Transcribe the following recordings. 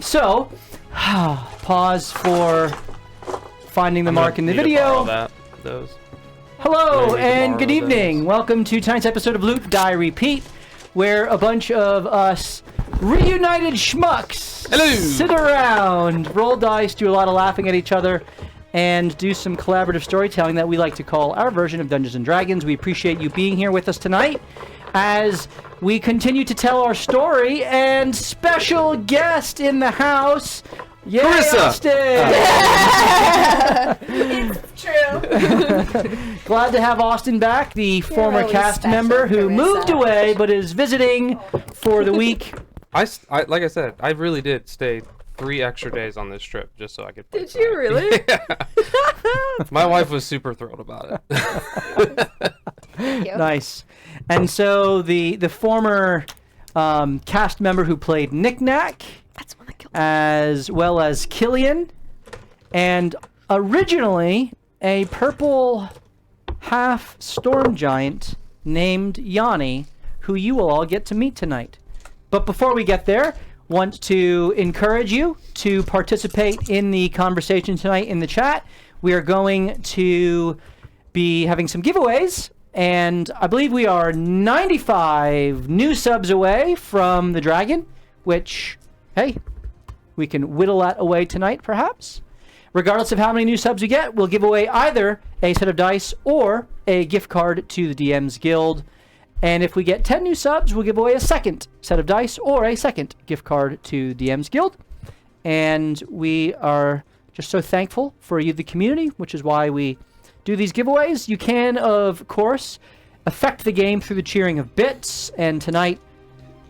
So, pause for finding the mark in the video. Hello and good evening. Welcome to tonight's episode of Loot, Die, Repeat, where a bunch of us reunited schmucks sit around, roll dice, do a lot of laughing at each other, and do some collaborative storytelling that we like to call our version of Dungeons & Dragons. We appreciate you being here with us tonight as we continue to tell our story, and special guest in the house, Austin! It's true. Glad to have Austin back, the former cast member who moved away but is visiting for the week. Like I said, I really did stay 3 extra days on this trip just so I could play. Did you really? Yeah. My wife was super thrilled about it. Thank you. Nice. And so the former cast member who played Knick-Knack, That's one that killed as well as Killian, and originally a purple half storm giant named Yanni, who you will all get to meet tonight. But before we get there, want to encourage you to participate in the conversation tonight in the chat. We are going to be having some giveaways, and I believe we are 95 new subs away from the dragon, which, hey, we can whittle that away tonight, perhaps. Regardless of how many new subs we get, we'll give away either a set of dice or a gift card to the DM's Guild. And if we get 10 new subs, we'll give away a second set of dice or a second gift card to the DM's Guild. And we are just so thankful for you, the community, which is why we do these giveaways. You can, of course, affect the game through the cheering of bits. And tonight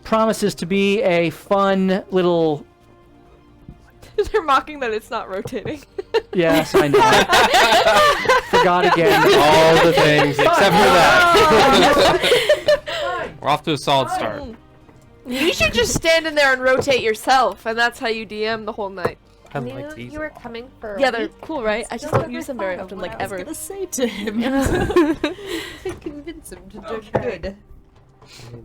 promises to be a fun little... They're mocking that it's not rotating. Yes, I know. Forgot again. All the things except for that. We're off to a solid start. You should just stand in there and rotate yourself, and that's how you DM the whole night. I like these. You were coming for Yeah, they're cool, right? I just don't use them very often, like ever. I was gonna say to him. Convince him to do good.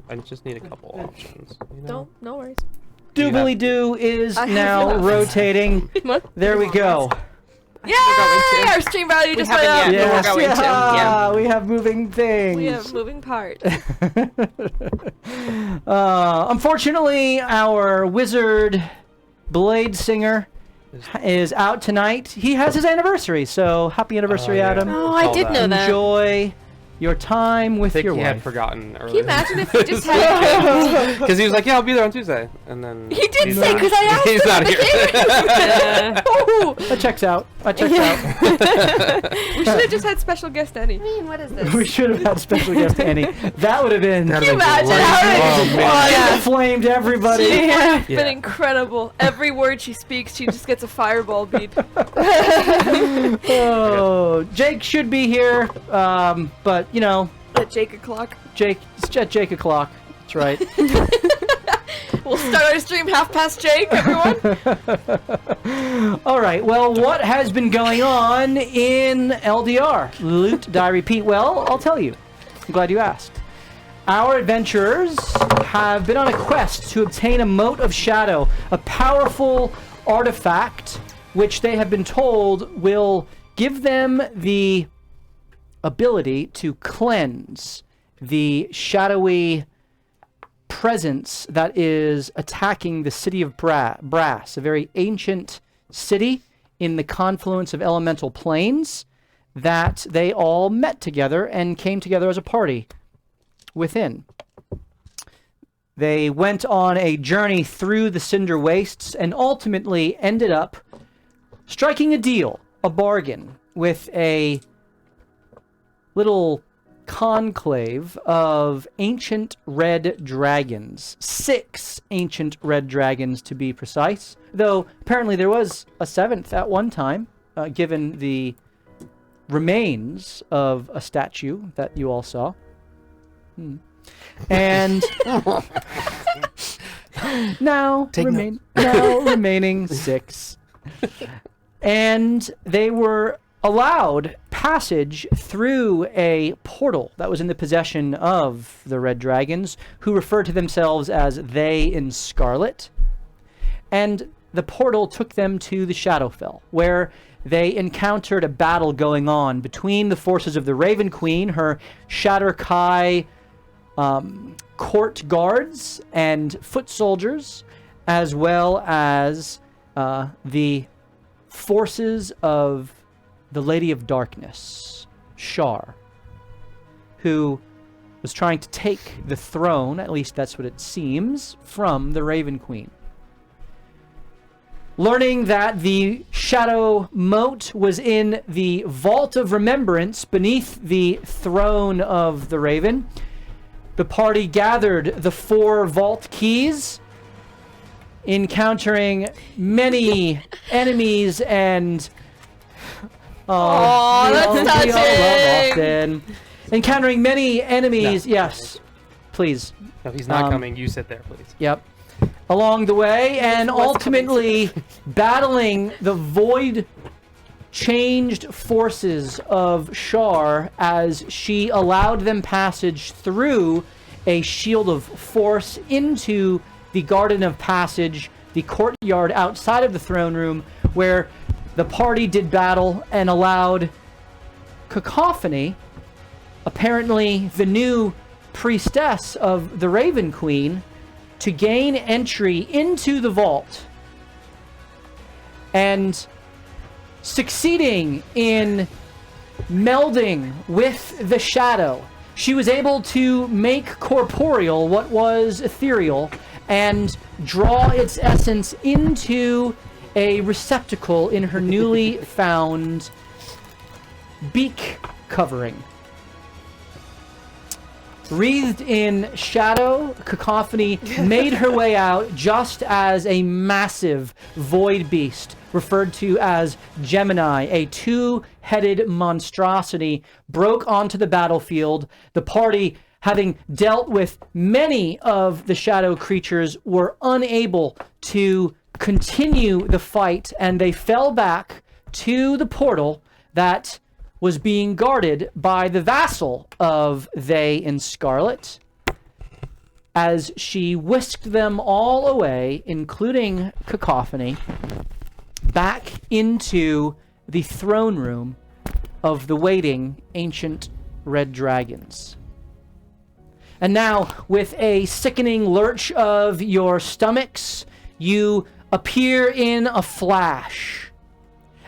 I just need a couple options. You know? No worries. Doobly-doo is I have now enough. rotating. What? There we go. Yay! Our stream value just went haven't up. yet. Yes, We're going to, yeah. we have moving things. We have moving parts. Unfortunately, our wizard Blade Singer is out tonight. He has his anniversary, so happy anniversary, yeah. Adam. Oh, I did know that. Enjoy your time with I think your he had wife. forgotten Can you earlier. imagine if he just had... Because he was like, yeah, I'll be there on Tuesday. And then He did he's say, not- because I asked he's him not at the here. game. Ooh. That checks out. That checks out. We should have just had special guest Annie. I mean, what is this? We should have had special guest Annie. That would have been... That'd Can you have been imagine great. how Oh, man. Flamed everybody. She would have Yeah. been incredible. Every word she speaks, she just gets a fireball bead. Oh, Jake should be here, but you know, At Jake o'clock. it's at Jake o'clock. That's right. We'll start our stream 1:30 Jake, everyone. All right. Well, what has been going on in LDR? Loot, Die, Repeat. Well, I'll tell you. I'm glad you asked. Our adventurers have been on a quest to obtain a Mote of Shadow, a powerful artifact which they have been told will give them the ability to cleanse the shadowy presence that is attacking the city of Brass, a very ancient city in the confluence of elemental planes that they all met together and came together as a party within. They went on a journey through the Cinder Wastes and ultimately ended up striking a deal, a bargain, with a little conclave of ancient red dragons. 6 ancient red dragons, to be precise. Though, apparently there was a 7th at one time, given the remains of a statue that you all saw. And now remaining 6. And they were allowed passage through a portal that was in the possession of the Red Dragons, who refer to themselves as They in Scarlet. And the portal took them to the Shadowfell, where they encountered a battle going on between the forces of the Raven Queen, her Shatterkai court guards and foot soldiers, as well as the forces of the Lady of Darkness, Shar, who was trying to take the throne, at least that's what it seems, from the Raven Queen. Learning that the Shadow Moat was in the Vault of Remembrance beneath the throne of the Raven, the party gathered the 4 vault keys, encountering many enemies and... Aw, that's we all love touching. Austin. Encountering many enemies, No. yes, please. No, he's not coming. You sit there, please. Yep. Along the way, and was ultimately battling the void changed forces of Shar as she allowed them passage through a shield of force into the Garden of Passage, the courtyard outside of the throne room, where the party did battle and allowed Cacophony, apparently the new priestess of the Raven Queen, to gain entry into the vault, and succeeding in melding with the shadow, she was able to make corporeal what was ethereal and draw its essence into a receptacle in her newly found beak covering. Wreathed in shadow, Cacophony made her way out just as a massive void beast, referred to as Gemini, a 2-headed monstrosity, broke onto the battlefield. The party, having dealt with many of the shadow creatures, were unable to continue the fight, and they fell back to the portal that was being guarded by the vassal of They in Scarlet, as she whisked them all away, including Cacophony, back into the throne room of the waiting ancient red dragons. And now, with a sickening lurch of your stomachs, you appear in a flash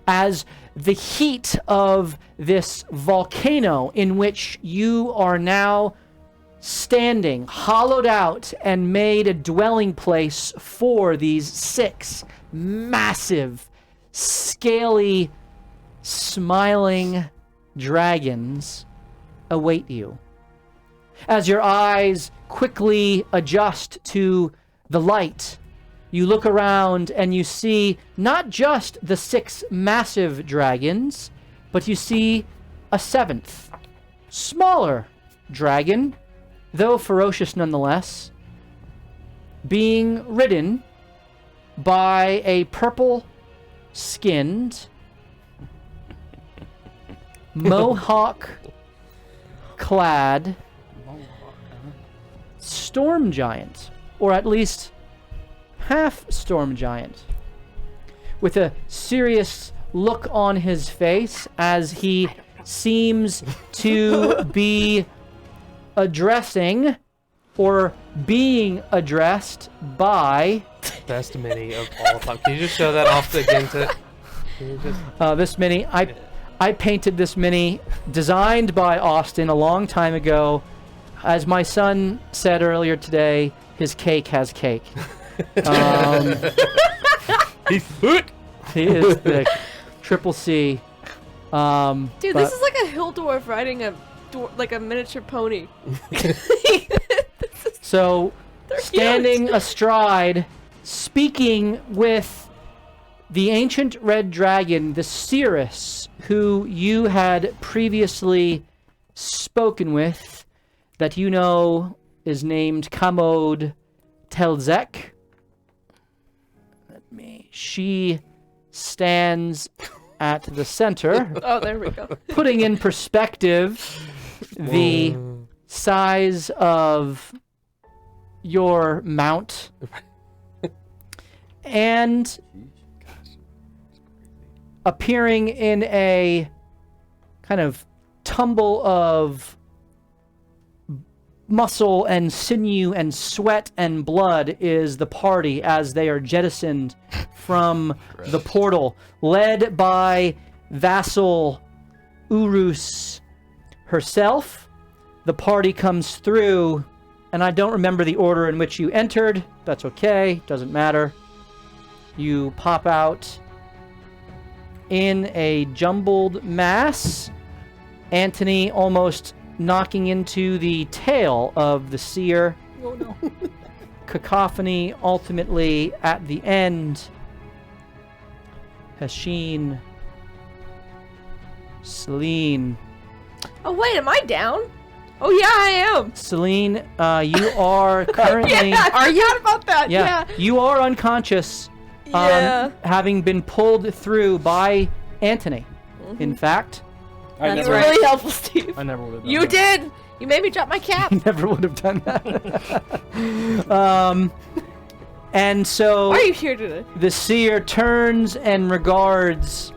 as the heat of this volcano in which you are now standing, hollowed out and made a dwelling place for these 6 massive, scaly, smiling dragons await you. As your eyes quickly adjust to the light, you look around and you see not just the 6 massive dragons, but you see a 7th, smaller dragon, though ferocious nonetheless, being ridden by a purple-skinned, mohawk-clad storm giant, or at least half storm giant, with a serious look on his face as he seems to be addressing or being addressed by Best mini of all time. Can you just show that off again to... Can you just... this mini. I painted this mini, designed by Austin a long time ago. As my son said earlier today, his cake has cake. He's thick! He is thick. Triple C. Dude, but this is like a hill dwarf riding a miniature pony. So, They're standing astride, speaking with the ancient red dragon, the Cirrus, who you had previously spoken with, that you know is named Kamod Telzek. She stands at the center, Oh, there we go. putting in perspective the size of your mount And appearing in a kind of tumble of muscle and sinew and sweat and blood is the party as they are jettisoned from the portal, led by vassal Urus herself. The party comes through, and I don't remember the order in which you entered. That's okay, doesn't matter. You pop out in a jumbled mass. Antony almost knocking into the tail of the seer. Oh no. Cacophony ultimately at the end. Hasheen. Celine. Oh wait, am I down? Oh yeah, I am. Celine, you are currently... Yeah, I forgot about that. Yeah. You are unconscious, Yeah. having been pulled through by Antony. In fact, I That's never, really helpful, Steve. I never would have done You that. did. You made me drop my cap. you never would have done that. And so... Why are you here today? The seer turns and regards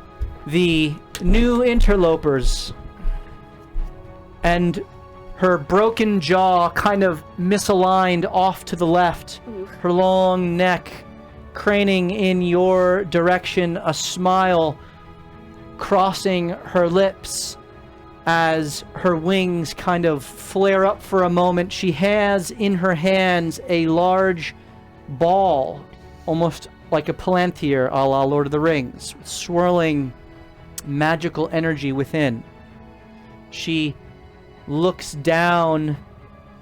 the new interlopers, and her broken jaw kind of misaligned off to the left, her long neck craning in your direction, a smile crossing her lips as her wings kind of flare up for a moment. She has in her hands a large ball, almost like a palantir a la Lord of the Rings, swirling magical energy within. She looks down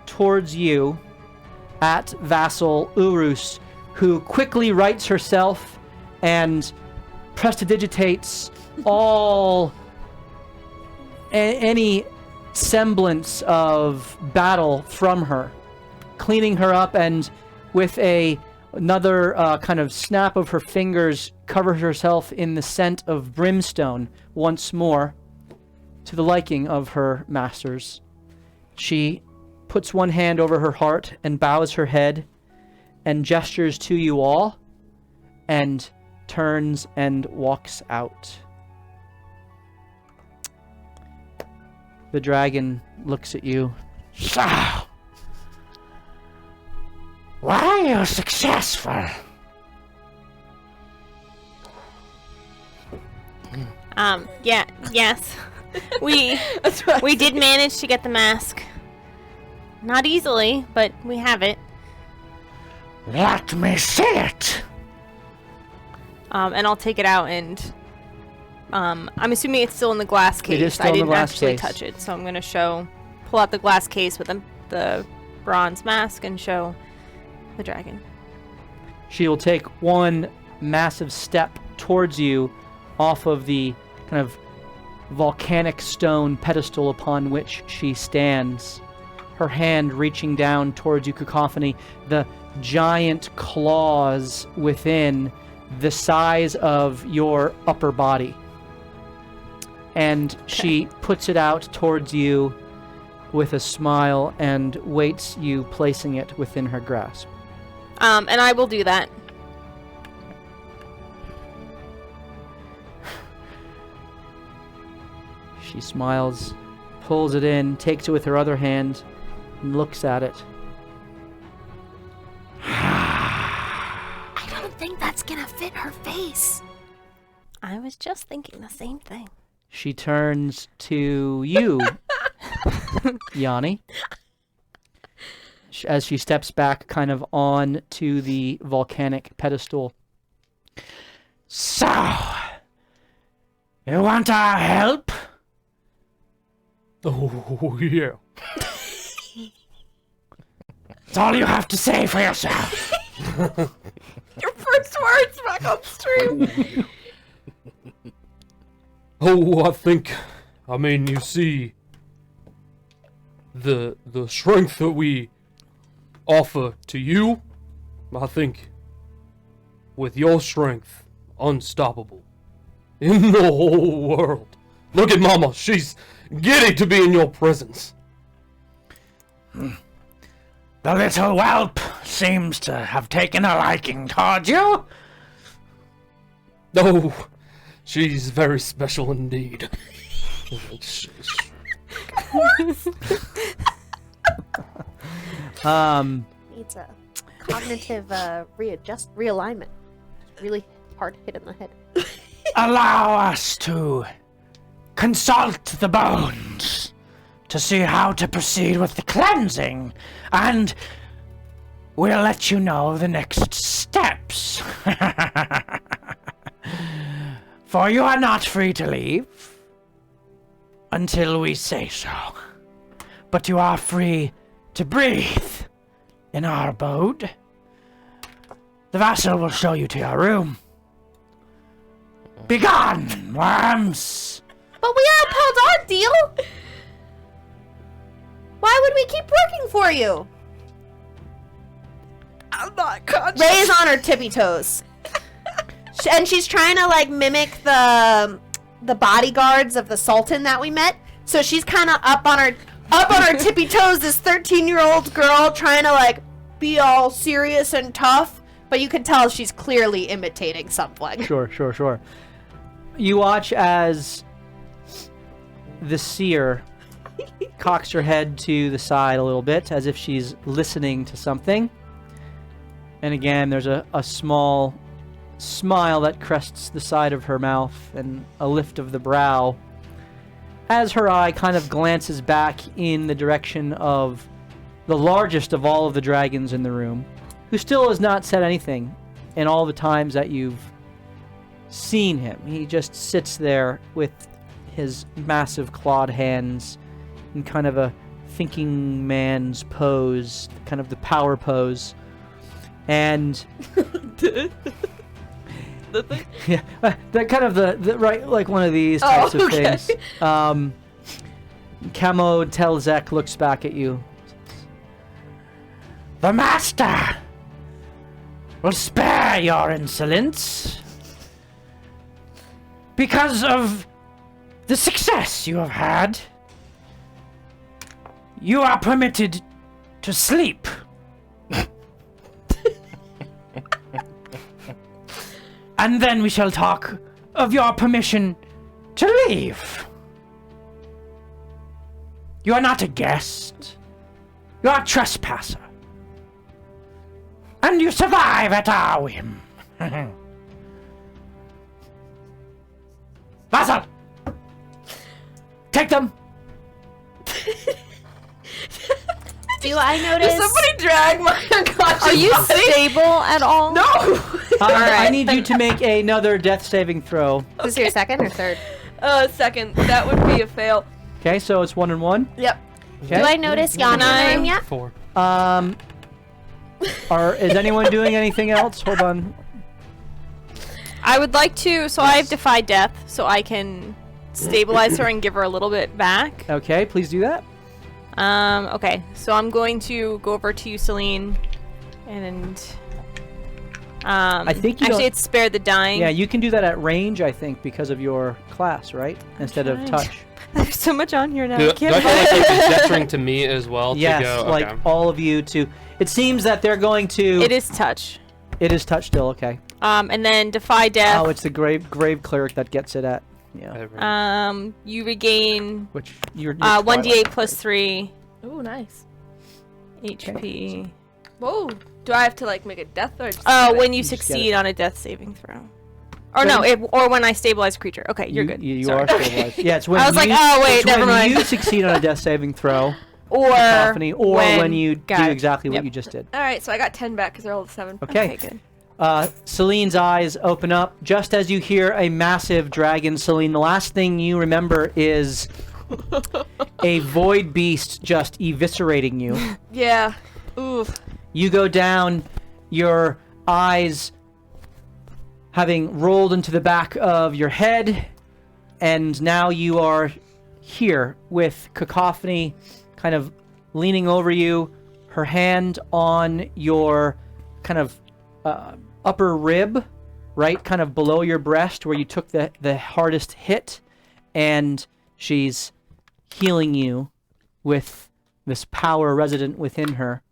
towards you at vassal Urus, who quickly rights herself and prestidigitates all any semblance of battle from her, cleaning her up, and with another kind of snap of her fingers covers herself in the scent of brimstone once more, to the liking of her masters. She puts one hand over her heart and bows her head and gestures to you all and turns and walks out. The dragon looks at you. So, were you successful? Yes. We did manage to get the mask. Not easily, but we have it. Let me see it. And I'll take it out and I'm assuming it's still in the glass case. It is still I in the didn't glass actually case. touch it, so I'm gonna pull out the glass case with the bronze mask and show the dragon. She will take one massive step towards you off of the kind of volcanic stone pedestal upon which she stands. Her hand reaching down towards you, Cacophony, the giant claws within the size of your upper body. And she puts it out towards you with a smile and waits you placing it within her grasp. And I will do that. She smiles, pulls it in, takes it with her other hand, and looks at it. I don't think that's gonna fit her face. I was just thinking the same thing. She turns to you, Yanni, as she steps back kind of on to the volcanic pedestal. So, you want our help? Oh, yeah. That's all you have to say for yourself. Your first words back on stream. Oh, I mean, you see, the strength that we offer to you, I think, with your strength, unstoppable in the whole world. Look at Mama, she's giddy to be in your presence. The little whelp seems to have taken a liking toward you. Oh, she's very special indeed. Needs a cognitive realignment. It's really hard hit in the head. Allow us to consult the bones to see how to proceed with the cleansing, and we'll let you know the next steps. For you are not free to leave until we say so. But you are free to breathe in our abode. The vassal will show you to your room. Begone, worms! But we upheld our deal! Why would we keep working for you? I'm not conscious. Ray is on her tippy toes. And she's trying to, like, mimic the bodyguards of the Sultan that we met. So she's kind of up on her tippy toes, this 13-year-old girl trying to, like, be all serious and tough. But you can tell she's clearly imitating something. Sure. You watch as the seer cocks her head to the side a little bit, as if she's listening to something. And again, there's a small smile that crests the side of her mouth and a lift of the brow as her eye kind of glances back in the direction of the largest of all of the dragons in the room, who still has not said anything in all the times that you've seen him. He just sits there with his massive clawed hands in kind of a thinking man's pose, kind of the power pose. And yeah, that kind of the right, like one of these types of things. Camo Telzek looks back at you. The master will spare your insolence because of the success you have had. You are permitted to sleep. And then we shall talk of your permission to leave. You are not a guest. You are a trespasser. And you survive at our whim. Vassal! Take them! Do I notice? Did somebody drag my unconscious Are you body? stable at all? No! I need you to make another death saving throw. Is this your second or third? Second. That would be a fail. Okay, so it's 1 and 1. Yep. Okay. Do I notice Yana in the room yet? 4. Is anyone doing anything else? Hold on. I would like to, so I have Defy Death, so I can stabilize her and give her a little bit back. Okay, please do that. Okay, so I'm going to go over to you, Celine, and I think you actually don't- it's Spare the Dying. Yeah, you can do that at range, I think, because of your class, right? Instead of Right. touch. There's so much on here now. Do I I can't feel like he's gesturing to me as well Yes, to go? like Okay. all of you to... It seems that they're going to... It is touch. It is touch still, okay. And then Defy Death. Oh, it's the grave cleric that gets it at... Yeah. You regain Which you're 1d8 plus 3 Ooh, nice. HP. Whoa. Do I have to, like, make a death or just Oh, do it? when you You just get succeed it. on a death saving throw. Or no, or when I stabilize a creature. Okay, you're good. You Sorry. are stabilized. Yeah, it's when I was like, you, oh, wait, it's never when mind. you succeed on a death saving throw, Or cacophony, or when you do got it. exactly what Yep. you just did. Alright, so I got 10 back because they're all 7. Okay. good. Celine's eyes open up just as you hear a massive dragon. Celine, the last thing you remember is a void beast just eviscerating you. Yeah. Ooh. You go down, your eyes having rolled into the back of your head, and now you are here with Cacophony kind of leaning over you, her hand on your kind of upper rib, right kind of below your breast where you took the hardest hit, and she's healing you with this power resident within her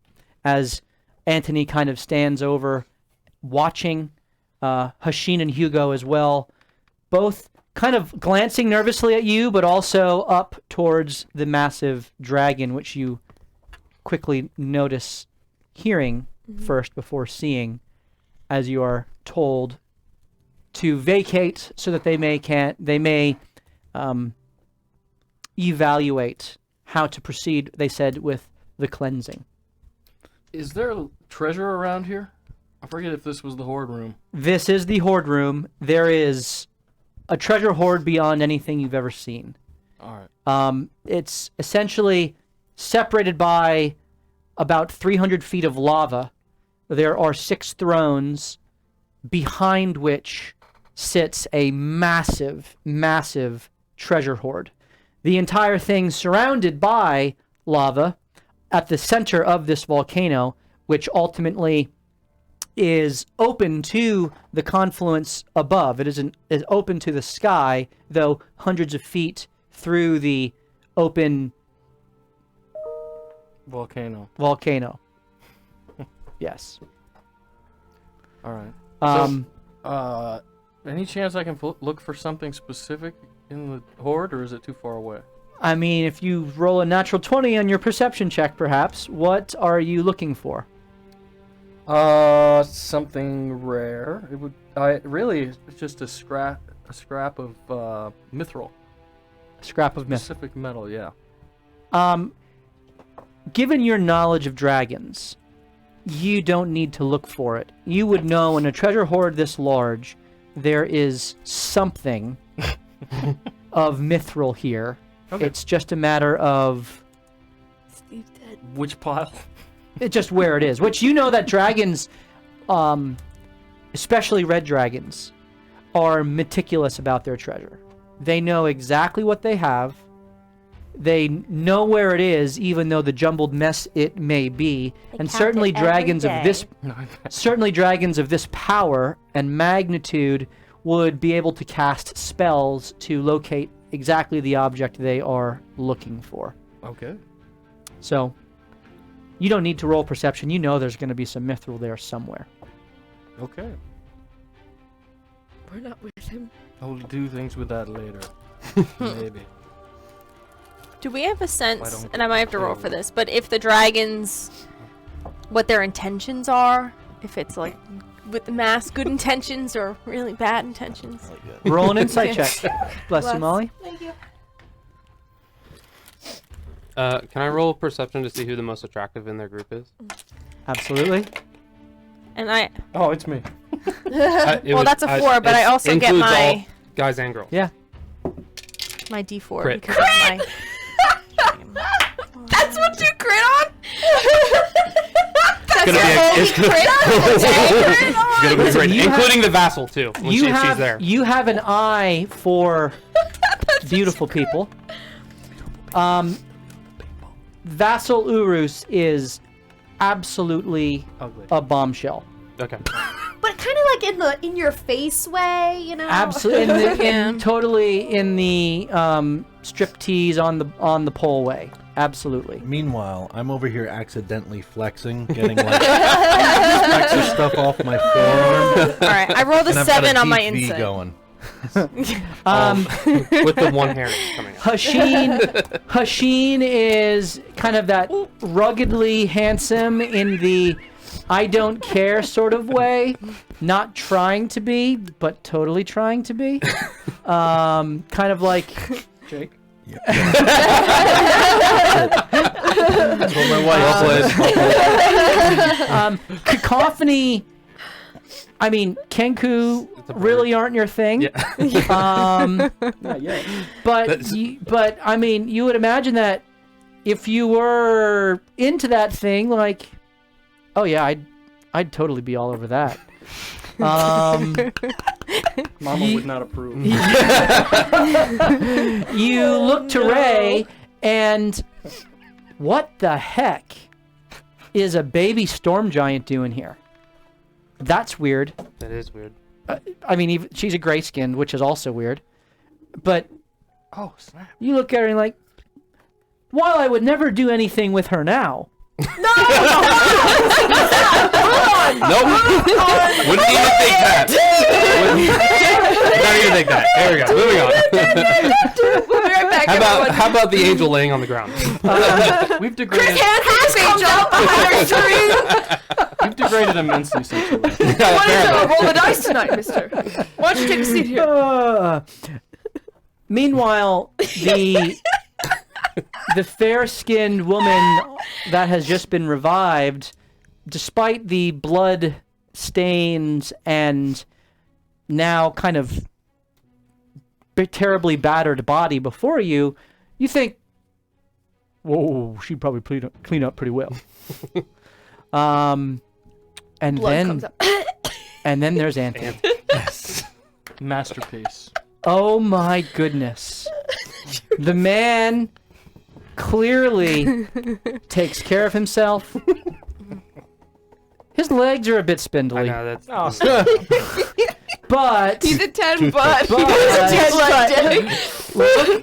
as Anthony kind of stands over watching Hashin and Hugo as well, both kind of glancing nervously at you, but also up towards the massive dragon, which you quickly notice hearing first before seeing, as you are told to vacate so that they may evaluate how to proceed, they said, with the cleansing. Is there treasure around here? I forget if this was the hoard room. This is the hoard room. There is a treasure hoard beyond anything you've ever seen. All right. It's essentially separated by about 300 feet of lava. There are 6 thrones behind which sits a massive, massive treasure hoard. The entire thing surrounded by lava at the center of this volcano, which ultimately is open to the confluence above. It is open to the sky, though hundreds of feet through the open volcano. Yes. All right. Um, Any chance I can look for something specific in the hoard, or is it too far away? I mean, if you roll a natural 20 on your perception check, perhaps, what are you looking for? Something rare. It would. It's just a scrap of mithril. Scrap of myth. Specific metal, yeah. Given your knowledge of dragons, you don't need to look for it. You would know in a treasure hoard this large, there is something of mithril here. Okay. It's just a matter of Steve dead. Which pile? it's just where it is. Which you know that dragons, especially red dragons, are meticulous about their treasure. They know exactly what they have. They know where it is, even though the jumbled mess it may be. And certainly dragons of this power and magnitude would be able to cast spells to locate exactly the object they are looking for. Okay. So you don't need to roll perception. You know there's going to be some mithril there somewhere. Okay. We're not with him. I'll do things with that later. Maybe. Do we have a sense, don't and I might have to roll care. for this, but if the dragons, what their intentions are, if it's like with the mask good intentions or really bad intentions? Roll an insight check. Bless you, Molly. Thank you. Can I roll perception to see who the most attractive in their group is? Absolutely. And I, Oh, it's me. well, that's a 4, but I also get includes my all guys and girls. Yeah. my D4 Crit. because of my. That's what you crit on? It's gonna be it's gonna be great, you including the vassal too, when You if she's have there. you have an eye for beautiful people. Vassal Urus is absolutely Ugly. a bombshell. Okay. But kind of like in your face way, you know. Absolutely, totally in the striptease on the pole way. Absolutely. Meanwhile, I'm over here accidentally flexing, getting like extra stuff off my forearm. All right, I rolled a And I've got 7 on my deep V insight. going. With the one hair coming out. Hashin is kind of that ruggedly handsome in the I don't care sort of way. Not trying to be, but totally trying to be. Kind of like Jake. That's what my wife says. Cacophony. I mean, Kenku really aren't your thing. Yeah. Not yet. But I mean, you would imagine that if you were into that thing, like, oh yeah, I'd totally be all over that. Mama would not approve. You look to Ray, and what the heck is a baby storm giant doing here? That's weird. That is weird. I mean, even, she's a gray-skinned, which is also weird. But Oh, snap. you look at her and like, while I would never do anything with her now, Nope. Wouldn't even think that. Not even think that. There we go. Moving on. We'll be right back. How about the angel laying on the ground? We've degraded. We've degraded immensely since you left. What is it? Roll the dice tonight, mister. Why don't you take a seat here? Meanwhile, the fair-skinned woman that has just been revived, despite the blood stains and now kind of terribly battered body before you, you think, whoa, she'd probably clean up pretty well. And Blood then comes up. and then there's Anthony. Yes. Masterpiece. Oh my goodness. The man clearly takes care of himself. His legs are a bit I spindly, know that's. but He's a 10 butt. But-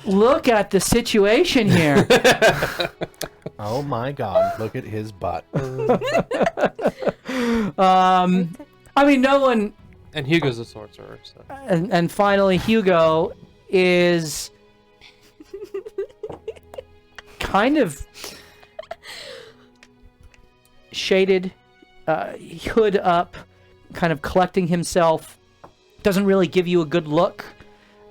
look at the situation here. Oh my God! Look at his butt. I mean, no one. And Hugo's a sorcerer, so. And finally, Hugo is kind of shaded, hood up, kind of collecting himself. Doesn't really give you a good look.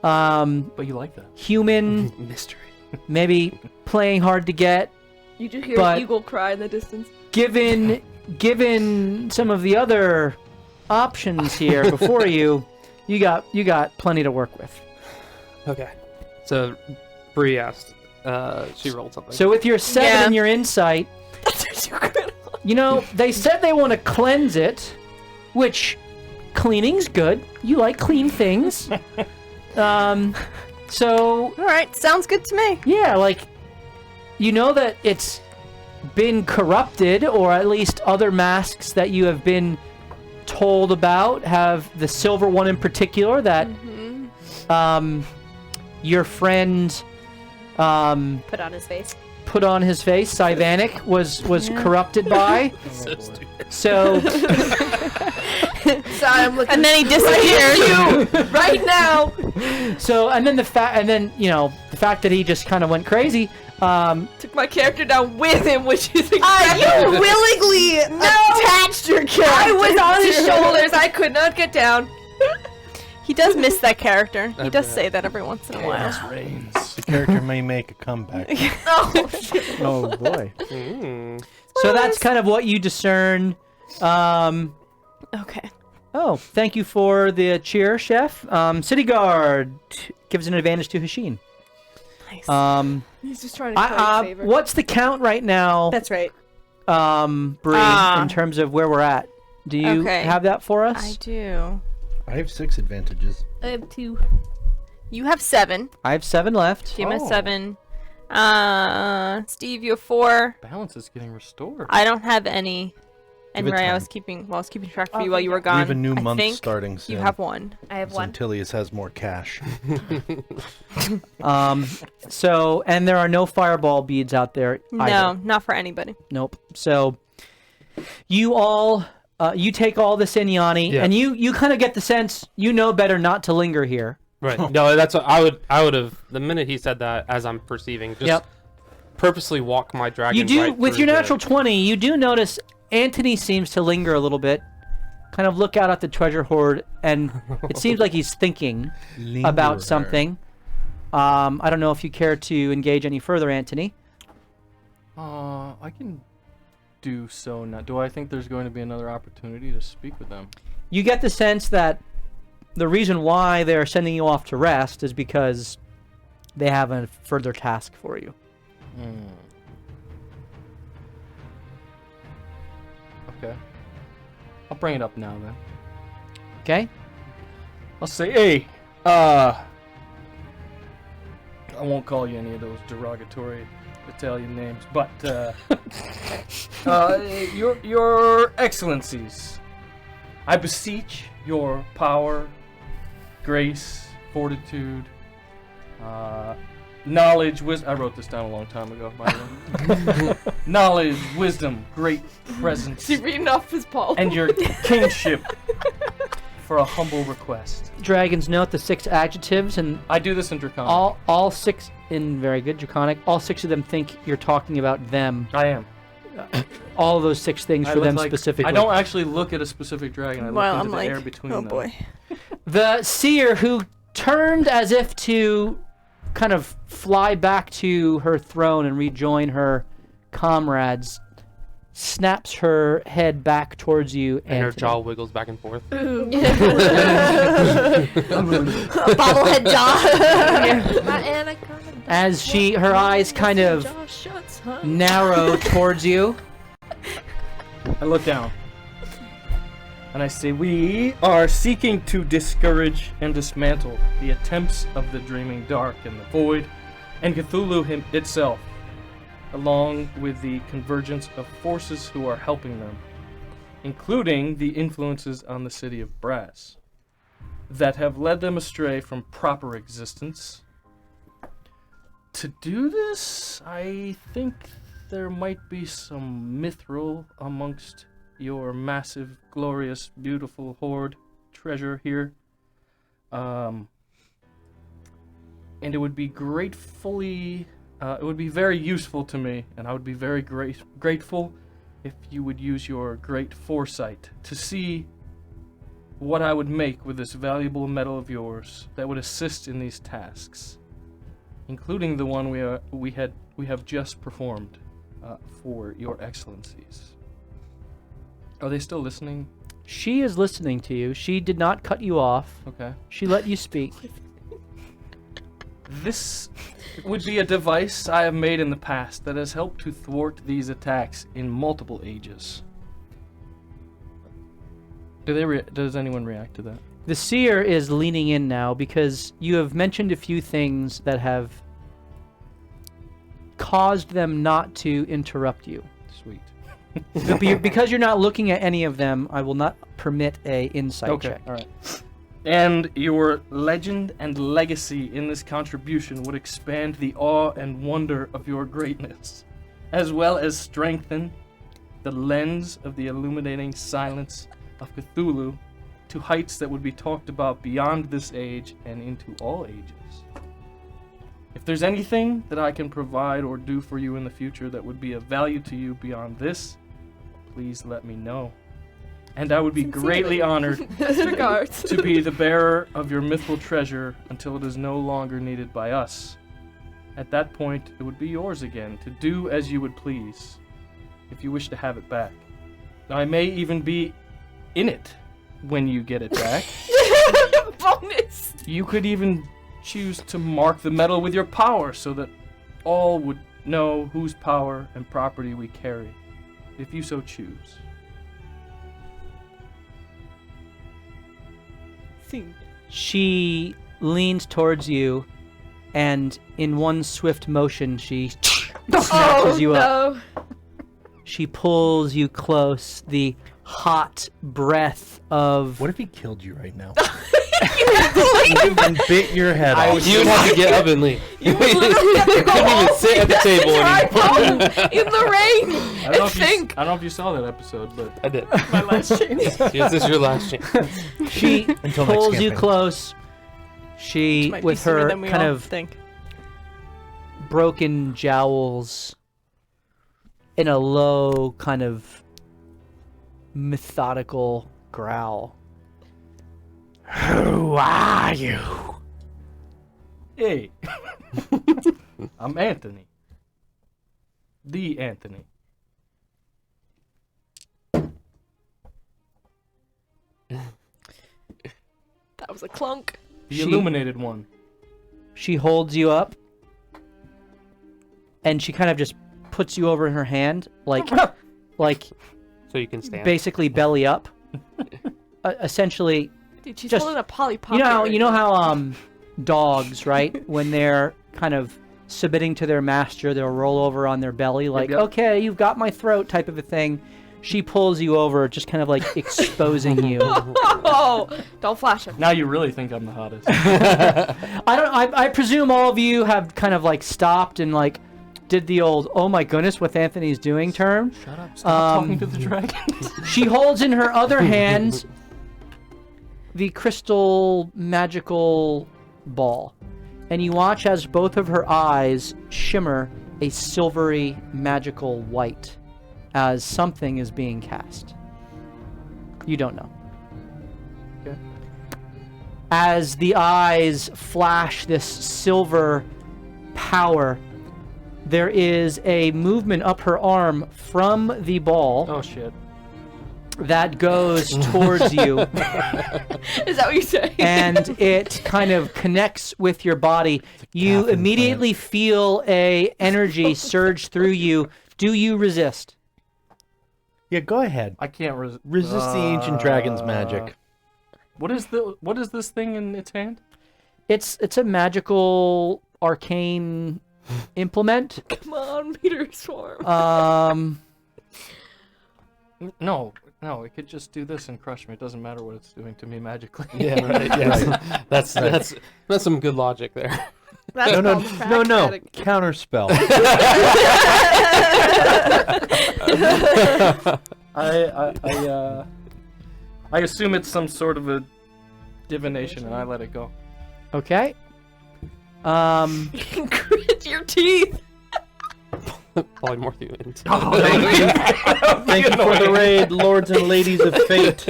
But you like that. Human, Mystery. maybe playing hard to get. You do hear But- an eagle cry in the distance. Given some of the other options here before you, you got plenty to work with. Okay. So, Bree asked. She rolled something. So with your 7 Yeah. and your insight, you know, they said they want to cleanse it, which cleaning's good. You like clean things. So All right, sounds good to me. yeah, like, you know that it's been corrupted, or at least other masks that you have been told about have the silver one in particular that your friend Put on his face. put on his face, Sylvanik, was corrupted by. So Sorry, I'm looking. And then he disappeared. right now. so and then the fact that he just kind of went crazy. Took my character down with him, which is You incredible. willingly attached your character. I was on his shoulders. I could not get down. He does miss that character. He I does bet. say that every once in a while. The character may make a comeback. Oh boy. Mm. So that's kind of what you discern. Okay. Oh, thank you for the cheer, Chef. City Guard gives an advantage to Hashin. Nice. He's just trying to call you favor. What's the count right now, That's right. Bree, in terms of where we're at? Do you Okay. have that for us? I do. I have 6 advantages. I have 2. You have 7. I have 7 left. Jim has Oh. 7. Steve, you have 4. Balance is getting restored. I don't have any. And Give it Ray, I time. was keeping track for you while you were gone. We have a new I month think starting soon. you have 1. I have one. Tilius has more cash. So, and there are no fireball beads out there either. No, not for anybody. Nope. So, you all, you take all this in, Yanni, Yeah. and you kind of get the sense you know better not to linger here. Right. No, that's what I would have. The minute he said that, as I'm perceiving, just Yep. purposely walk my dragon. You do, right with through your the- natural 20, you do notice Anthony seems to linger a little bit, kind of look out at the treasure hoard, and it seems like he's thinking about something. I don't know if you care to engage any further, Anthony. I can do so now. Do I think there's going to be another opportunity to speak with them? You get the sense that the reason why they're sending you off to rest is because they have a further task for you. Okay. I'll bring it up now then. Okay? I'll say, hey, I won't call you any of those derogatory Italian names, but your excellencies, I beseech your power, grace, fortitude, knowledge, wisdom. I wrote this down a long time ago, by the way. knowledge, wisdom, great presence, Is he reading off his poem? and your kingship for a humble request. Dragons note the 6 adjectives, and I do this in Draconic. all 6 in very good Draconic. All 6 of them think you're talking about them. I am. All of those 6 things I for look them like- specifically. I don't actually look at a specific dragon. I look Well, into I'm the like, air between oh them. boy. The seer, who turned as if to kind of fly back to her throne and rejoin her comrades, snaps her head back towards you, And her Anthony. jaw wiggles back and forth. Bobblehead jaw. My anaconda. As her eyes kind of Jaw shuts, huh? narrow towards you. I look down. And I say, we are seeking to discourage and dismantle the attempts of the Dreaming Dark and the Void, and Cthulhu itself, along with the convergence of forces who are helping them, including the influences on the city of Brass, that have led them astray from proper existence. To do this, I think there might be some mithril amongst your massive, glorious, beautiful hoard treasure here. And it would be it would be very useful to me, and I would be very grateful if you would use your great foresight to see what I would make with this valuable metal of yours that would assist in these tasks, including the one we have just performed for your excellencies. Are they still listening? She is listening to you. She did not cut you off. Okay. She let you speak. This would be a device I have made in the past that has helped to thwart these attacks in multiple ages. Does anyone react to that? The seer is leaning in now because you have mentioned a few things that have caused them not to interrupt you. Sweet. Because you're not looking at any of them, I will not permit a insight check. All right. And your legend and legacy in this contribution would expand the awe and wonder of your greatness, as well as strengthen the lens of the illuminating silence of Cthulhu to heights that would be talked about beyond this age and into all ages. If there's anything that I can provide or do for you in the future that would be of value to you beyond this, please let me know. And I would be greatly honored Best regards. to be the bearer of your mythical treasure until it is no longer needed by us. At that point, it would be yours again, to do as you would please, if you wish to have it back. I may even be in it when you get it back. Bonus. You could even choose to mark the metal with your power so that all would know whose power and property we carry, if you so choose. She leans towards you, and in one swift motion, she snatches you up. She pulls you close. The hot breath of... What if he killed you right now? And bit your head off. You would have to get up and leave. You couldn't even sit at the table anymore. In the rain. I don't know if you saw that episode, but I did. My last chance. Yes, this is your last chance. She Until next pulls you campaign. close. She, Might be with sooner her than we kind all of think. broken jowls, in a low kind of methodical growl. Who are you? hey, I'm Anthony. The Anthony. That was a clunk. The She- illuminated one. She holds you up, and she kind of just puts you over in her hand, like So you can stand. basically belly up. Essentially, Dude, she's Just- holding a Polly Pocket. you know how dogs, right, when they're kind of submitting to their master, they'll roll over on their belly, like, yep. okay, you've got my throat, type of a thing. She pulls you over, just kind of like exposing you. Oh, don't flash him. Now you really think I'm the hottest. I presume all of you have kind of like stopped and like did the old "oh my goodness, what Anthony's doing" turn. Shut up. Stop talking to the dragon. She holds in her other hand the crystal magical ball, and you watch as both of her eyes shimmer a silvery magical white as something is being cast. You don't know. Okay. As the eyes flash this silver power, there is a movement up her arm from the ball Oh shit. that goes towards you, Is that what you say? and it kind of connects with your body. You calf immediately feel a energy surge through you. Do you resist? Yeah, go ahead. I can't Resist the ancient dragon's magic. What is this thing in its hand? It's a magical arcane implement. Come on, Peter Swarm. No, it could just do this and crush me. It doesn't matter what it's doing to me magically. Yeah, right. Yeah, that's some good logic there. That's No, called no. pragmatic. Counterspell. I assume it's some sort of a divination, and I let it go. Okay. Grit your teeth. Polymorph. Thank you for the raid, lords and ladies of fate.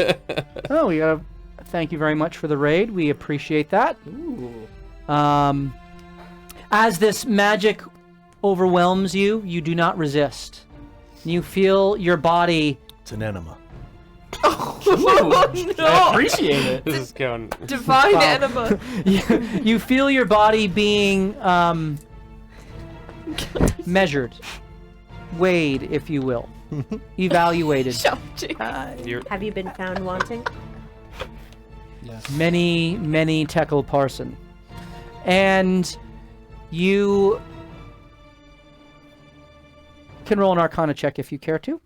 Oh, we gotta thank you very much for the raid. We appreciate that. Ooh. As this magic overwhelms you, you do not resist. You feel your body It's an enema. I appreciate it. This is going. Divine Wow. enema. you feel your body being measured, weighed, if you will, evaluated. Shouting. Have you been found wanting? Many Tekel Parson. And you can roll an Arcana check if you care to.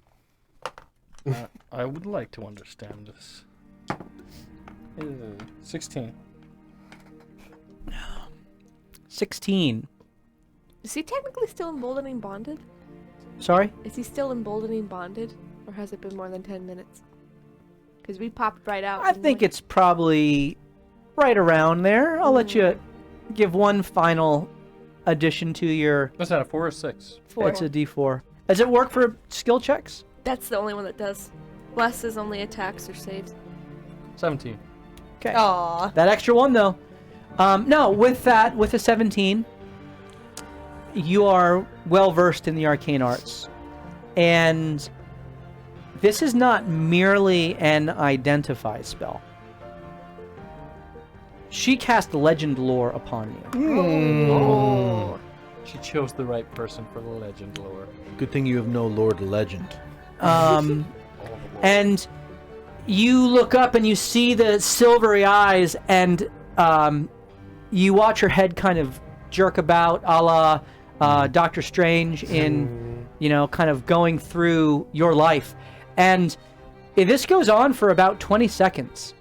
I would like to understand this. 16. 16. Is he technically still emboldening bonded? Sorry? Is he still emboldening bonded? Or has it been more than 10 minutes? Because we popped right out. I think it's probably right around there. I'll let you give one final addition to your... What's that, a 4 or 6? 4. It's a D4. Does it work for skill checks? That's the only one that does. Less is only attacks or saves. 17. Okay. Aww. That extra one, though. No, with a 17, you are well versed in the arcane arts. And this is not merely an identify spell. She cast legend lore upon you. Oh. She chose the right person for the legend lore. Good thing you have no Lord Legend. And you look up and you see the silvery eyes, and you watch her head kind of jerk about, a la Doctor Strange in, kind of going through your life. And this goes on for about 20 seconds.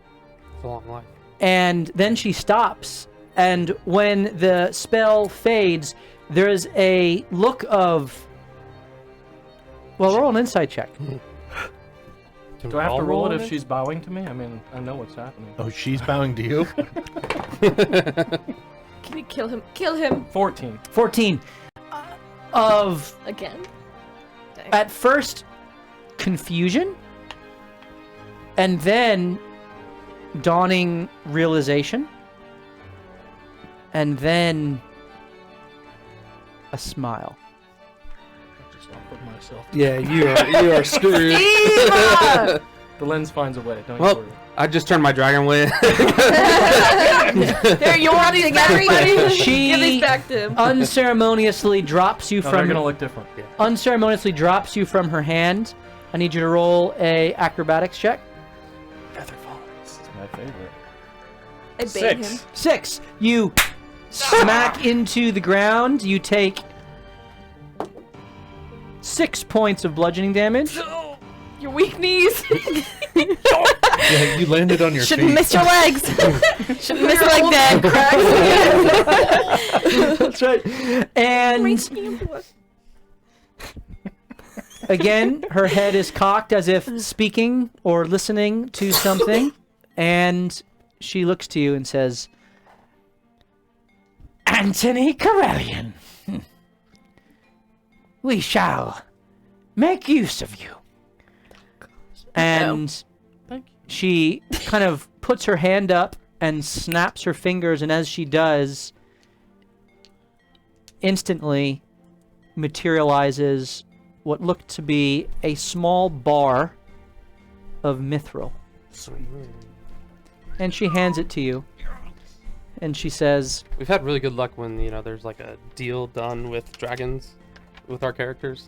It's a long life. And then she stops. And when the spell fades, there's a look of... Well, roll an insight check. Do I have to roll it if she's bowing to me? I mean, I know what's happening. Oh, she's bowing to you? Can you kill him? Kill him 14. 14. Of, again. at first, confusion. And then dawning realization. And then a smile. I just offered myself. Yeah, you are screwed. The lens finds a way. Don't Well, you worry. I just turned my dragon way. Here, you want these back, buddy? She Give these back to him. unceremoniously drops you No, they're from gonna look different. Yeah. unceremoniously drops you from her hand. I need you to roll a acrobatics check. Feather falling. This is my favorite. I bait him. 6. You smack into the ground. You take 6 points of bludgeoning damage. Your weak knees. Yeah, you landed on your Shouldn't feet. miss your legs. Shouldn't miss your leg day. That's right. And Again, her head is cocked as if speaking or listening to something, and she looks to you and says, Anthony Corellian, we shall make use of you. and she kind of puts her hand up and snaps her fingers, and as she does, instantly materializes what looked to be a small bar of mithril. And she hands it to you. And she says, We've had really good luck when, there's like a deal done with dragons with our characters.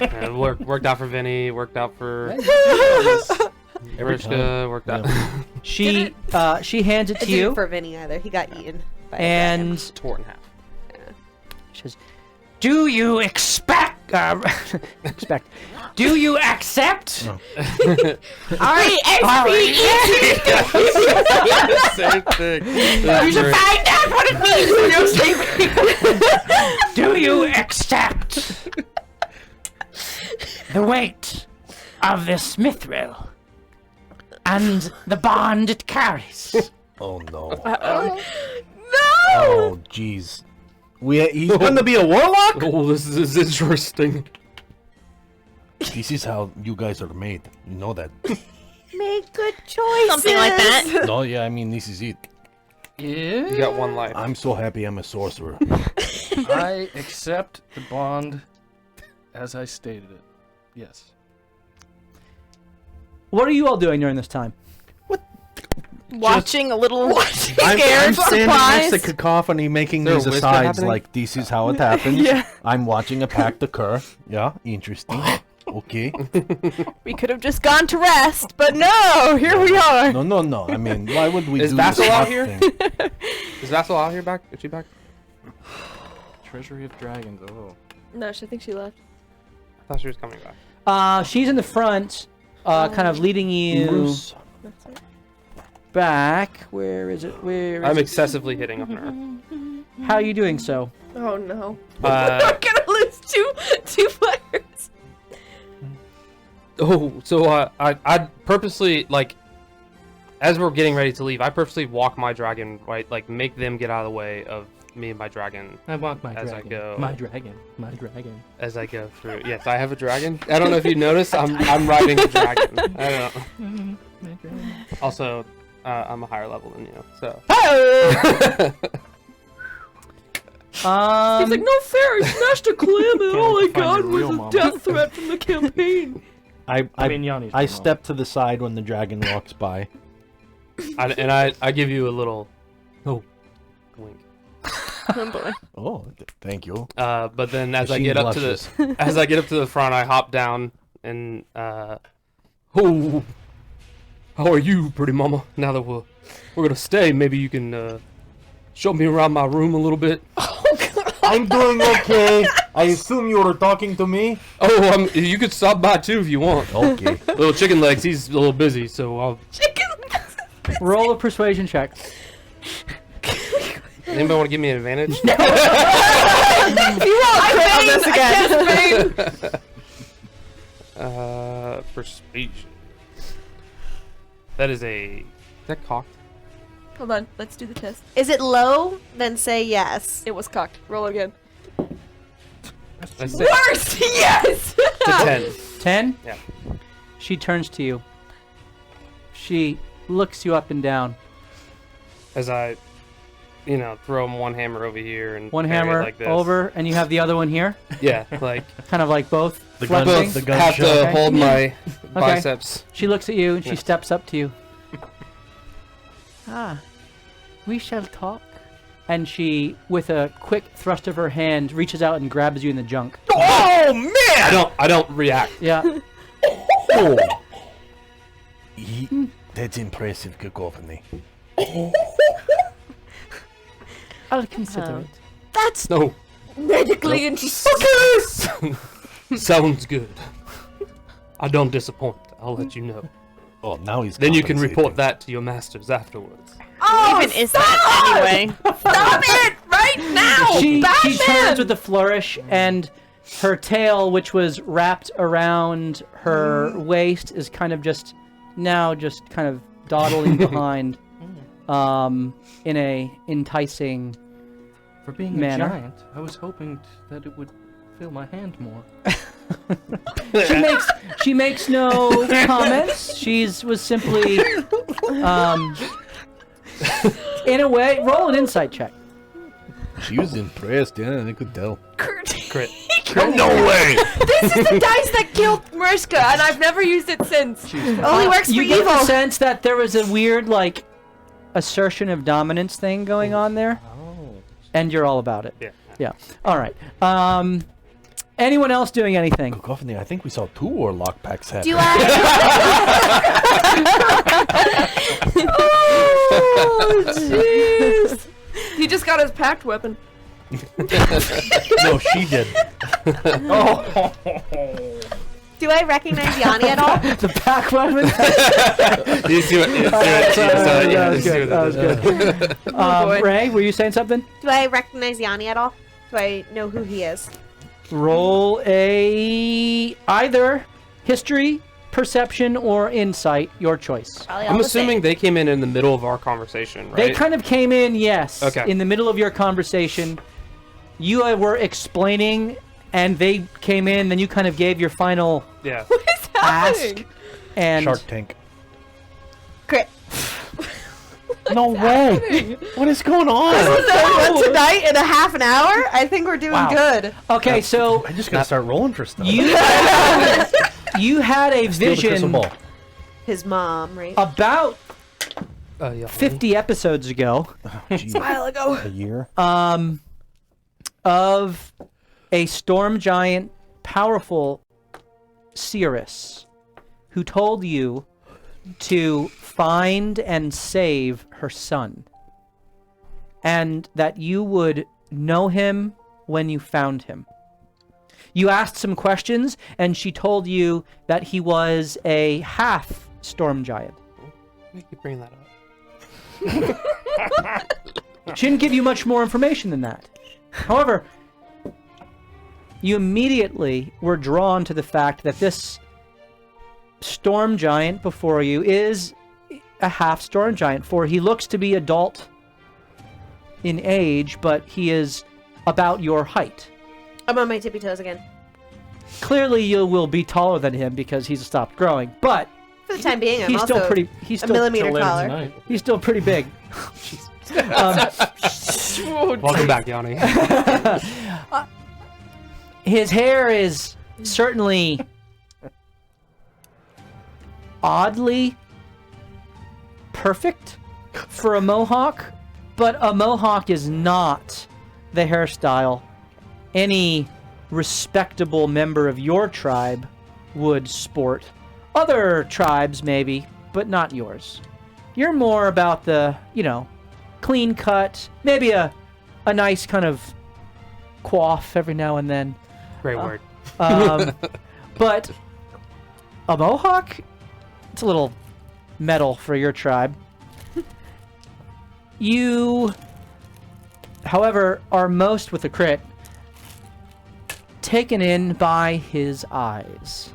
And worked out for Vinny, worked out for Mariska, worked out. she hands it It to didn't you, for Vinny either. He got eaten. By a dragon. and Tore in half. she says, Do you expect? Do you accept? Same thing. You should find out what it means when you're sleeping. Do you accept the weight of this mithril and the bond it carries? Oh no. No! Oh jeez. He's gonna be a warlock? Oh, this is interesting. This is how you guys are made. You know that. Make good choices. Something like that. No, yeah, I mean this is it. Yeah. You got one life. I'm so happy I'm a sorcerer. I accept the bond as I stated it. Yes. what are you all doing during this time? Watching a little I'm scared, standing next to surprised. Cacophony making Is there these a whisper asides happening? like this is how it happens. Yeah. I'm watching a pact occur. Yeah, interesting. Okay. We could have just gone to rest, but no, here we are. No. I mean, why would we Is do Vassal this out hot here? thing? Is Vassal out here back? Is she back? Treasury of Dragons. Oh. No, I think she left. I thought she was coming back. She's in the front, kind of leading you Bruce. That's it. back. Where is it? I'm excessively hitting on her. How are you doing so? Oh no. Uh, We're gonna lose two players. so I purposely, as we're getting ready to leave, I purposely walk my dragon, right? Like, make them get out of the way of me and my dragon I want my As I dragon. go. My dragon. My dragon. as I go through. Yes, I have a dragon. I don't know if you noticed, I'm riding a dragon. I don't know. My dragon. Also, I'm a higher level than you, so. He's like, no fair, he smashed a clam and all I Can't got find was your a real mama. death threat from the campaign. I mean, Yanni's I my step to the side when the dragon walks by. I give you a little wink. Oh, thank you. But then as I Machine get up blushes. to the front, I hop down and oh, how are you, pretty mama? Now that we're gonna stay, maybe you can show me around my room a little bit. I'm doing okay. I assume you were talking to me. Oh, you could stop by too if you want. Okay. Little chicken legs, he's a little busy, so I'll. Roll a persuasion check. Anybody want to give me an advantage? Persuasion. That is that cocked? Hold on, let's do the test. Is it low? Then say yes. It was cocked. Roll again. I say Worst! Yes! to 10. 10? Yeah. She turns to you. She looks you up and down. As I, throw one hammer over here and One carry it hammer like this. over, and you have the other one here. Yeah, like Kind of like both The gun- flexing. the gun have shot. to Okay. hold my biceps. She looks at you and she Yes. steps up to you. We shall talk. And she, with a quick thrust of her hand, reaches out and grabs you in the junk. Oh man! I don't react. Yeah. Oh. That's impressive, Cacophony. I'll consider it. That's No. medically interesting. Sounds good. I don't disappoint. I'll let you know. Oh, now he's. Then you can report compensating. that to your masters afterwards. Oh, Even is that anyway? Stop it right now! She Batman! turns with a flourish, and Her tail, which was wrapped around her waist, is kind of just kind of dawdling behind, in a enticing For being manner. a giant, I was hoping that it would feel my hand more. She makes no comments. Was simply, in a way, roll an insight check. She was impressed, yeah, I could tell. Crit. No way! This is the dice that killed Mariska, and I've never used it since. Only works for You get evil. the sense that there was a weird, like, assertion of dominance thing going on there, and you're all about it. Yeah. All right. Anyone else doing anything? Cacophony, I think we saw 2 warlock packs happen. Do I? Oh, jeez. He just got his packed weapon. No, she did. Do I recognize Yanni at all? The pack weapon? You see what? That was good. boy. Ray, were you saying something? Do I recognize Yanni at all? Do I know who he is? Roll either history, perception, or insight, your choice. Probably all I'm the assuming same. they came in the middle of our conversation, right? They kind of came in, yes, Okay. in the middle of your conversation. You were explaining, and they came in, then you kind of gave your final Yeah. ask. And Shark Tank. Crit. No way! What is going on? Tonight in a half an hour? I think we're doing Wow. good. Okay, so I just gotta start rolling for stuff. you you had a Steal the crystal vision ball. His mom, right? about Yeah. 50 episodes ago Jeez, a while ago. a year. of a storm giant, powerful seeress who told you to find and save her son, and that you would know him when you found him. You asked some questions, and she told you that he was a half storm giant. You keep bringing that up. She didn't give you much more information than that. However, you immediately were drawn to the fact that this storm giant before you is a half storm giant, for he looks to be adult in age, but he is about your height. I'm on my tippy toes again. Clearly, you will be taller than him because he's stopped growing, but For the time being, I'm he's also still pretty. He's a still millimeter Till later taller. tonight. he's still pretty big. Welcome back, Yanni. His hair is certainly oddly perfect for a mohawk, but a mohawk is not the hairstyle any respectable member of your tribe would sport. Other tribes maybe, but not yours. You're more about the, clean cut, maybe a nice kind of coif every now and then. Great word. But a mohawk, it's a little metal for your tribe. You, however, are most with a crit taken in by his eyes,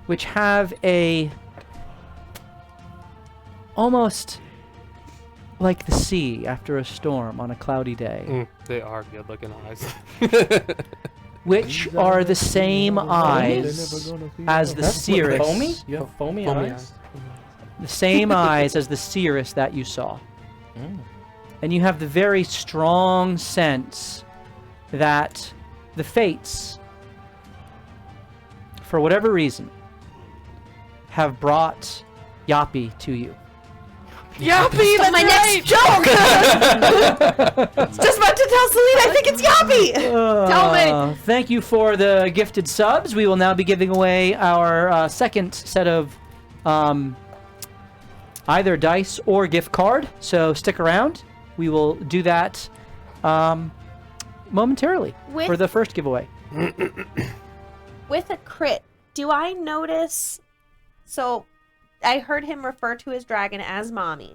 which have a almost like the sea after a storm on a cloudy day. They are good-looking eyes. Which are the same eyes as the seeress. Foamy? You have foamy eyes? The same eyes as the seeress that you saw. And you have the very strong sense that the fates, for whatever reason, have brought Yappy to you. Yappy, That's my next joke! It's just about to tell Celine I think it's Yappy! Tell me. Thank you for the gifted subs. We will now be giving away our second set of either dice or gift card. So stick around. We will do that momentarily for the first giveaway. With a crit, do I notice... So, I heard him refer to his dragon as Mama.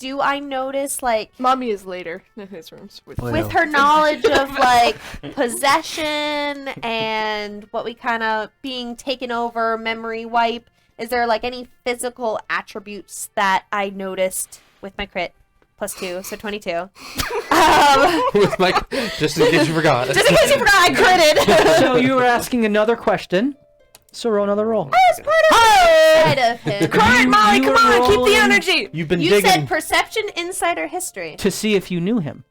do I notice like Mommy is later in his rooms with with her knowledge of like possession and what we kind of being taken over, memory wipe? Is there like any physical attributes that I noticed with my crit +2, so 22? With my, just in case you forgot. Just in case you forgot, I critted. So you were asking another question. So roll another roll. Side of him. Alright, Molly, You come were on, keep the rolling- energy! You've been You digging. said perception, insight, or history. To see if you knew him.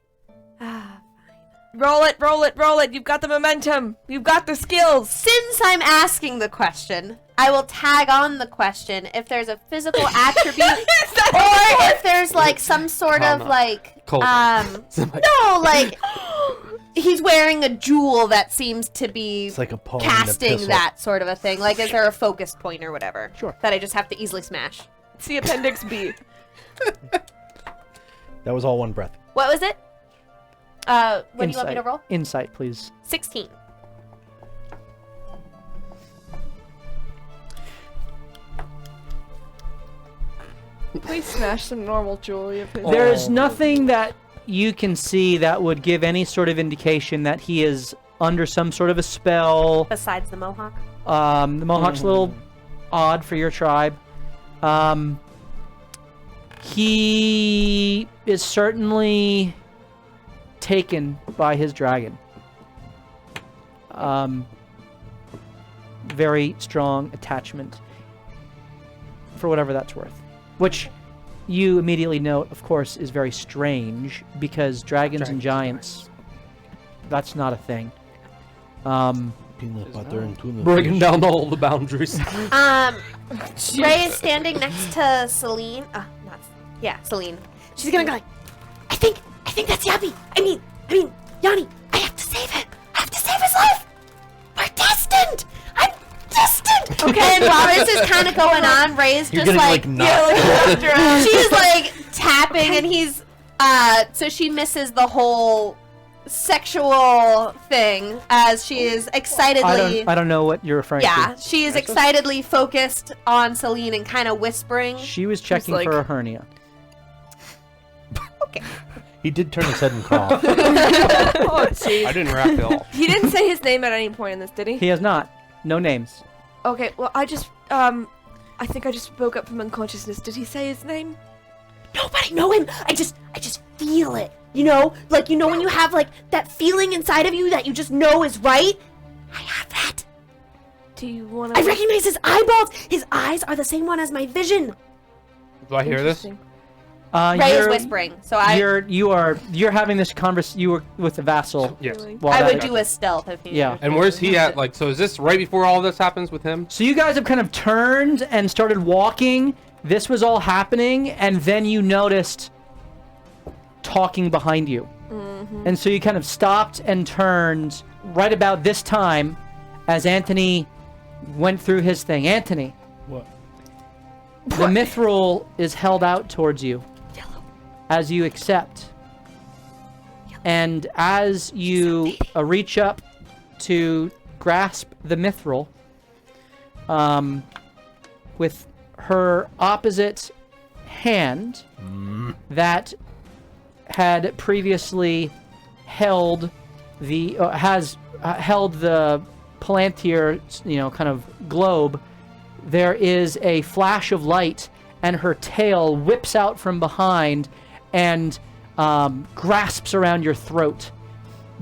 Roll it, roll it, roll it. You've got the momentum. You've got the skills. Since I'm asking the question, I will tag on the question if there's a physical attribute or if there's like some sort of Comma. like Colon. no, like he's wearing a jewel that seems to be It's like a poem. and a casting epistle. that sort of a thing. Like, is there a focus point or whatever? Sure. That I just have to easily smash. See Appendix B. That was all one breath. What was it? What do you want me to roll? Insight, please. 16. Please smash some normal jewelry of his. There's nothing that you can see that would give any sort of indication that he is under some sort of a spell. Besides the mohawk. The Mohawk's a little odd for your tribe. He is certainly taken by his dragon. Very strong attachment, for whatever that's worth. Which you immediately note, of course, is very strange, because dragons and giants, that's not a thing. Peanut butter and tuna Breaking fish. down all the boundaries. Ray is standing next to Celine. Celine. She's gonna go like, I think that's Yabi. I mean, Yanni, I have to save him. I have to save his life. We're destined. I'm destined. Okay, and while this is kind of going on, Ray's You're just getting like, knocked. she's like tapping, and he's, so she misses the whole sexual thing as she is excitedly. I don't know what you're referring Yeah, to. she is excitedly focused on Celine and kind of whispering. She was checking like- for a hernia. He did turn his head and cough. Oh, jeez. I didn't wrap it all. He didn't say his name at any point in this, did he? He has not. No names. Okay, well, I think I just woke up from unconsciousness. Did he say his name? Nobody know him. I just feel it. You know, like when you have like that feeling inside of you that you just know is right. I have that. Do you want to? I recognize his eyeballs. His eyes are the same one as my vision. Do I hear this? Ray is whispering, so you're having this conversation. You were with the vassal. Yes. while I that- would do a stealth if you. Yeah. And where's he at? Like, so is this right before all this happens with him? So you guys have kind of turned and started walking. This was all happening, and then you noticed talking behind you. And so you kind of stopped and turned right about this time as Anthony went through his thing. Anthony, What? the mithril is held out towards you as you accept. And as you reach up to grasp the mithril, with her opposite hand that had previously held the held the Palantir, kind of globe, there is a flash of light, and her tail whips out from behind and grasps around your throat,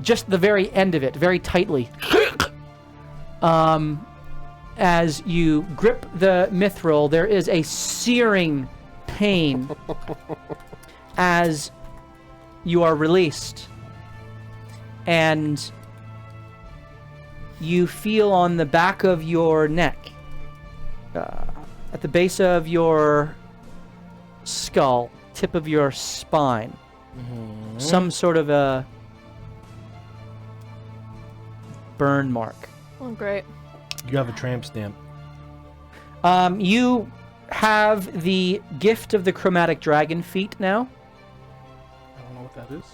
just the very end of it, very tightly. As you grip the mithril, there is a searing pain as you are released. And you feel on the back of your neck, at the base of your skull, tip of your spine, some sort of a burn mark. Oh, great. You have a tramp stamp. You have the gift of the chromatic dragon feat now. I don't know what that is.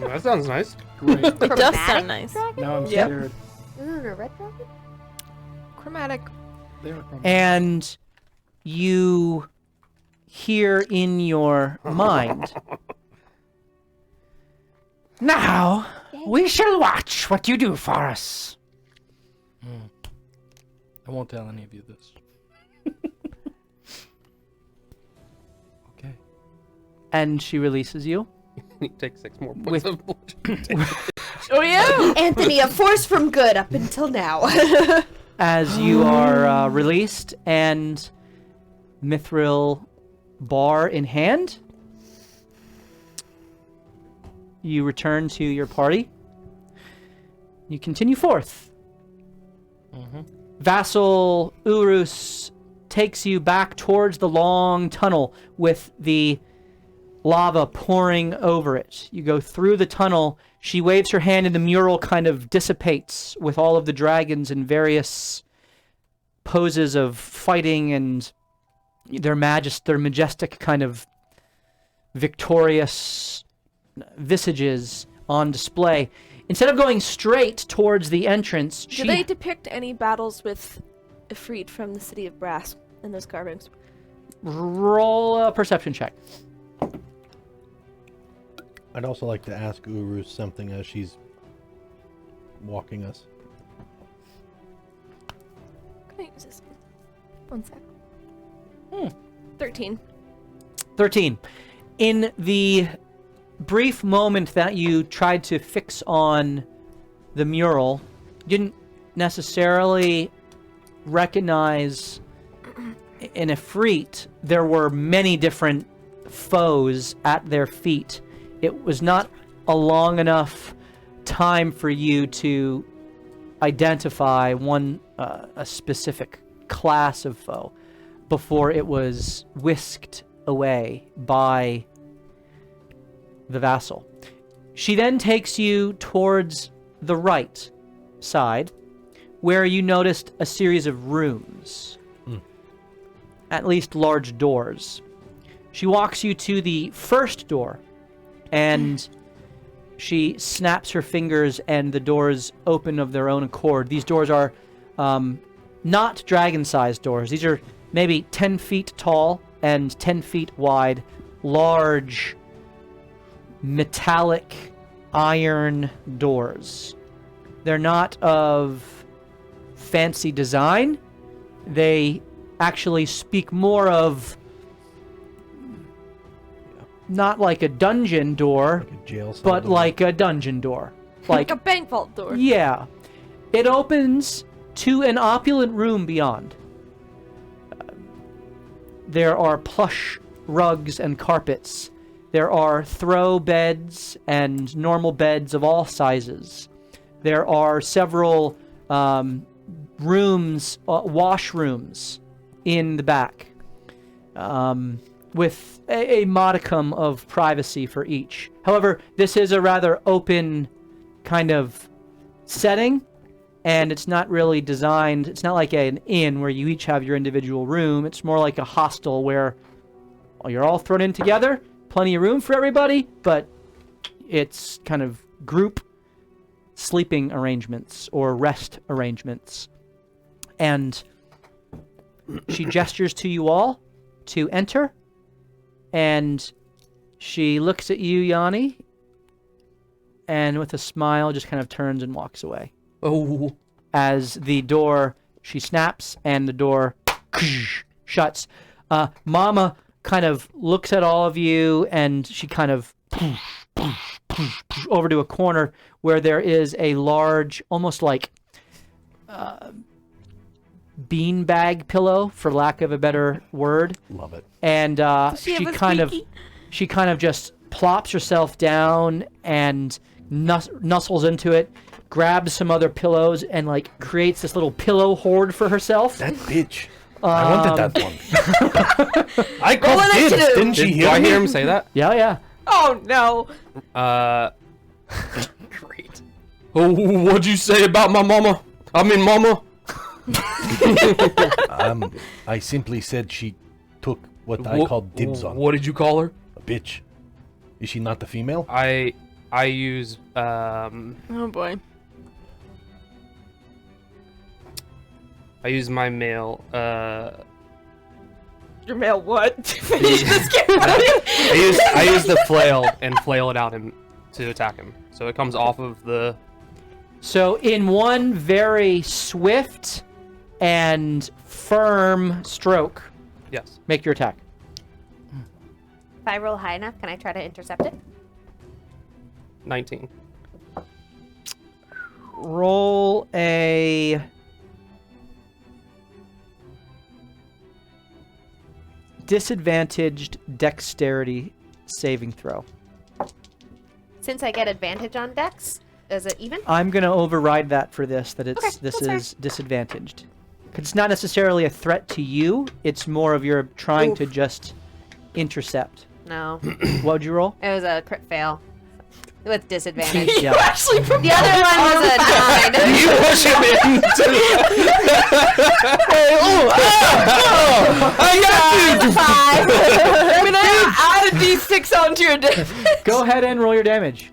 That sounds nice. Great. It does sound nice. Now I'm Yep. scared. Isn't it a red dragon? Chromatic. They are from- And you hear in your mind. Now, we shall watch what you do for us. I won't tell any of you this. Okay. And she releases you. You take 6 more points With- of bludgeoning. Oh yeah. Anthony, a force from good up until now. As you are released and mithril bar in hand, you return to your party. You continue forth. Vassal Urus takes you back towards the long tunnel with the lava pouring over it. You go through the tunnel. She waves her hand and the mural kind of dissipates with all of the dragons in various poses of fighting and their majestic kind of victorious visages on display. Instead of going straight towards the entrance, Do they depict any battles with Ifrit from the City of Brass in those carvings? roll a perception check. I'd also like to ask Urus something as she's walking us. Can I use this? 1 sec. 13. 13. In the brief moment that you tried to fix on the mural, you didn't necessarily recognize in Ifrit there were many different foes at their feet. It was not a long enough time for you to identify a specific class of foe before it was whisked away by the vassal. She then takes you towards the right side, where you noticed a series of rooms, at least large doors. She walks you to the first door, and she snaps her fingers, and the doors open of their own accord. These doors are not dragon-sized doors. These are maybe 10 feet tall and 10 feet wide, large metallic iron doors. They're not of fancy design. They actually speak more of not like a dungeon door, Like a jail cell but door. like a dungeon door. Like a bank vault door. Yeah. It opens to an opulent room beyond. There are plush rugs and carpets. There are throw beds and normal beds of all sizes. There are several rooms, washrooms in the back, with a modicum of privacy for each. However, this is a rather open kind of setting, and it's not really designed, it's not like an inn where you each have your individual room. It's more like a hostel where you're all thrown in together, plenty of room for everybody, but it's kind of group sleeping arrangements or rest arrangements. And she gestures to you all to enter, and she looks at you, Yanni, and with a smile just kind of turns and walks away. Oh. As the door, she snaps, and the door shuts. Mama kind of looks at all of you, and she kind of over to a corner where there is a large, almost like beanbag pillow, for lack of a better word. Love it. And she have she a kind of squeaky? just plops herself down and nuzzles into it, grabs some other pillows, and like creates this little pillow hoard for herself. That bitch. I wanted that one. I Roll called dibs. initiative. Didn't she Do hear I me? hear him say that? Yeah, yeah. Oh no. Great. Oh, what'd you say about my mama? I mean, mama. I simply said she took what I Wha- called dibs on. What did you call her? A bitch. Is she not the female? I use Oh boy. I use my male Your mail what? Finish this game. I use the flail and flail it out him to attack him. So it comes off of the. So in one very swift and firm stroke, Yes. make your attack. If I roll high enough, can I try to intercept it? 19. Roll a disadvantaged dexterity saving throw. Since I get advantage on dex, is it even? I'm gonna override that for this. That it's Okay, this that's is disadvantaged. 'Cause it's not necessarily a threat to you. It's more of you're trying to just intercept. No. What would you roll? It was a crit fail. With disadvantage. Yeah. Actually, from The other one was a 9. You push him into. I got you. 5. I'm gonna add a d6 onto your damage. Go ahead and roll your damage.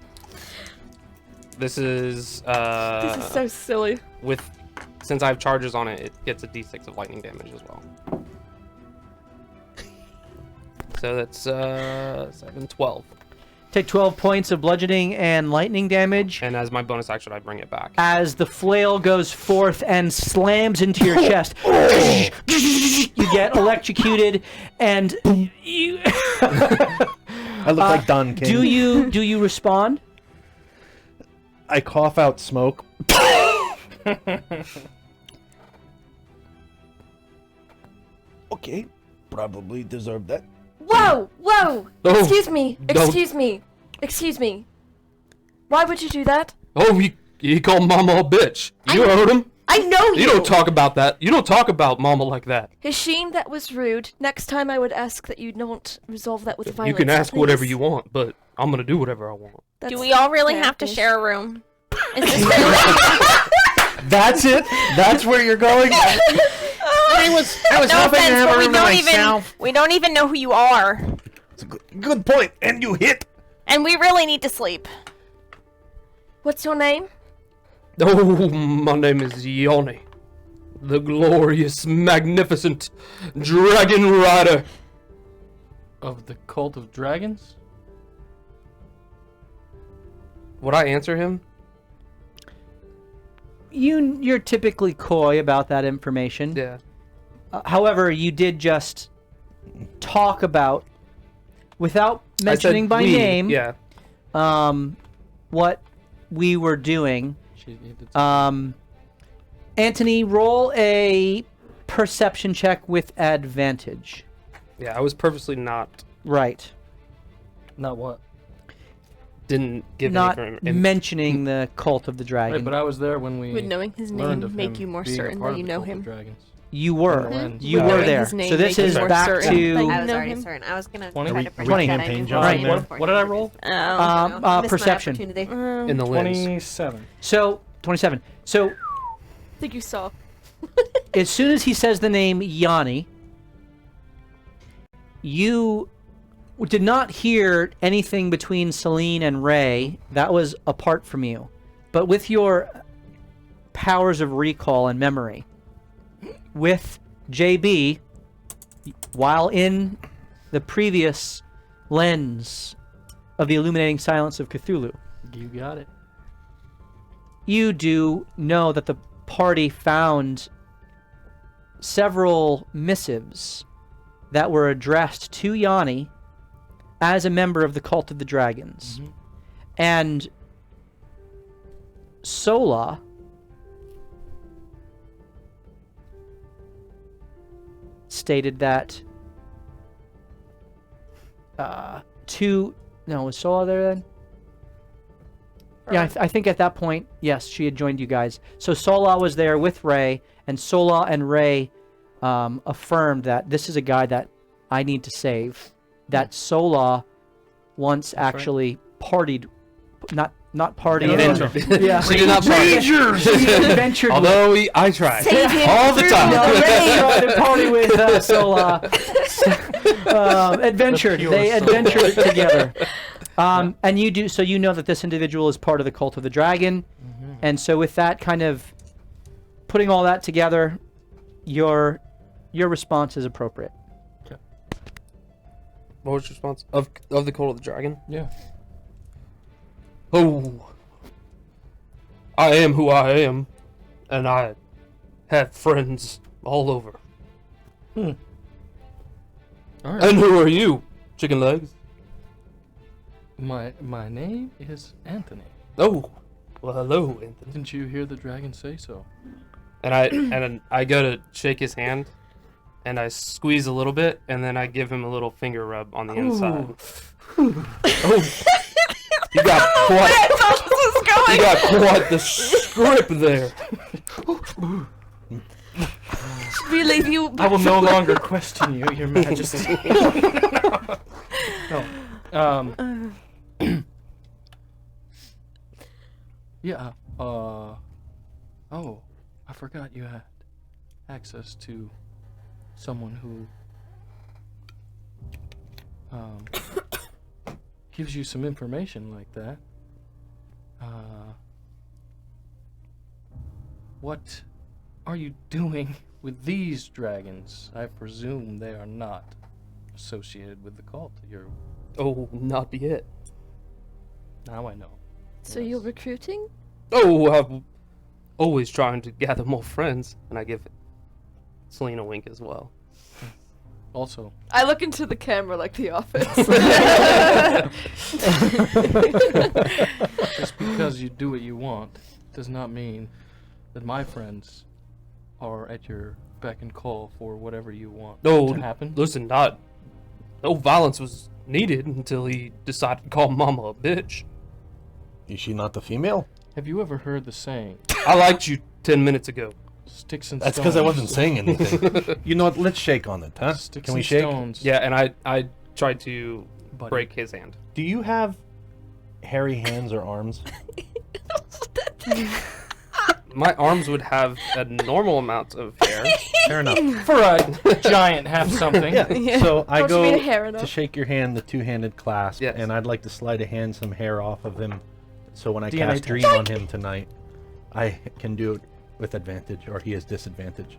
This is This is so silly. with since I have charges on it, it gets a d6 of lightning damage as well. So that's 7, 12. Take 12 points of bludgeoning and lightning damage And as my bonus action, I bring it back. as the flail goes forth and slams into your chest. You get electrocuted, and you. I look like Don King. Do you respond? I cough out smoke. Okay, probably deserve that. Whoa! Whoa! Oh, Excuse me! no. Excuse me! Excuse me! Why would you do that? Oh, he called Mama a bitch. You heard him? I know you! You don't talk about that. You don't talk about Mama like that. Hasheen, that was rude. Next time I would ask that you don't resolve that with violence. You can ask whatever please. you want, but I'm gonna do whatever I want. That's Do we all really fair, have to please. share a room? Is this really? That's it? That's where you're going? I was No hoping to offense, have but a we room to myself. we don't even know who you are, It's a good point. And you hit. and we really need to sleep. What's your name? Oh, my name is Yoni, the glorious, magnificent dragon rider. Of the cult of dragons? Would I answer him? You're typically coy about that information. Yeah. However, you did just talk about, without I mentioning said by we, name, Yeah. what we were doing. She needed Anthony, roll a perception check with advantage. Yeah, I was purposely not. Right. not what? Didn't give Not any information. mentioning the cult of the dragon. Right, but I was there when we Would knowing his learned name of make him you more being a certain part that of you the know cult of him? dragons. You were. Mhm. You Would were knowing there. his name So this make you is more back certain to that you I was know already him? certain. I was gonna 20? try to pretend 20. that I Campaign knew John who I there. was What did I roll? Oh. Missed my Perception. opportunity. in the lens. 27. So 27. So I think you saw. as soon as he says the name Yanni, you did not hear anything between Celine and Ray. That was apart from you. But with your powers of recall and memory, with JB, while in the previous lens of the illuminating silence of Cthulhu, You got it. you do know that the party found several missives that were addressed to Yanni as a member of the Cult of the Dragons. And Sola stated that was Sola there then? Yeah, I think at that point, yes, she had joined you guys. So Sola was there with Ray, and Sola and Ray affirmed that this is a guy that I need to save. That Sola once actually partied, not partied. Adventure. Yeah, She did not party. She adventured. Although I tried Save him all the through time. No, the Ray tried to party with Sola. Adventured. The pure They Sola. adventured together. And you do so. You know that this individual is part of the Cult of the Dragon, and so with that kind of putting all that together, your response is appropriate. What was your response? Of the Cult of the Dragon? Yeah. Oh. I am who I am, and I have friends all over. All right. And who are you, chicken legs? My name is Anthony. Oh, well, hello, Anthony. Didn't you hear the dragon say so? And I go to shake his hand, and I squeeze a little bit, and then I give him a little finger rub on the inside. Oh, you got quite the script there. We leave you. I will no longer question you, Your Majesty. No. Yeah. Oh, I forgot you had access to someone who gives you some information like that. What are you doing with these dragons? I presume they are not associated with the cult. Oh, not yet. Now I know. So you're recruiting? Oh, I'm always trying to gather more friends, and I give Selena a wink as well. Also, I look into the camera like The Office. just because you do what you want does not mean that my friends are at your beck and call for whatever you want to happen. Listen, no violence was needed until he decided to call Mama a bitch. Is she not the female? Have you ever heard the saying, I liked you 10 minutes ago. sticks and That's stones? because I wasn't saying anything. You know what? Let's shake on it, huh? Sticks Can we and shake? stones. Yeah, and I tried to Buddy. break his hand. Do you have hairy hands or arms? My arms would have a normal amount of hair. Fair enough. For a giant have something. Yeah. So I Don't you mean go hair to enough? shake your hand, the two-handed clasp, Yes. and I'd like to slide a hand some hair off of him, so when I DNA cast test. Dream on him tonight, I can do it with advantage, or he has disadvantage.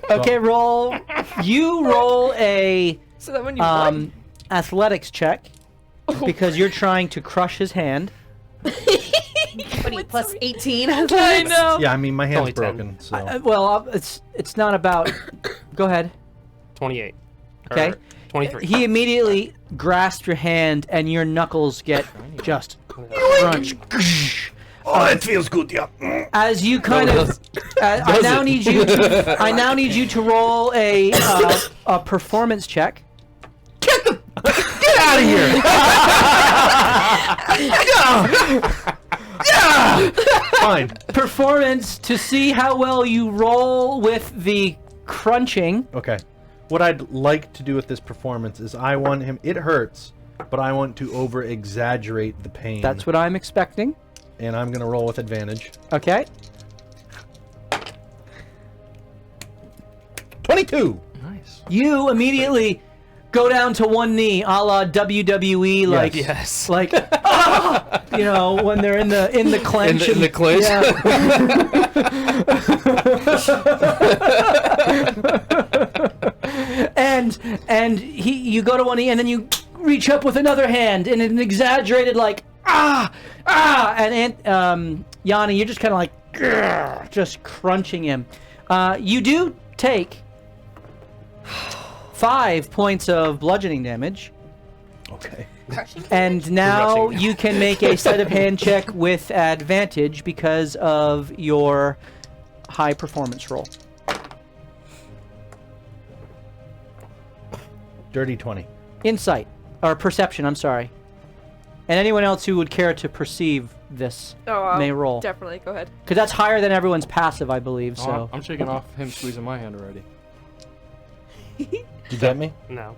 Okay, roll. You roll a So that when you athletics check because you're trying to crush his hand. What are you, plus 18? I know. Yeah, I mean my hand's Only 10. broken, so It's not about. Go ahead. 28. Okay. Or 23. He immediately grasps your hand, and your knuckles get just crunch. oh, it feels good, yeah. As you kind of, I now need you. I now need you to roll a performance check. Get out of here! Yeah! Fine. Performance to see how well you roll with the crunching. Okay. What I'd like to do with this performance is I want him. It hurts, but I want to over-exaggerate the pain. That's what I'm expecting. And I'm gonna roll with advantage. Okay. 22. Nice. You immediately go down to one knee, a la WWE, like Yes. like you know, when they're in the clench. In the clinch? and you go to one knee, and then you reach up with another hand in an exaggerated like and Yanni, you're just kind of like grr, just crunching him. You do take 5 points of bludgeoning damage. Okay. And now Crushing. you can make a sleight of hand check with advantage because of your high performance roll. Dirty 20. Insight or perception, I'm sorry. And anyone else who would care to perceive this may roll. Definitely, go ahead. Because that's higher than everyone's passive, I believe. So Oh, I'm shaking off him squeezing my hand already. You got me? No.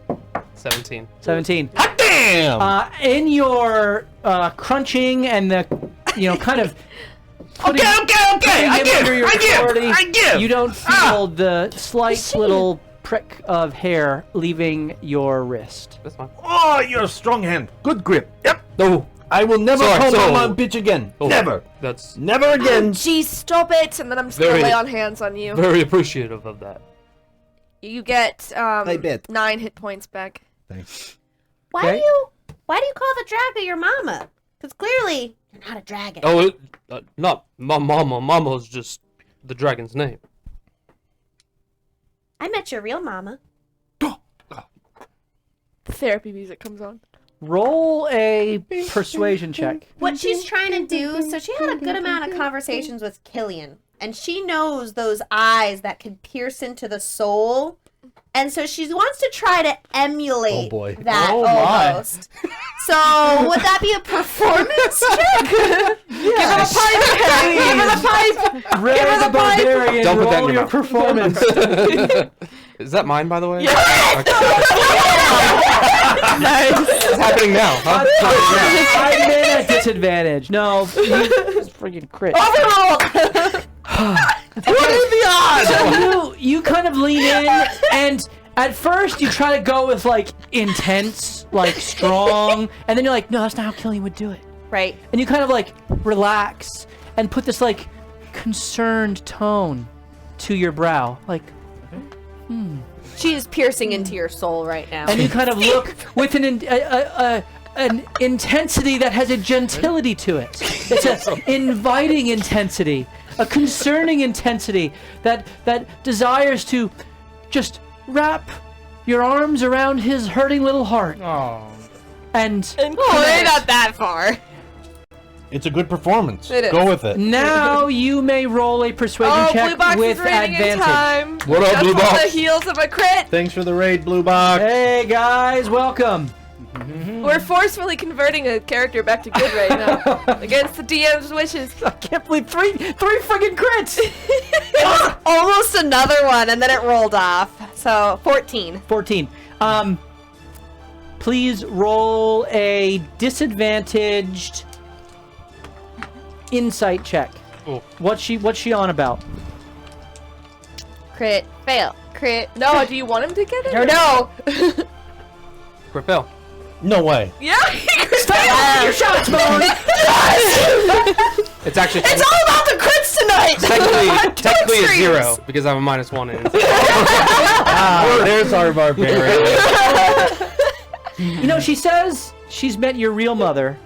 17. 17. Hot damn! In your crunching and the, kind of putting, Okay. putting him under your authority, I give. you don't feel the slight little prick of hair leaving your wrist. That's fine. Oh, you're a strong hand. Good grip. Yep. No. I will never Sorry, call so- my bitch again. Oh, Never. That's Never again. Jeez, stop it! And then I'm just gonna Very- lay on hands on you. very appreciative of that. You get bet. 9 hit points back. Thanks. Why Okay. do you call the dragon your mama? Because clearly you're not a dragon. Oh, not my mama. Mama's just the dragon's name. I met your real mama. Therapy music comes on. Roll a persuasion check. What she's trying to do, so she had a good amount of conversations with Killian, and she knows those eyes that can pierce into the soul, and so she wants to try to emulate Oh, boy. that Oh, my. almost. So would that be a performance check? Yes. Give her the pipe! Ray the Barbarian, Don't put that in roll your your mouth. performance. Is that mine, by the way? Yeah. What's happening now? Huh? I'm in at disadvantage. No, it's freaking crit. What is the odds? So you kind of lean in, and at first you try to go with like intense, like strong, and then you're like, no, that's not how Killian would do it. Right. And you kind of like relax and put this like concerned tone to your brow, like, She is piercing into your soul right now. and you kind of look with an intensity that has a gentility to it. It's an inviting intensity, a concerning intensity that desires to just wrap your arms around his hurting little heart Oh. and Oh, they're not that far. It's a good performance. It is. Go with it. now you may roll a persuasion Oh, Blue check Box with is raiding in advantage. time. What up, Just Blue on Box? the heels of a crit. Thanks for the raid, Blue Box. Hey guys, welcome. We're forcefully converting a character back to good right now. Against the DM's wishes. I can't believe three friggin' crits. It was almost another one, and then it rolled off. So 14. 14. Please roll a disadvantaged insight check. Oh. What's she on about? Crit. Fail. Crit. No, do you want him to get it? Or no. Repel. No way. Yeah. Your shots, Bone. It's actually It's all about the crits tonight. technically a Streams. 0 because I have a -1 in it. There's our barbarian. You know, she says she's met your real mother,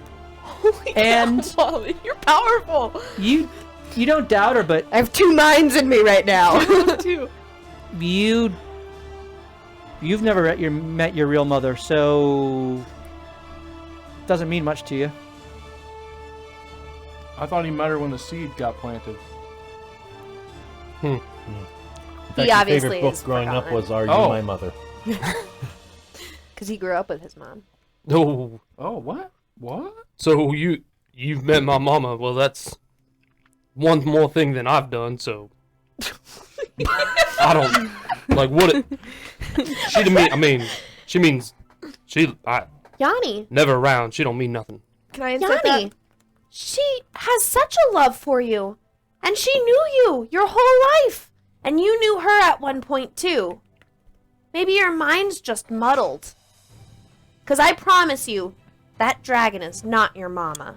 and Molly, you're powerful. you don't doubt her, but I have two minds in me right now. Too. you've never met your real mother, so doesn't mean much to you. I thought he met her when the seed got planted. In fact, He your obviously favorite book is growing up forgotten. was Are You Oh. My Mother? Because he grew up with his mom. No. Oh, what? What? So you've met my mama. Well, that's one more thing than I've done. So I don't like what it. She to me. I mean, she means Yanni. never around. She don't mean nothing. Can I insert Yanni. that? She has such a love for you. And she knew you your whole life. And you knew her at one point too. Maybe your mind's just muddled. Because I promise you, that dragon is not your mama.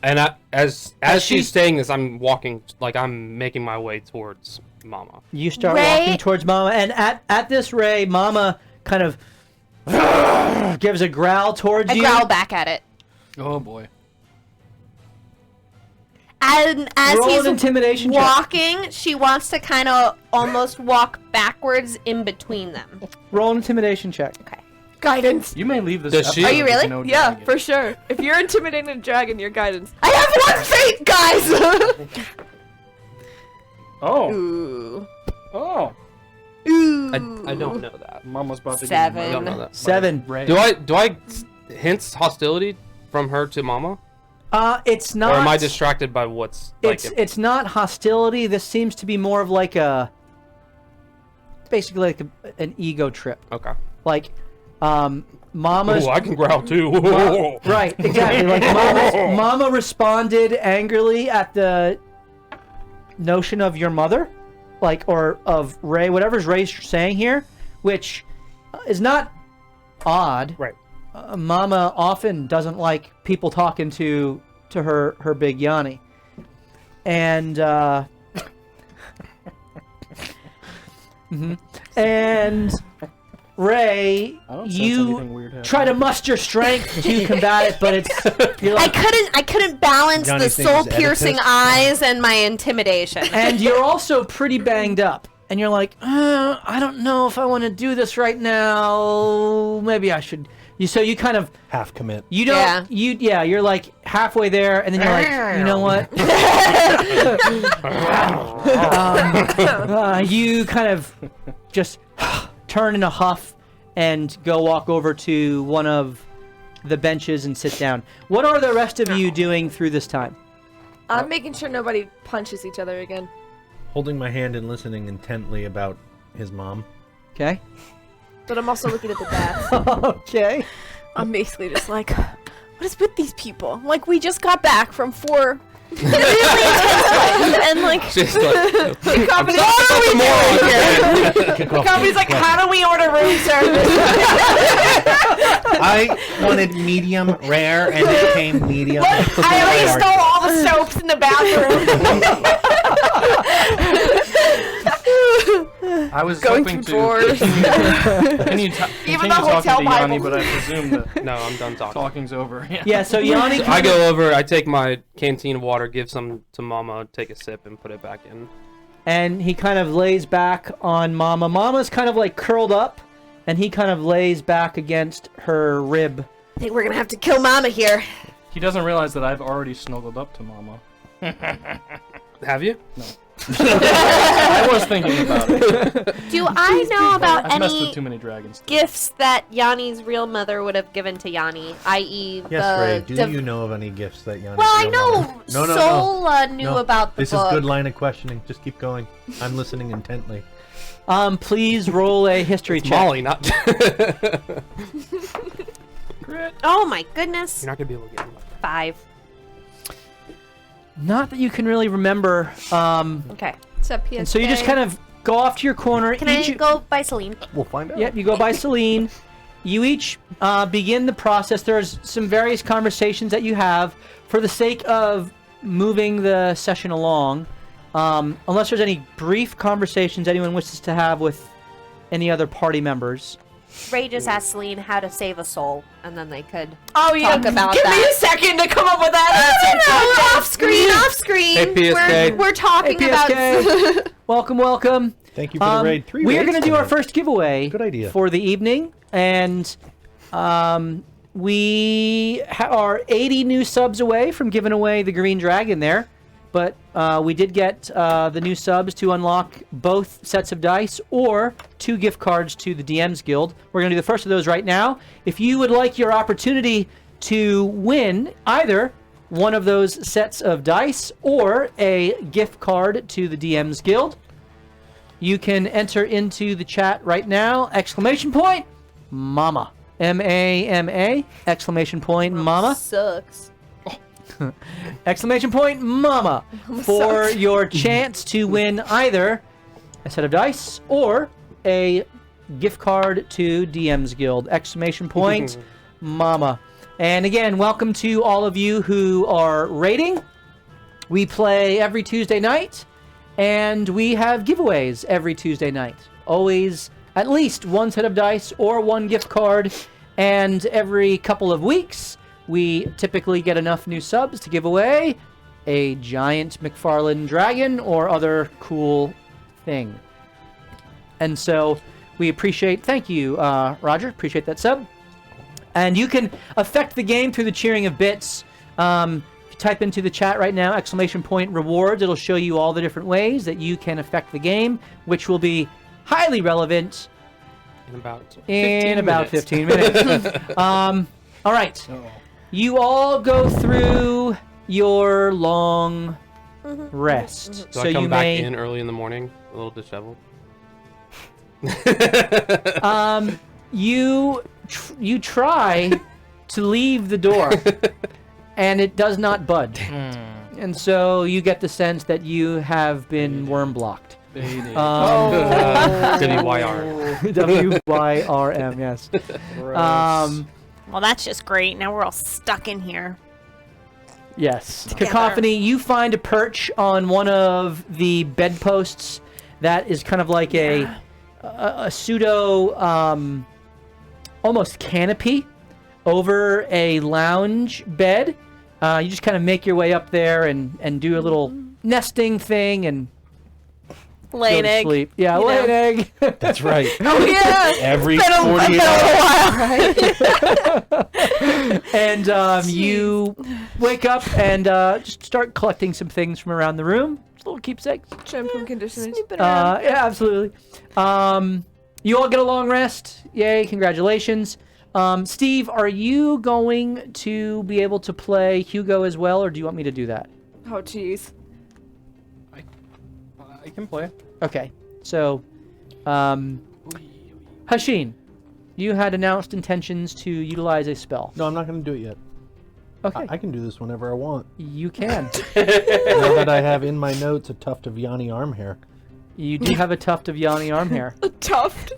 As she's- she's saying this, I'm walking like I'm making my way towards Mama. You start Ray- walking towards Mama, and at this, Ray, Mama kind of gives a growl towards I you. growl back at it. Oh boy. And as Roll he's an intimidation check. walking, she wants to kind of almost walk backwards in between them. Roll an intimidation check. Guidance. You may leave this. Does she- episode Are you with really? no Yeah, dragon. for sure. If you're intimidating a dragon, your guidance. I have one fate, guys! Oh. Ooh. Oh. I don't know that. Mama's about to Seven. Get I don't know that. 7. Ray. Do I hints hostility from her to Mama, It's not. or am I distracted by what's like? It's not hostility. This seems to be more of like basically like an ego trip. Okay. Like, Mama's. Oh, I can growl too. Right, exactly. Like Mama responded angrily at the notion of your mother, like, or of Ray, whatever's Ray's saying here, which is not odd. Right. Mama often doesn't like people talking to her big Yanni, and mhm. And I Ray, don't sense you anything weird happening. try to muster strength to combat it, but you're like, I couldn't balance Johnny the thinks soul-piercing Oedipus. eyes and my intimidation. and you're also pretty banged up. And you're like, I don't know if I want to do this right now. Maybe I should. So you kind of Half commit. you don't you're like halfway there, and then you're like, you know what? You kind of just turn in a huff and go walk over to one of the benches and sit down. What are the rest of you doing through this time? I'm making sure nobody punches each other again. Holding my hand and listening intently about his mom. Okay. But I'm also looking at the bats. Okay. I'm basically just like, what is with these people? Like, we just got back from 4 really intense and like, Just like, The company's like, how do we order room service? I wanted medium rare, and it came medium. I already stole all the soaps in the bathroom. I was Going hoping through drawers. continue Even talking the hotel to Yanni, Bible. but I presume that No, I'm done talking. talking's over. Yeah, so Yanni I go over, I take my canteen of water, give some to Mama, take a sip, and put it back in. and he kind of lays back on Mama. Mama's kind of like curled up, and he kind of lays back against her rib. I think we're gonna have to kill Mama here. He doesn't realize that I've already snuggled up to Mama. Have you? I was thinking about it. Do I know about I've messed with any too many dragons. gifts that Yanni's real mother would have given to Yanni, i.e. Yes, the Ray. Do div- you know of any gifts that Yanni? Well, I know Soul knew No, about the This book. is good line of questioning. Just keep going. I'm listening intently. Please roll a history check. Molly, not. Oh my goodness. You're not gonna be able to get it. 5. Not that you can really remember. Okay. It's a PSK. And so you just kind of go off to your corner. Can I each- go by Celine? We'll find out. Yep, you go by Celine. You each begin the process. There's some various conversations that you have for the sake of moving the session along. Unless there's any brief conversations anyone wishes to have with any other party members. Ray just asked Celine how to save a soul, and then they could Oh, yeah. talk about Give me that. a second to come up with that. Off screen, off screen. Hey, PSK. We're talking Hey, about. PSK. Welcome. Thank you for the raid. 3 We are raids going to do our tonight. first giveaway Good idea. for the evening, and we are 80 new subs away from giving away the Green Dragon there. But we did get the new subs to unlock both sets of dice or 2 gift cards to the DM's Guild. We're going to do the first of those right now. If you would like your opportunity to win either one of those sets of dice or a gift card to the DM's Guild, you can enter into the chat right now. Exclamation point, Mama. M-A-M-A, exclamation point, Mama. Sucks. Exclamation point, Mama, for your chance to win either a set of dice or a gift card to DM's Guild. Exclamation point, Mama. And again, welcome to all of you who are raiding. We play every Tuesday night, and we have giveaways every Tuesday night. Always at least 1 set of dice or 1 gift card, and every couple of weeks, we typically get enough new subs to give away a giant McFarlane dragon or other cool thing. And so we appreciate, thank you, Roger, appreciate that sub. And you can affect the game through the cheering of bits. If you type into the chat right now, exclamation point rewards, it'll show you all the different ways that you can affect the game, which will be highly relevant in about 15 minutes. All right. You all go through your long rest. So I come you back may in early in the morning, a little disheveled. you try to leave the door, and it does not budge. And so you get the sense that you have been worm blocked. WYR. W-Y-R-M, yes. well, that's just great. Now we're all stuck in here. Yes. Together. Cacophony, you find a perch on one of the bedposts that is kind of like a pseudo almost canopy over a lounge bed. You just kind of make your way up there and do a little nesting thing and Lay go an to egg. sleep. Yeah, you lay know. an egg. That's right. Oh yeah. Every It's been a 48 hours. And you wake up and just start collecting some things from around the room. Just little keepsakes. Shampoo and conditioners. Snooping around. Yeah, absolutely. You all get a long rest. Yay, congratulations. Steve, are you going to be able to play Hugo as well, or do you want me to do that? Oh, jeez. I can play. Okay, so, Hashin, you had announced intentions to utilize a spell. No, I'm not going to do it yet. Okay, I can do this whenever I want. you can. Now that I have in my notes a tuft of Yanni arm hair. You do have a tuft of Yanni arm hair. A tuft.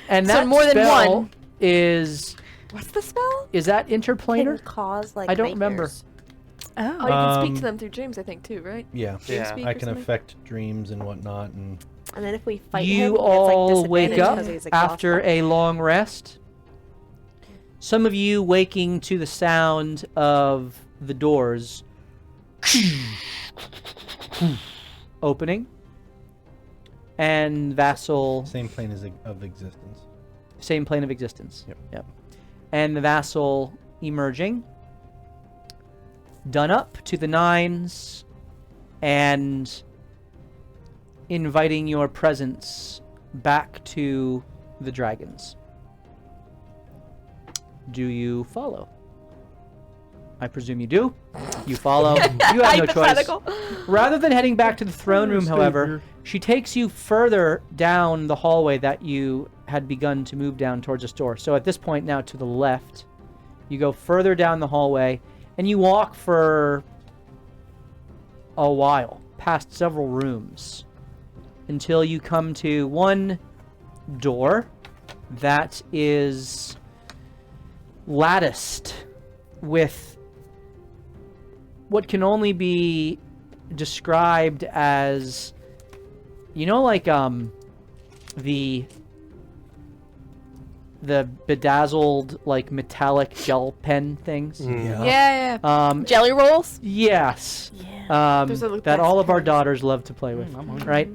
And So that more than spell one. is What's the spell? that Can interplanar? cause like I don't remember. nightmares. Oh, you can speak Um, to them through dreams, I think, too, right? Yeah. Yeah. Speak I or can something? affect dreams and whatnot, and And then if we fight him, You he gets, all like, wake disadvantage up 'cause he's after exhausted. a long rest. Some of you waking to the sound of the doors opening, and Vassal, same plane as of existence. same plane of existence. Yep. And the Vassal emerging, done up to the nines, and inviting your presence back to the dragons. Do you follow? I presume you do. You follow. You have no choice. Hypothetical. Rather than heading back to the throne room, Stay however, here. she takes you further down the hallway that you had begun to move down towards this door. So at this point now to the left, you go further down the hallway, and you walk for a while, past several rooms, until you come to one door that is latticed with what can only be described as, you know, like the bedazzled like metallic gel pen things. Yeah. Jelly rolls. Yes. Yeah. Those are the That best all of our pens. daughters love to play with, I'm hungry. right?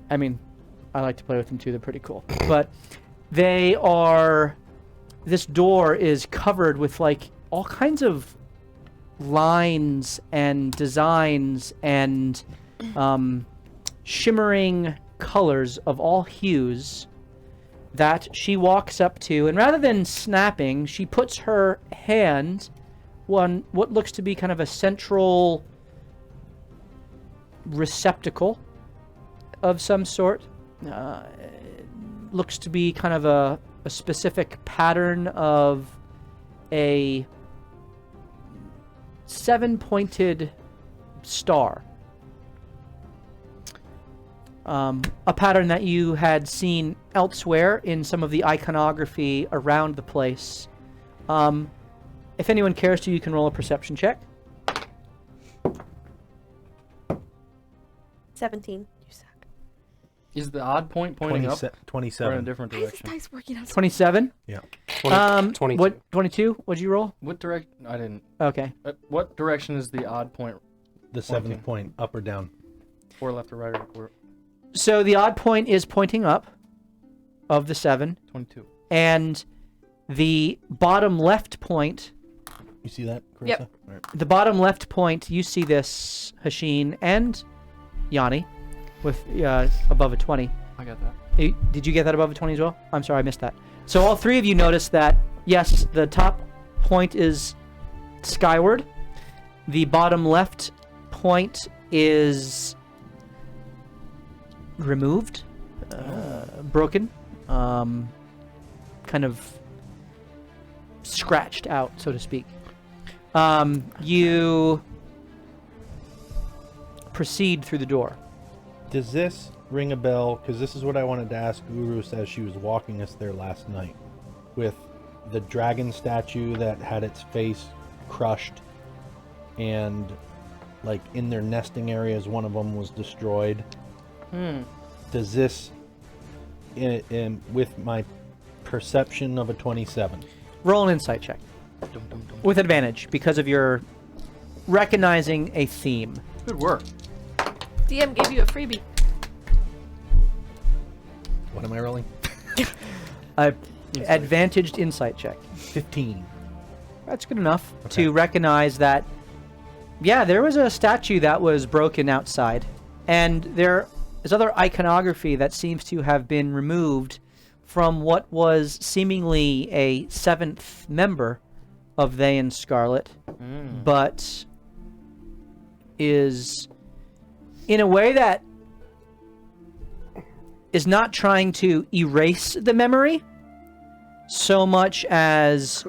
I mean, I like to play with them too. They're pretty cool. But they are. This door is covered with like all kinds of lines and designs and shimmering colors of all hues that she walks up to, and rather than snapping, she puts her hand on what looks to be kind of a central receptacle of some sort. Looks to be kind of a specific pattern of a 7-pointed star. A pattern that you had seen elsewhere in some of the iconography around the place. If anyone cares to, you can roll a perception check. 17. Is the odd point pointing up or in a 27. different Why is direction? this dice working out so 27? Yeah. 22. What, 22? What'd you roll? What direction? I didn't. Okay. What direction is the odd point? The seventh point, up or down? Or left or right or So the odd point is pointing up of the 7, 22? and the bottom left point, You see that, Carissa? Yep. All right. the bottom left point, you see this, Hashin and Yanni, with above a 20. I got that. Did you get that above a 20 as well? I'm sorry, I missed that. So all three of you notice that, yes, the top point is skyward. The bottom left point is removed, broken, kind of scratched out, so to speak. You proceed through the door. Does this ring a bell? Because this is what I wanted to ask Urus as she was walking us there last night. With the dragon statue that had its face crushed, and like in their nesting areas, one of them was destroyed. Does this with my perception of a 27. Roll an insight check. With advantage because of your recognizing a theme. Good work. DM gave you a freebie. What am I rolling? Advantaged insight check. 15. That's good enough to recognize that, yeah, there was a statue that was broken outside. And there is other iconography that seems to have been removed from what was seemingly a 7th member of They in Scarlet, but is in a way that is not trying to erase the memory so much as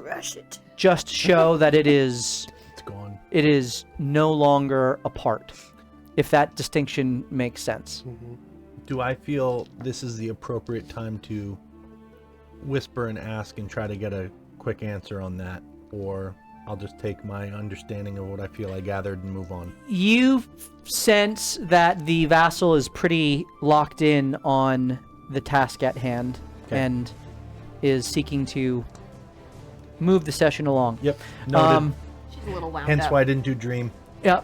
just show that it's gone. It is no longer a part, if that distinction makes sense. Do I feel this is the appropriate time to whisper and ask and try to get a quick answer on that? Or I'll just take my understanding of what I feel I gathered and move on? You sense that the vassal is pretty locked in on the task at hand and is seeking to move the session along. Yep. Noted. She's a little wound Hence up. why I didn't do dream. Yeah.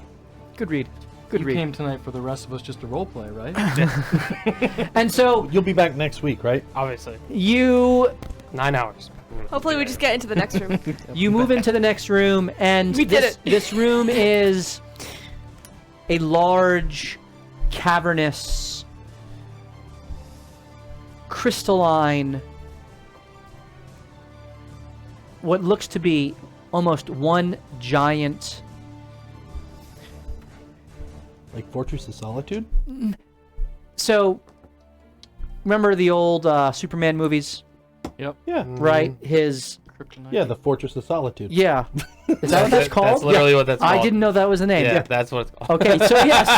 Good read. Good You read. came tonight for the rest of us just to roleplay, right? And so You'll be back next week, right? Obviously. you 9 hours. Hopefully we just get into the next room. you move into the next room, and We did this, it. this room is a large, cavernous, crystalline, what looks to be almost one giant. Like Fortress of Solitude? So, remember the old Superman movies, Yep. Yeah. right? His Kryptonite. Yeah, the Fortress of Solitude. yeah. Is that what that's called? That's literally what that's called. I didn't know that was the name. Yeah, that's what it's called. Okay, so yes,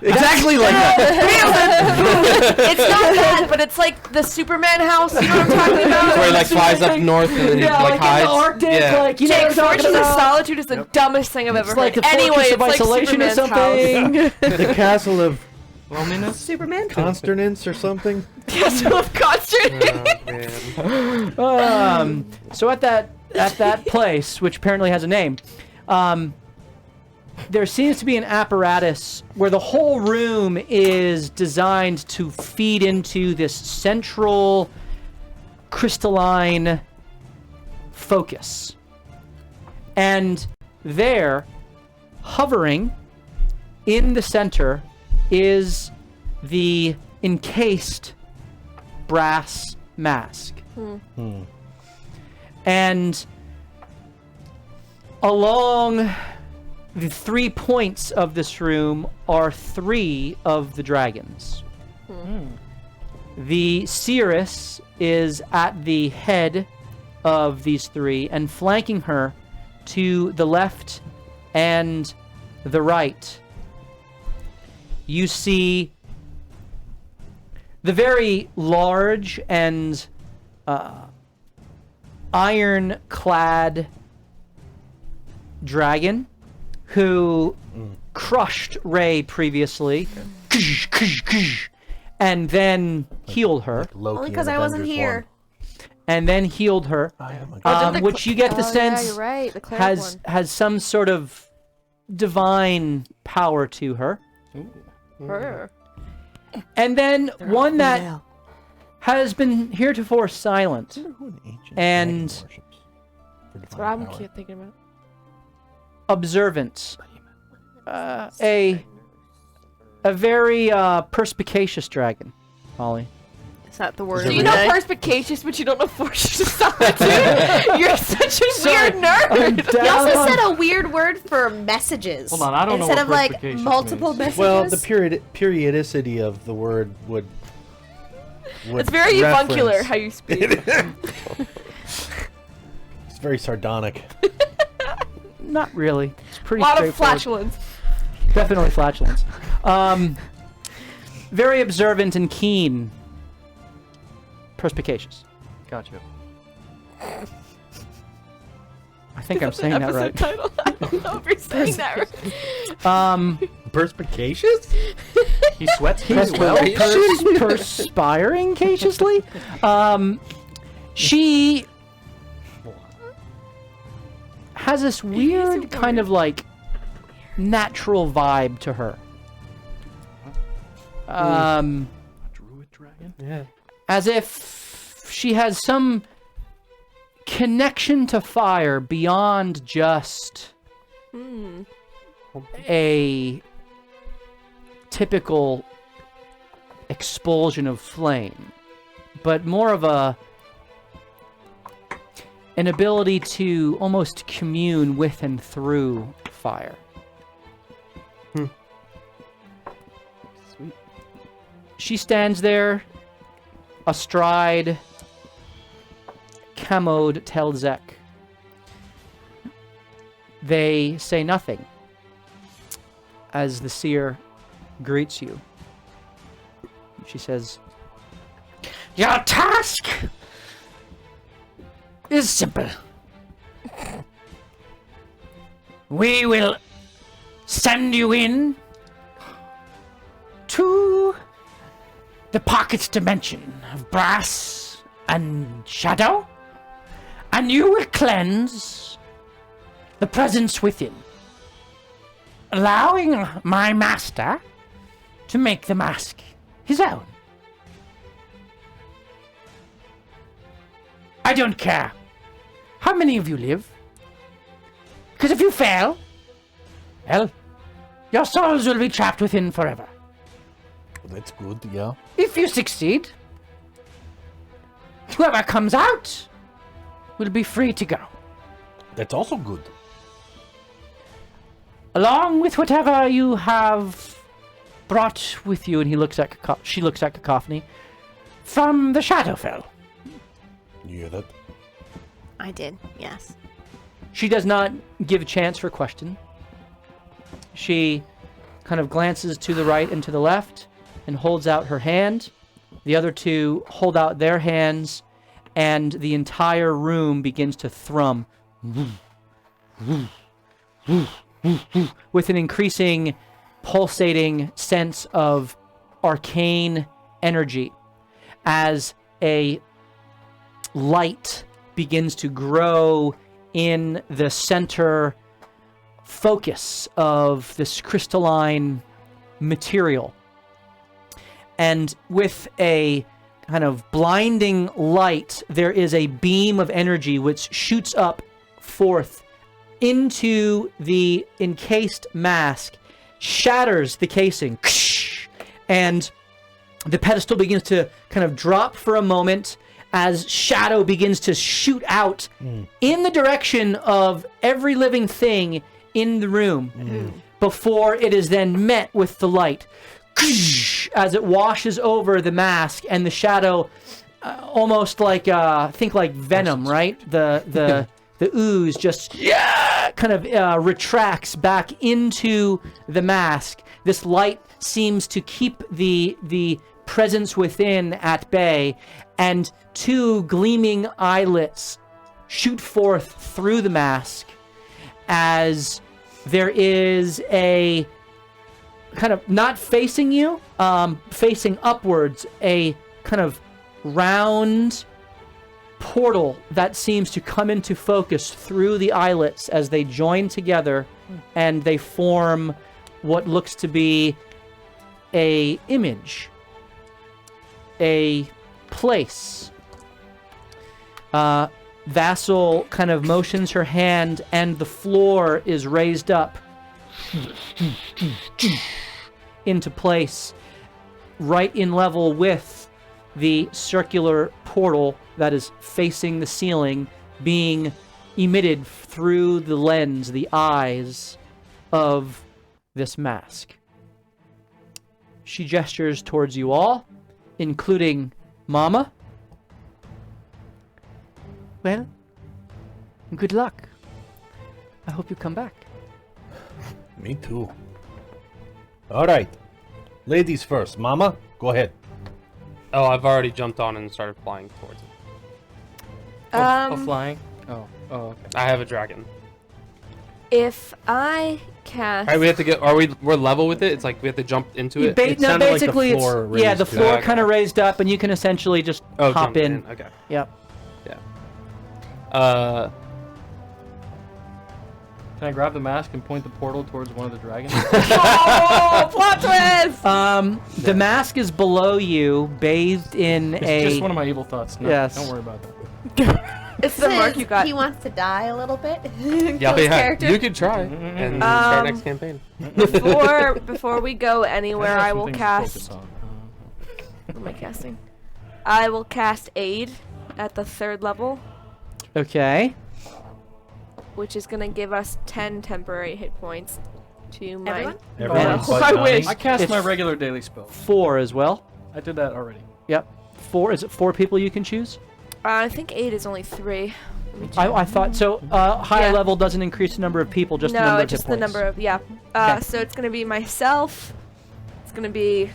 Exactly like that. It's not that, but it's like the Superman house. You know what I'm talking about? Where he like flies up north and then he yeah, like like in hides. the Arctic, Yeah. like you know what Jake, I'm talking Fortress of about? Solitude is the dumbest thing I've ever It's like heard. the Fortress Anyway, of it's like Isolation or Superman's something. The Castle of Loneliness? Superman? Consternance or something? Castle of Consternation. Oh, man. So at that place, which apparently has a name, there seems to be an apparatus where the whole room is designed to feed into this central crystalline focus. And there, hovering in the center, is the encased brass mask. And along the 3 points of this room are 3 of the dragons. The seeress is at the head of these 3, and flanking her to the left and the right, you see the very large and iron-clad dragon who crushed Ray previously and then healed her. Loki Only in because I wasn't Avengers here. And then healed her, which you get the sense Yeah, you're right. The cleric has some sort of divine power to her. one. And then one that has been heretofore silent. And That's what I'm thinking about. observant. A very perspicacious dragon, Holly. Is that the word? So of you the know day? perspicacious, but you don't know Fortress of Solitude? You're such a weird nerd. He also said a weird word for messages. Hold on, I don't know Instead what of like perspicacious multiple means. messages. Well, the periodicity of the word would It's very avuncular reference- how you speak. It's very sardonic. Not really. It's A pretty lot of straightforward. flatulence. Definitely flatulence. Very observant and keen. Perspicacious. Gotcha. I think I'm saying that Episode right. title. I don't know if you're saying that right. Perspicacious? He sweats He's pretty well. perspiring cautiously. She has this weird kind of like natural vibe to her. Druid dragon? Yeah. As if she has some connection to fire beyond just a typical expulsion of flame, but more of an ability to almost commune with and through fire. Sweet. She stands there astride Camoed Telzek. They say nothing as the seer greets you. She says, Your task is simple. We will send you in to the pocket dimension of brass and shadow, and you will cleanse the presence within, allowing my master to make the mask his own. I don't care how many of you live, because if you fail, well, your souls will be trapped within forever. That's good, yeah. If you succeed, whoever comes out will be free to go, That's also good. along with whatever you have brought with you. And he looks at she looks at Cacophony from the Shadowfell. You hear that? I did, yes. she does not give a chance for question. She kind of glances to the right and to the left and holds out her hand. The other two hold out their hands, and the entire room begins to thrum with an increasing, pulsating sense of arcane energy as a light begins to grow in the center focus of this crystalline material. And with a kind of blinding light, there is a beam of energy which shoots up forth into the encased mask, shatters the casing, and the pedestal begins to kind of drop for a moment as shadow begins to shoot out in the direction of every living thing in the room before it is then met with the light as it washes over the mask, and the shadow almost like think like venom, right? The ooze just kind of retracts back into the mask. This light seems to keep the presence within at bay, and two gleaming eyelets shoot forth through the mask as there is a kind of not facing you, facing upwards, a kind of round portal that seems to come into focus through the eyelets as they join together and they form what looks to be a image, a place. Vassal kind of motions her hand, and the floor is raised up into place, right in level with the circular portal that is facing the ceiling, being emitted through the lens, the eyes of this mask. She gestures towards you all, including Mama. Well, good luck. I hope you come back. Me too. All right. Ladies first. Mama, go ahead. Oh, I've already jumped on and started flying towards it. Flying? Oh, okay. I have a dragon. If I cast... Alright, we have to get... We're level with it? It's like we have to jump into it? It No, sounded like the basically floor it's... Yeah, raised the up. floor Okay. kind of raised up, and you can essentially just hop jump in. Okay. Yep. Yeah. Can I grab the mask and point the portal towards one of the dragons? Oh, plot twist! The mask is below you, bathed in It's just one of my evil thoughts. No, Yes. Don't worry about that. It's the mark Says you got. He wants to die a little bit. Yeah, Kill his character. you could try and start next campaign. Before we go anywhere, I will cast... What am I casting? I will cast Aid at the 3rd level, Okay. which is going to give us 10 temporary hit points to my... Everyone? Everyone Oh, but I Johnny. wish. I cast It's my regular daily spell. 4 as well. I did that already. Yep. 4. Is it 4 people you can choose? I think 8 is only 3. Let me check. I thought so. Higher Yeah. level doesn't increase the number of people, just the No, number of it's just hit the points. number of... Yeah. Okay. So it's going to be myself, it's going to be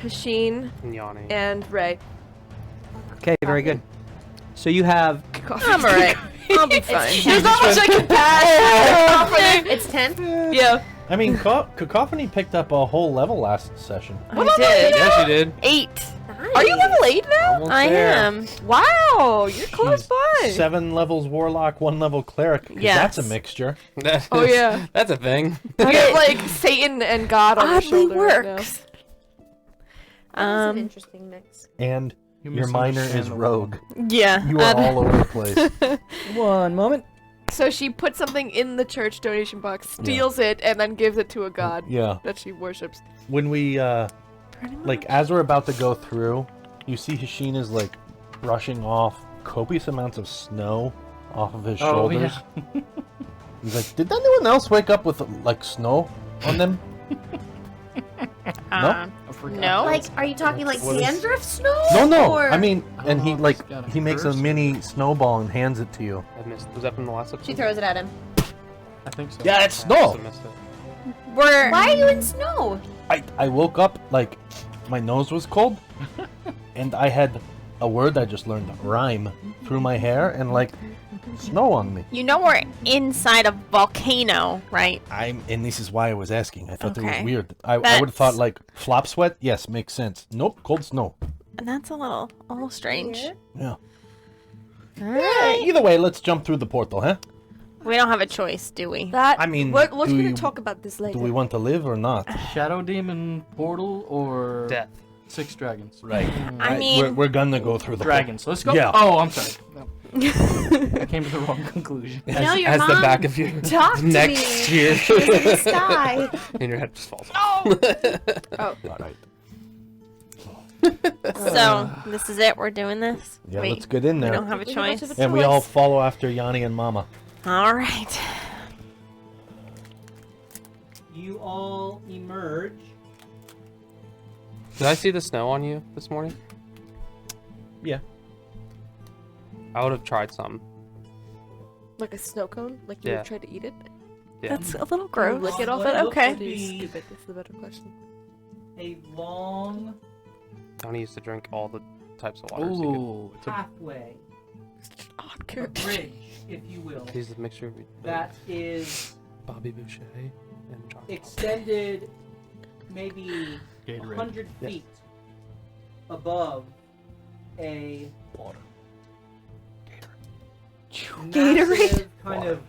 Hasheen, Yanni. and Ray. Okay, very good. So you have I'm alright. I'll be fine. There's not much I can pass. It's 10. Yeah. I mean, Cacophony picked up a whole level last session. I did. Yeah, she did. 8. Are you level 8 now? Almost I there. am. Wow, you're close by. 7 levels warlock, 1 level cleric. 'Cause Yes. that's a mixture. Oh, yeah. That's a thing. You get like Satan and God on your Oddly shoulder right now. works. That's an interesting mix. And You your minor misunderstand is the rogue. Yeah. You are all over the place. one moment. So she puts something in the church donation box, steals it, and then gives it to a god Yeah. that she worships. When we, like, as we're about to go through, you see Hasheen is, like, brushing off copious amounts of snow off of his Oh, shoulders. He's like, did anyone else wake up with, like, snow on them? I forgot. No. Like, are you talking like What is- dandruff snow? No. Or... I mean, and he, Oh, like, it's gotta he be makes a first. mini snowball and hands it to you. I missed. Was that from the last episode? She throws it at him. I think so. Yeah, it's I snow! must have missed it. We're. Why are you in snow? I woke up, like, my nose was cold, and I had a word I just learned, rhyme, through my hair, and, like, snow on me. You know we're inside a volcano, right? And this is why I was asking. I thought it was Okay. weird. I would have That's- thought, like, flop sweat? Yes, makes sense. Nope, cold snow. And that's a little strange. Yeah. Alright. Either way, let's jump through the portal, huh? We don't have a choice, do we? That. I mean, we're do going you- to talk about this later. Do we want to live or not? Shadow Demon Portal or Death. 6 dragons? Right. I mean, we're gonna go through the Dragons. Let's go. Yeah. Oh, I'm sorry. No. I came to the wrong conclusion. No, your As mom the back of your talked to neck me. cheers. She was in the sky. And your head just falls off. All right. so this is it. We're doing this. Yeah, Wait, let's get in we there. don't have a We don't have choice. to- And we all choice. follow after Yanni and Mama. All right. You all emerge. Did I see the snow on you this morning? Yeah. I would have tried some. Like a snow cone? Like you Yeah. would try to eat it? Yeah. That's a little You gross. lick it off What it? it looks Okay. to be- Stupid. That's the better question. A long Donnie used to drink all the types of waters. He could. Ooh, it's a pathway, Odd a character. bridge, if you will, He's a mixture of that is Bobby Boucher and John. extended maybe Gatorade. 100 feet above a massive kind of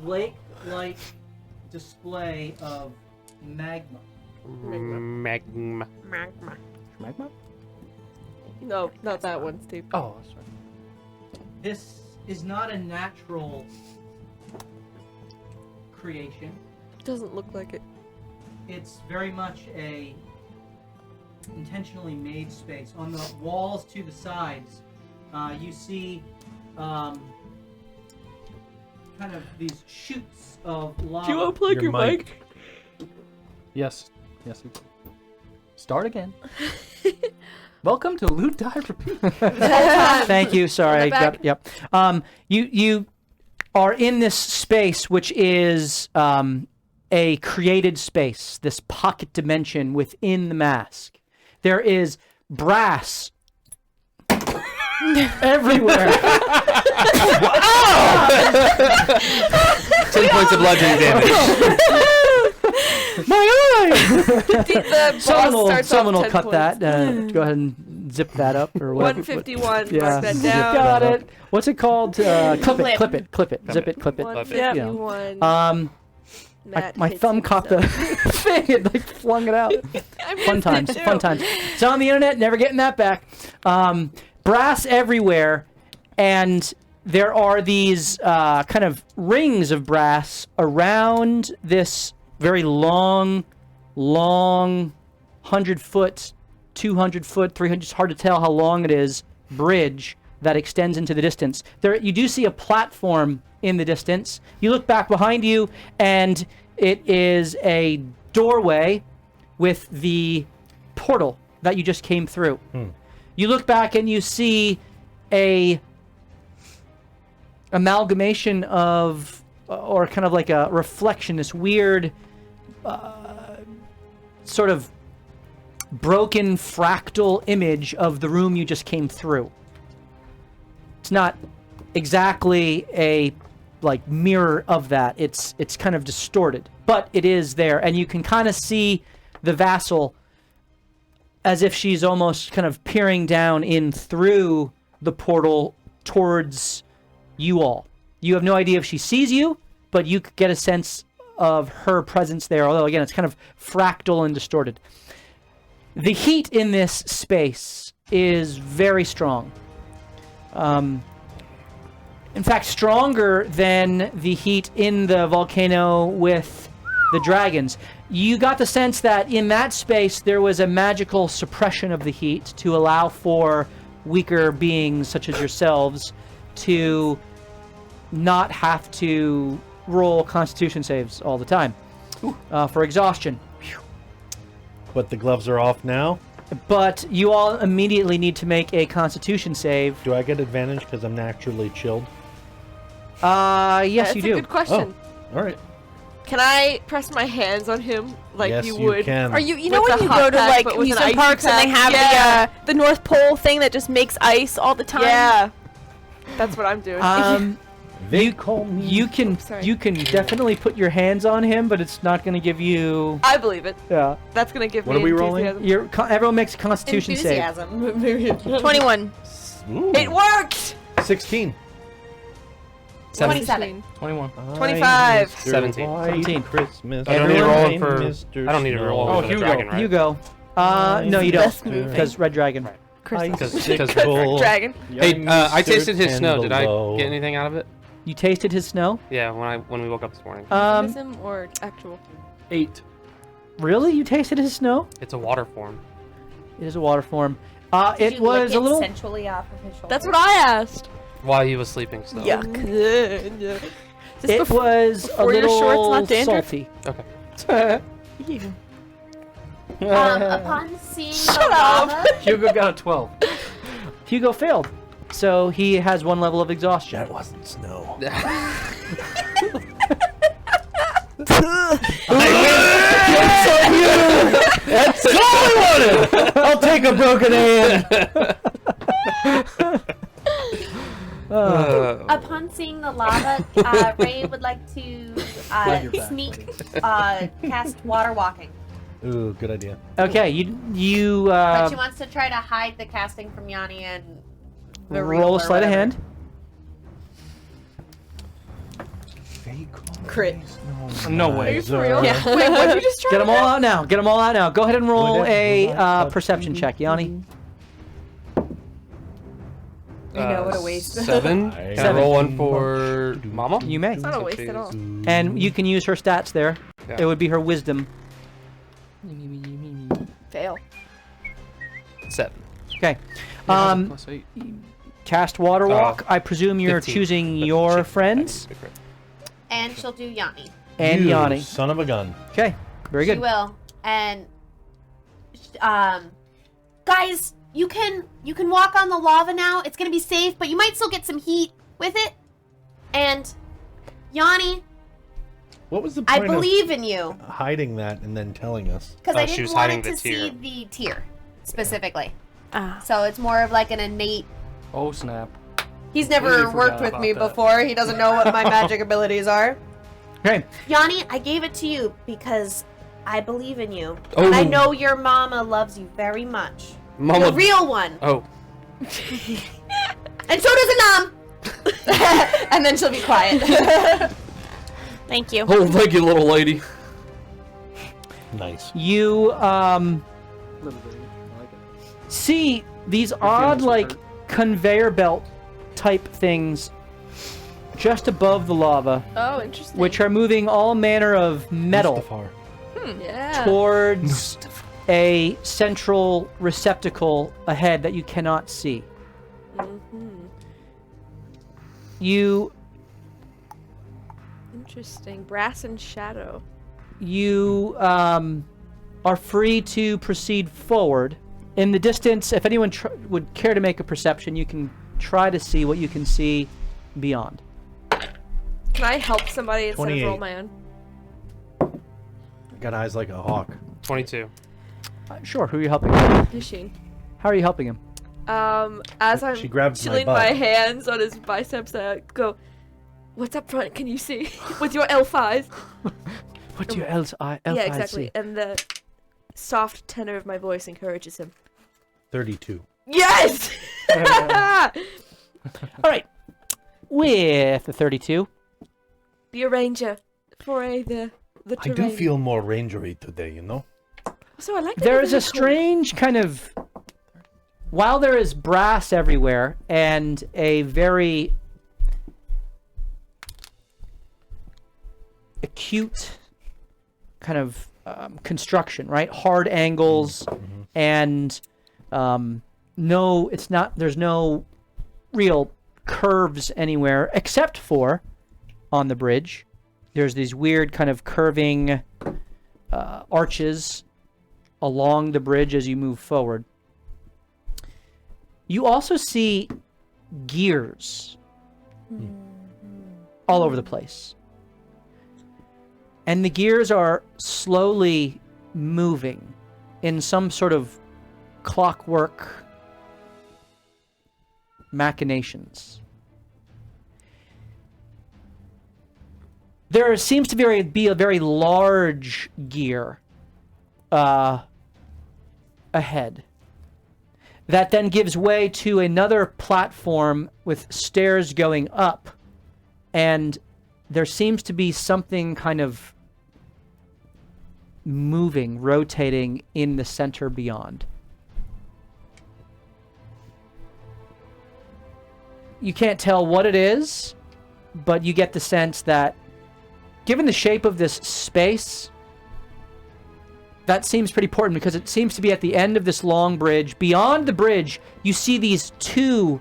lake-like display of magma. Magma. Magma? No, not that one, Steve. Oh, that's right. This is not a natural creation. Doesn't look like it. It's very much a intentionally made space. On the walls to the sides, you see kind of these shoots of lava. Do you want to plug your mic? Yes. Yes, we will. Start again. Welcome to Loot Die Repeat. Thank you. Sorry, I On the back. got. Yep. You are in this space, which is a created space, this pocket dimension within the mask. There is brass everywhere. Tinfoil points of bludgeoning damage. My eye! The boss Someone will 10 cut points. that. Go ahead and zip that up or whatever. 151. Yeah, Mark that zip down. got it. What's it called? Clip it. Zip it, clip it. 151. My thumb caught the thing and like flung it out. Fun times. It's on the internet, never getting that back. Brass everywhere, and there are these kind of rings of brass around this very long 100-foot, 200-foot, 300, it's hard to tell how long it is, bridge that extends into the distance. There, you do see a platform in the distance. You look back behind you, and it is a doorway with the portal that you just came through. You look back and you see a amalgamation of, or kind of like a reflection, this weird sort of broken fractal image of the room you just came through. It's not exactly a like mirror of that. It's kind of distorted, but it is there, and you can kind of see the vassal as if she's almost kind of peering down in through the portal towards you all. You have no idea if she sees you, but you get a sense of her presence there, although again it's kind of fractal and distorted. The heat in this space is very strong. In fact, stronger than the heat in the volcano with the dragons. You got the sense that in that space there was a magical suppression of the heat to allow for weaker beings such as yourselves to not have to roll constitution saves all the time for exhaustion. But the gloves are off now? But you all immediately need to make a constitution save. Do I get advantage because I'm naturally chilled? Yes, you do. That's a good question. Oh, all right. Can I press my hands on him like Yes, you you would? can. Are you know With when the you hot go to pack, like but with an amusement icy parks and they pack? have the North Pole thing that just makes ice all the time? Yeah. That's what I'm doing. They call me. You can definitely put your hands on him, but it's not going to give you. I believe it. Yeah. That's gonna give What me are we rolling? enthusiasm. Everyone makes a constitution save. Enthusiasm. 21. Ooh, It worked. 16. 27. 21. 25. 17. 17. Christmas. I don't need to Everyone- roll for. Mr. I don't need to roll Snow. for the Hugo. dragon, right? Hugo. No, you don't. Best movie. Because Red Dragon. Because Dragon. Hey, I tasted his snow. Did I below. get anything out of it? You tasted his snow? Yeah, when we woke up this morning. Euphemism or actual? 8. Really? You tasted his snow? It's a water form. It is a water form. Did It you was lick a little. sensually off of his shoulder. That's what I asked. While he was sleeping still. Yuck. It was a before your little shorts, not dandruff? salty. Okay. Upon seeing the lava, Hugo got a 12. Hugo failed, so he has one level of exhaustion. That wasn't snow. That's all I wanted. I'll take a broken hand. upon seeing the lava, Ray would like to sneak cast water walking. Ooh, good idea. Okay, you But she wants to try to hide the casting from Yanni and the roll a sleight of hand. Crit. No way. Are you for real? Yeah. Wait, what'd you just try? Get them all out now. Get them all out now. Go ahead and roll Whatever a perception check, Yanni. I know what a waste. 7. Can I Seven. roll one for Mama? You may. It's not a waste at all. And you can use her stats there. Yeah. It would be her wisdom. Fail. 7. Okay. +8. Cast water walk. I presume you're 15. choosing your friends. And she'll do Yanni. And You Yanni. son of a gun. Okay. Very She good. will. And guys, you can walk on the lava now. It's gonna be safe, but you might still get some heat with it. And Yanni, What was the I point believe in you of hiding that and then telling us? because Oh, I she didn't was want hiding it to the see tear. the tear specifically. Ah. So it's more of like an innate. Oh, snap. He's Completely never forgot worked with about me that. before. He doesn't know what my magic abilities are. Okay. Yanni, I gave it to you because I believe in you. Oh. And I know your mama loves you very much. Mama. The real one. Oh. And so does Anam. And then she'll be quiet. Thank you. Oh, thank you, little lady. Nice. You see these odd like conveyor belt type things just above the lava, Oh, interesting. which are moving all manner of metal Mustafar. Yeah. towards a central receptacle ahead that you cannot see. You Interesting. Brass and shadow. are free to proceed forward. In the distance, if anyone would care to make a perception, you can try to see what you can see beyond. Can I help somebody instead 28. of roll my own? Got eyes like a hawk. 22. Sure, who are you helping? Fishing. How are you helping him? As I'm She grabs my chilling butt. my hands on his biceps, I go, "What's up front? Can you see?" With your elf eyes. What's your elf Yeah, eyes exactly. see? And the soft tenor of my voice encourages him. 32. Yes! All right. With the 32, Be a ranger for the I terrain. do feel more rangery today, you know? So I like that. there is a really cool. strange kind of... While there is brass everywhere and a very acute kind of construction, right? Hard angles and there's no real curves anywhere except for on the bridge. There's these weird kind of curving arches along the bridge as you move forward. You also see gears all over the place. And the gears are slowly moving in some sort of clockwork machinations. There seems to be a very large gear ahead that then gives way to another platform with stairs going up, and there seems to be something kind of moving, rotating in the center beyond. You can't tell what it is, but you get the sense that given the shape of this space, that seems pretty important because it seems to be at the end of this long bridge. Beyond the bridge, you see these two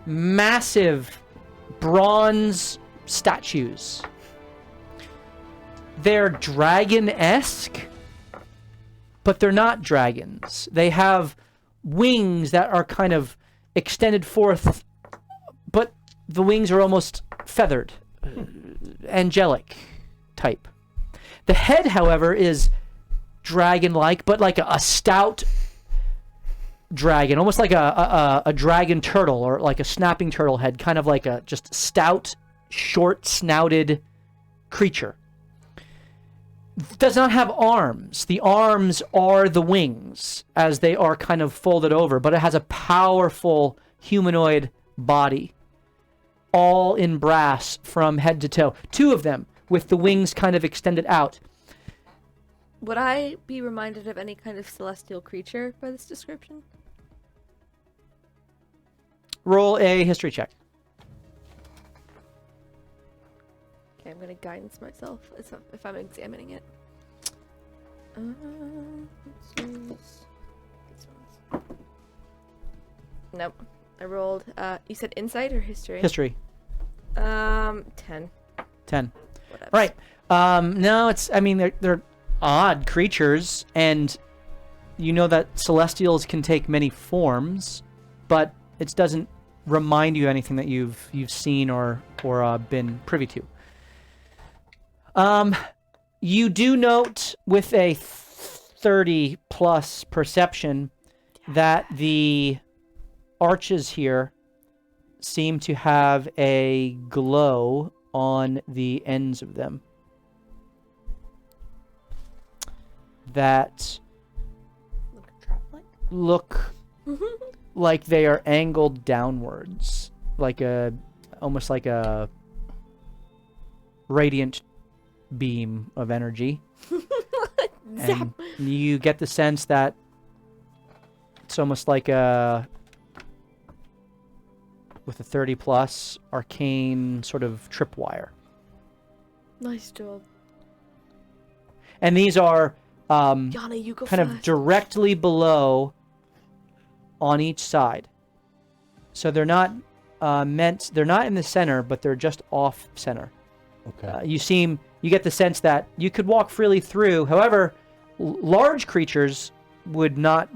massive bronze statues. They're dragon-esque, but they're not dragons. They have wings that are kind of extended forth, but the wings are almost feathered, angelic type. The head, however, is dragon-like, but like a stout dragon, almost like a dragon turtle or like a snapping turtle head, kind of like a just stout, short-snouted creature. Does not have arms. The arms are the wings as they are kind of folded over, but it has a powerful humanoid body, all in brass from head to toe. Two of them with the wings kind of extended out. Would I be reminded of any kind of celestial creature by this description? Roll a history check. Okay, I'm gonna guidance myself if I'm examining it. These ones. Nope. I rolled. You said insight or history? History. 10. 10. Whatever. Right. No, I mean, they're odd creatures, and you know that celestials can take many forms, but it doesn't remind you anything that you've seen or been privy to. You do note with a 30 plus perception that the arches here seem to have a glow on the ends of them. that Look trap-like. look like they are angled downwards, almost like a radiant beam of energy. And you get the sense that it's almost like with a 30 plus arcane sort of tripwire. Nice job. And these are Yana, you go kind of directly below on each side. So they're not they're not in the center, but they're just off center. Okay. You get the sense that you could walk freely through. However, large creatures would not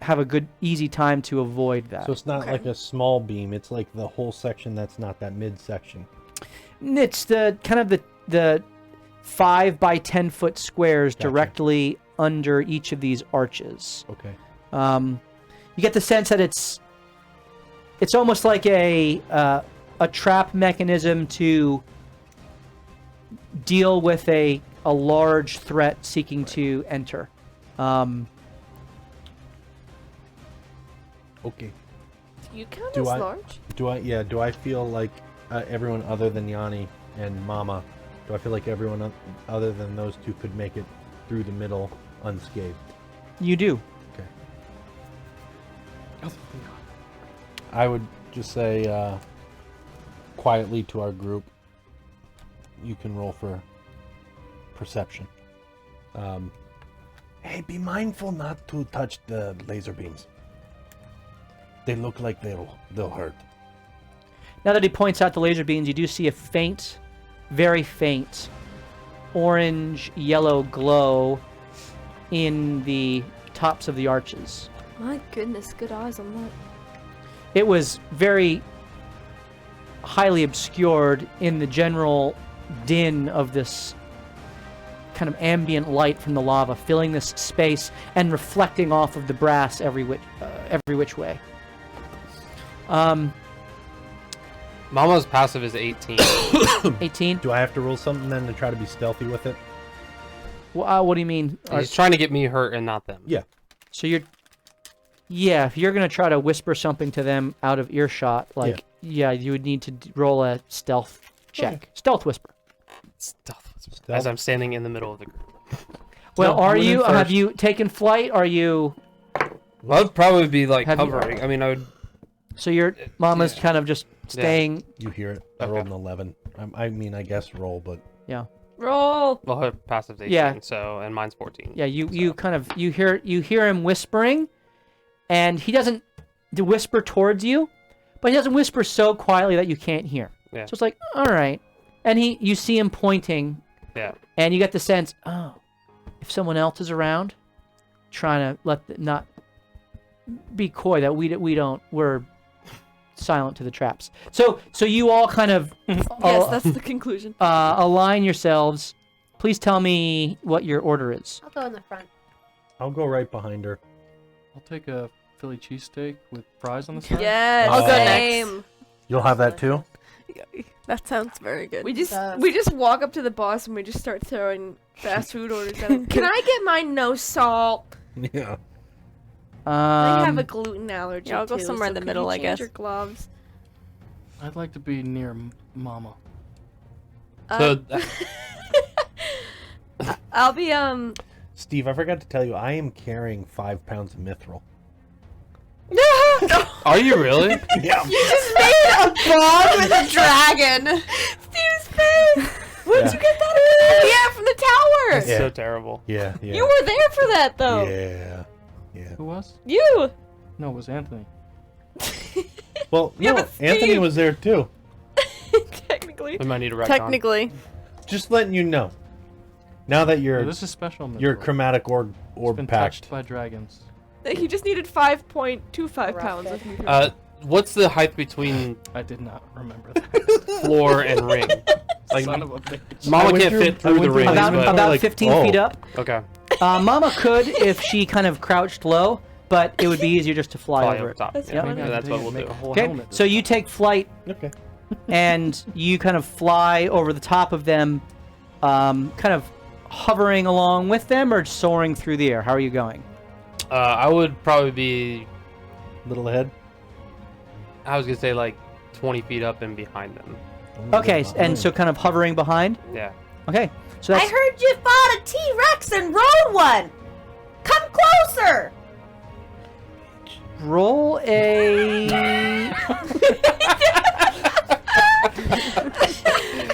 have a good, easy time to avoid that. So it's not like a small beam. It's like the whole section that's not that midsection. It's the kind of the 5 by 10 foot squares directly under each of these arches. Okay. You get the sense that it's almost like a trap mechanism to deal with a large threat seeking to enter. Okay. Do you count Do as I- large? Do I feel like everyone other than Yanni and Mama, do I feel like everyone other than those two could make it through the middle unscathed? You do. Okay. I would just say quietly to our group, you can roll for perception. Hey, be mindful not to touch the laser beams. They look like they'll hurt. Now that he points out the laser beams, you do see a faint, very faint, orange-yellow glow in the tops of the arches. My goodness, good eyes on that. It was very highly obscured in the general din of this kind of ambient light from the lava, filling this space and reflecting off of the brass every which way. Mama's passive is 18. 18? Do I have to roll something then to try to be stealthy with it? What do you mean? He's trying to get me hurt and not them. Yeah. So if you're going to try to whisper something to them out of earshot, you would need to roll a stealth check. Okay. Stealth whisper. Stealth. As I'm standing in the middle of the group. Well, No, have you taken flight? Are you... Well, I'd probably be like Have you- hovering. I mean, I would. So your mama's kind of just staying... You hear it. I rolled an 11. I guess roll, but... Yeah. Roll! Well, her passive's 18, Yeah. so, and mine's 14. Yeah, you hear him whispering, and he doesn't whisper towards you, but he doesn't whisper so quietly that you can't hear. Yeah. So it's like, all right. And you see him pointing, Yeah. and you get the sense, if someone else is around, trying to not be coy, that we're silent to the traps. So you all kind of Yes, that's the conclusion. align yourselves. Please tell me what your order is. I'll go in the front. I'll go right behind her. I'll take a Philly cheesesteak with fries on the side. Yes, I'll go same. You'll have that too? That sounds very good. We just walk up to the boss and we just start throwing fast food orders at him. Can I get mine no salt? Yeah. I have a gluten allergy. Yeah, I'll go too, somewhere in so the could middle, you I change guess. Your gloves. I'd like to be near Mama. So, I'll be Steve, I forgot to tell you, I am carrying 5 pounds of mithril. are you really? Yeah. Bond with a dragon. Steve's face. Where'd you get that? Yeah, from the tower. That's so terrible. Yeah. You were there for that though. Yeah. Who was? You. No, it was Anthony. Well, Yeah, no, but Steve- Anthony was there too. Technically. We might need a retcon. Technically. Just letting you know. Now that Yeah, you're this is special. your mithril. chromatic orb It's been packed. touched by dragons. He just needed 5.25 pounds of meat. What's the height between I did not remember that. floor and ring? Like, Son of a bitch. I Mama went can't through- fit I through went the through ring. my- but- About like, 15 oh. feet up. Okay. Mama could if she kind of crouched low, but it would be easier just to fly Fly over over it. top. That's Yeah, fine. maybe that's what we'll Make do. a whole Okay, helmet so you take flight Okay. and you kind of fly over the top of them, kind of hovering along with them or soaring through the air? How are you going? I would probably be. Little ahead. I was gonna say like 20 feet up and behind them. Okay, and so kind of hovering behind? Yeah. Okay, so that's... I heard you fought a T-Rex and rode one. Come closer. Roll a...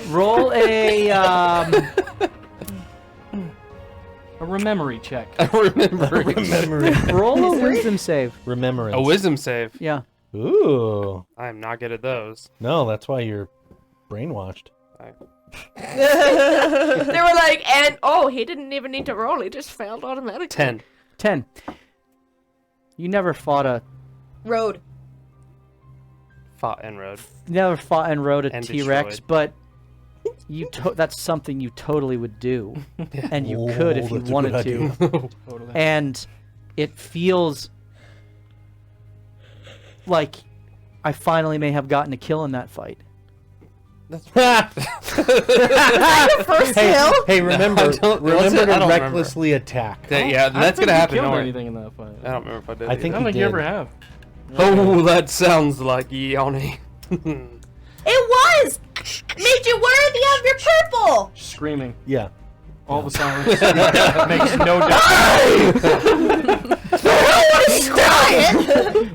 Roll a memory check. Roll a wisdom save. Remembrance. A wisdom save. Yeah. Ooh. I am not good at those. No, that's why you're brainwashed. They were like, and he didn't even need to roll. He just failed automatically. 10. 10. You never fought a... Road. Fought and rode. Never fought and rode a And T-Rex, destroyed. but that's something you totally would do. And you could if you that's a wanted good to. idea. And it feels like I finally may have gotten a kill in that fight. First kill. Hey, remember I to don't recklessly attack. Yeah, that's gonna happen. Killed Don't worry. anything in that fight. I don't remember if I did. I think I don't he think you did. ever have. Oh, that sounds like Yanni. It was. Made you worthy of your purple. Screaming. Yeah. All the silence. Makes no difference.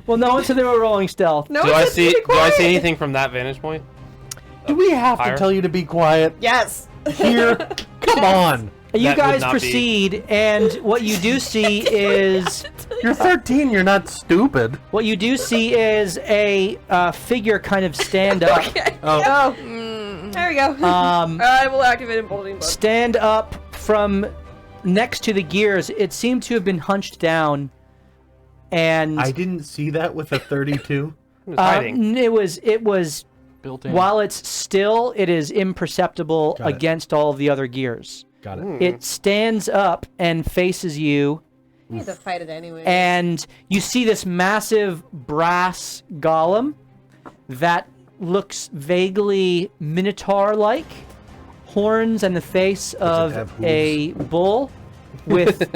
Well, no one said they were rolling stealth. No, do I see anything from that vantage point? Do we have Higher? to tell you to be quiet? Yes. Here? Come on. You That would guys not be- proceed, and what you do see is... You're 13. You're not stupid. What you do see is a figure kind of stand up. There we go. I will activate emboldening bug. Stand up from next to the gears. It seemed to have been hunched down, and I didn't see that with a 32. It was hiding. it was Built in. while it's still, it is imperceptible Got it. against all of the other gears. Got it. It stands up and faces you, You need to fight it anyway. and you see this massive brass golem that looks vaguely minotaur-like, horns and the face of have a bull with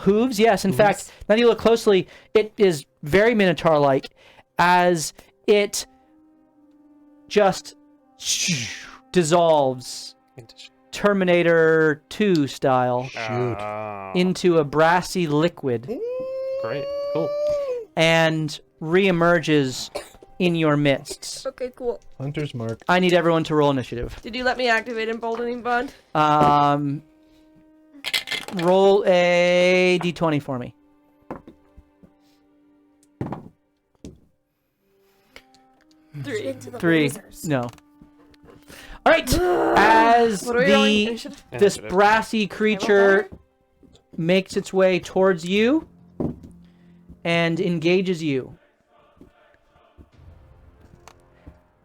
hooves. Yes, in fact, now that you look closely, it is very minotaur-like as it just dissolves Terminator 2 style into a brassy liquid Great. Cool. and reemerges in your midst. Okay, cool. Hunter's mark. I need everyone to roll initiative. Did you let me activate emboldening bond? Roll a d20 for me. 3. No. All right. As What are we rolling? this Initiative. brassy creature makes its way towards you and engages you.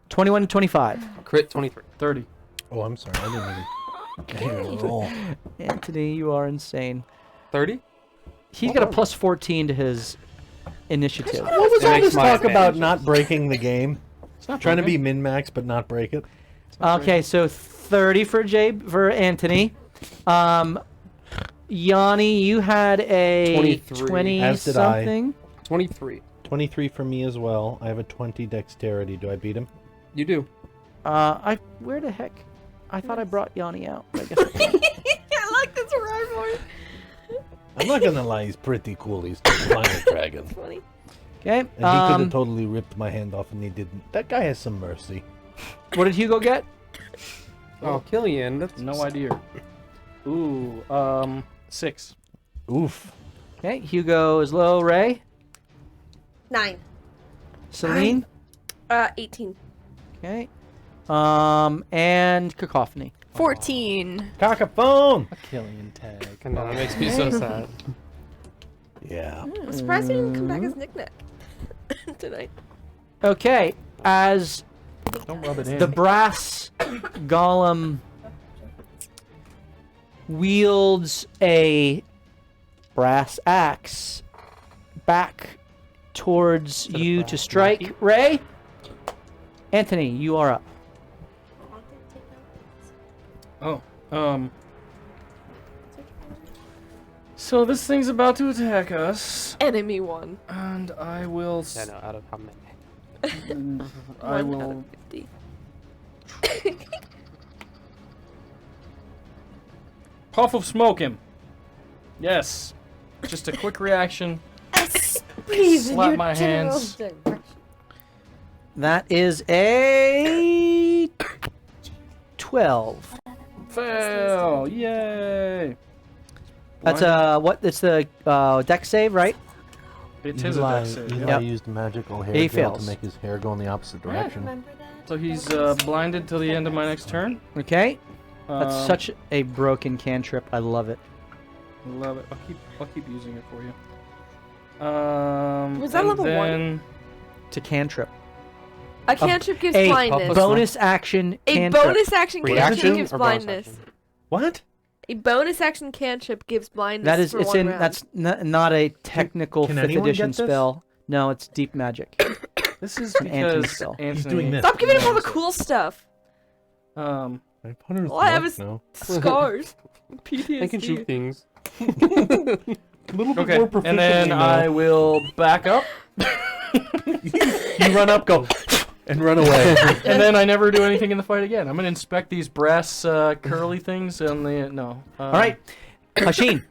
21 to 25. Crit 23. 30. Oh, I'm sorry. I didn't even roll. Anthony, you are insane. 30? He's got a plus 14 to his initiative. What was It all makes this my talk about advantage. not breaking the game? It's not Trying to broken. be min-max but not break it? Okay, so 30 for Anthony. Yanni, you had a 23. 20 As did I. something. 23. 23 for me as well. I have a 20 dexterity. Do I beat him? You do. Where the heck? I thought I brought Yanni out. But I guess I can't. I like this rivalry. I'm not gonna lie, he's pretty cool. He's the Flying Dragon. Funny. Okay. And he could have totally ripped my hand off and he didn't. That guy has some mercy. What did Hugo get? Oh, Killian. That's No idea. Ooh, 6. Oof. Okay, Hugo is low. Ray, 9. Celine. 18. Okay. And Cacophony. 14. Cackaphone! Killian tag. I know, that makes me so sad. Yeah. I'm surprised he didn't come back as knick-knack tonight. Okay, as Don't rub it in. the brass golem wields a brass axe back towards you to strike Ray. Anthony, you are up. Oh, So this thing's about to attack us, Enemy 1. and I will. Yeah, no, out of how many? I 1 out will. of 50. Puff of smoke him. Yes. Just a quick reaction. Slap my hands. That is a 12. Fail. Yay. That's what? It's the deck save, right? It is a Eli, deck save. Eli Yep. used magical hair He gel fails. to make his hair go in the opposite direction. So he's blinded till the end of my next turn. Okay. That's Um, such a broken cantrip. I love it. Love it. I'll keep using it for you. Was that and level 1? then It's a cantrip. A cantrip gives a blindness. bonus action A cantrip. bonus action Reaction cantrip gives or bonus blindness. action? What? A bonus action cantrip gives blindness. That is, for it's 1 in. round. That's not a technical Can 5th anyone edition get this? spell. No, it's deep magic. this is an Anthony because spell. Anthony. He's doing this. Stop giving him all the knows it. cool stuff. Um. I put her All I have is no. scars. I can shoot PTSD. things. A little bit Okay. more And proficiency then now. I will back up, You run up, go, and run away. and then I never do anything in the fight again. I'm gonna inspect these brass curly things and the no. All right, Hashin.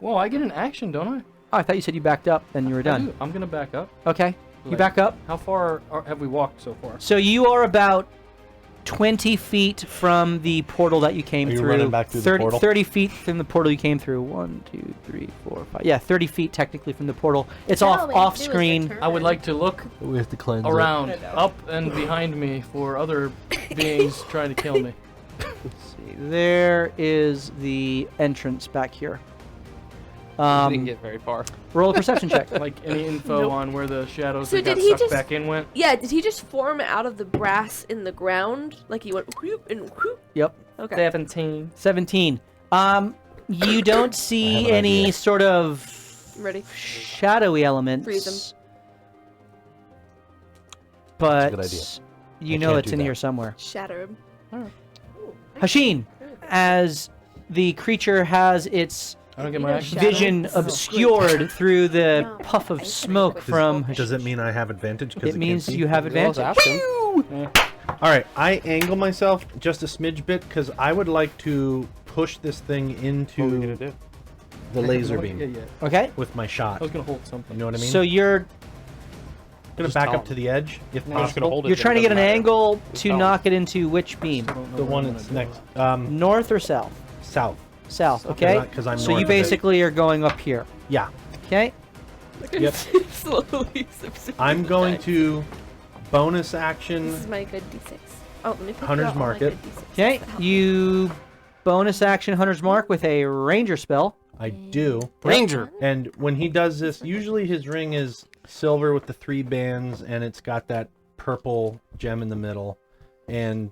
Whoa, I get an action, don't I? Oh, I thought you said you backed up, then you were I done. do. I'm gonna back up. Okay, you Like- back up. How far have we walked so far? So you are about 20 feet from the portal that you came Are you through. running back through the 30, portal? 30 feet from the portal you came through. 1, 2, 3, 4, 5. Yeah, 30 feet technically from the portal. It's off screen. I would like to look We have to cleanse around, up and behind me for other beings trying to kill me. Let's see. There is the entrance back here. I didn't get very far. Roll a perception check. Like any info on where the shadows So that got did he sucked just- back in went? Yeah, did he just form out of the brass in the ground? Like he went whoop and whoop? Yep. Okay. 17. 17. You don't I see have an any idea. sort of Ready? shadowy elements. Freeze 'em. But good idea. you I know can't it's do in that. here somewhere. Shatter him. Hashin, as the creature has its I don't get my action. vision obscured through the puff of smoke from Does it mean I have advantage? 'cause it means can't see? you have Well, let's advantage. ask him. All right, I angle myself just a smidge bit because I would like to push this thing What are we into gonna do? the laser Yeah, beam yeah. Okay, with my shot. I was gonna hold something. You know what I mean? so you're I'm gonna Just back tell up him. to the edge if I'm just gonna possible. hold it. you're then trying to it get an doesn't matter. angle to tell him. knock it into which beam? The one that's next, North or south? south. South. Okay. 'Cause I'm so north you of it. basically are going up here. Yeah, Okay. Yep. Slowly. I'm going to bonus This is action. my good D6. Oh, let me put Hunter's out all mark my it. good D6s. Okay. You bonus action Hunter's Mark with a ranger spell. I do. Ranger. And when he does this, usually his ring is silver with the 3 bands, and it's got that purple gem in the middle. And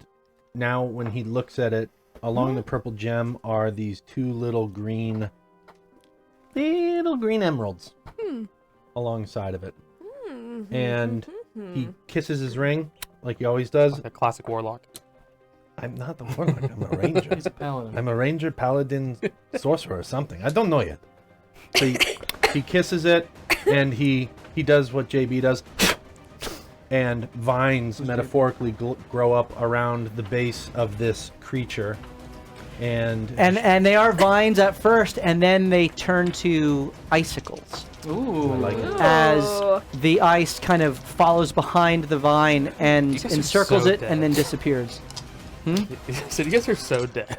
now when he looks at it, along the purple gem are these 2 little green emeralds alongside of it. And he kisses his ring like he always does. Like a classic warlock. I'm not the warlock. I'm a ranger. He's a paladin. I'm a ranger, paladin, sorcerer, or something. I don't know yet. So he kisses it, and he does what JB does, and vines metaphorically grow up around the base of this creature, and And they are vines at first, and then they turn to icicles Ooh. I like it. as the ice kind of follows behind the vine and You guys are encircles so it and then dead. disappears. So you guys are so dead.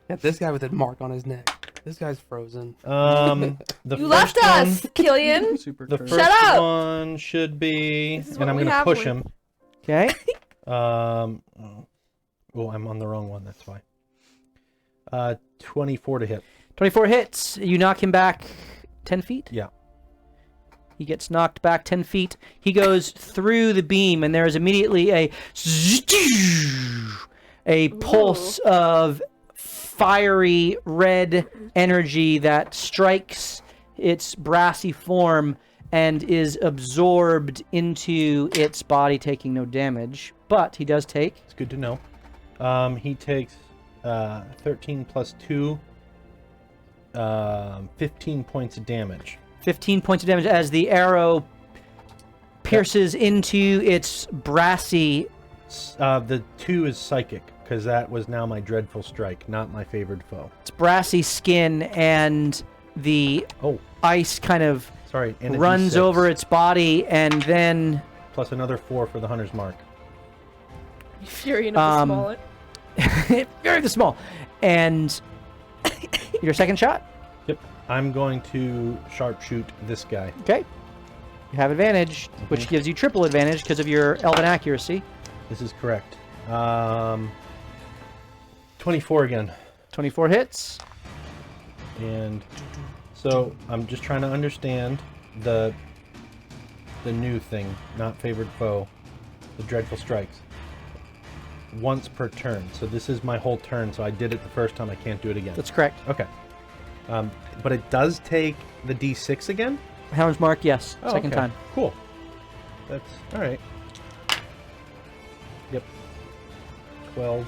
Got this guy with a mark on his neck. This guy's frozen. the You first left us, Killian. Super The curse. first Shut up! one should be, This is and what I'm we gonna have push with- him. Okay. Oh, I'm on the wrong one. That's why. 24 to hit. 24 hits. You knock him back 10 feet? Yeah. He gets knocked back 10 feet. He goes through the beam, and there is immediately a pulse of fiery red energy that strikes its brassy form and is absorbed into its body, taking no damage. But he does take... It's good to know. He takes 13 plus 2 15 points of damage. 15 points of damage as the arrow pierces into its brassy. The 2 is psychic, because that was now my dreadful strike, not my favored foe. Its brassy skin, and the ice kind of and runs D6. over its body, and then Plus another 4 for the hunter's mark. Fury enough to small it. Fury the small. And your second shot? Yep. I'm going to sharpshoot this guy. Okay. You have advantage, which gives you triple advantage because of your elven accuracy. This is correct. 24 again. 24 hits. And so I'm just trying to understand the new thing, not favored foe, the dreadful strikes. Once per turn. So this is my whole turn, so I did it the first time, I can't do it again. That's correct. Okay. But it does take the D6 again? Hound's mark, yes. Oh, Second okay. time. Cool. That's alright. Yep. 12.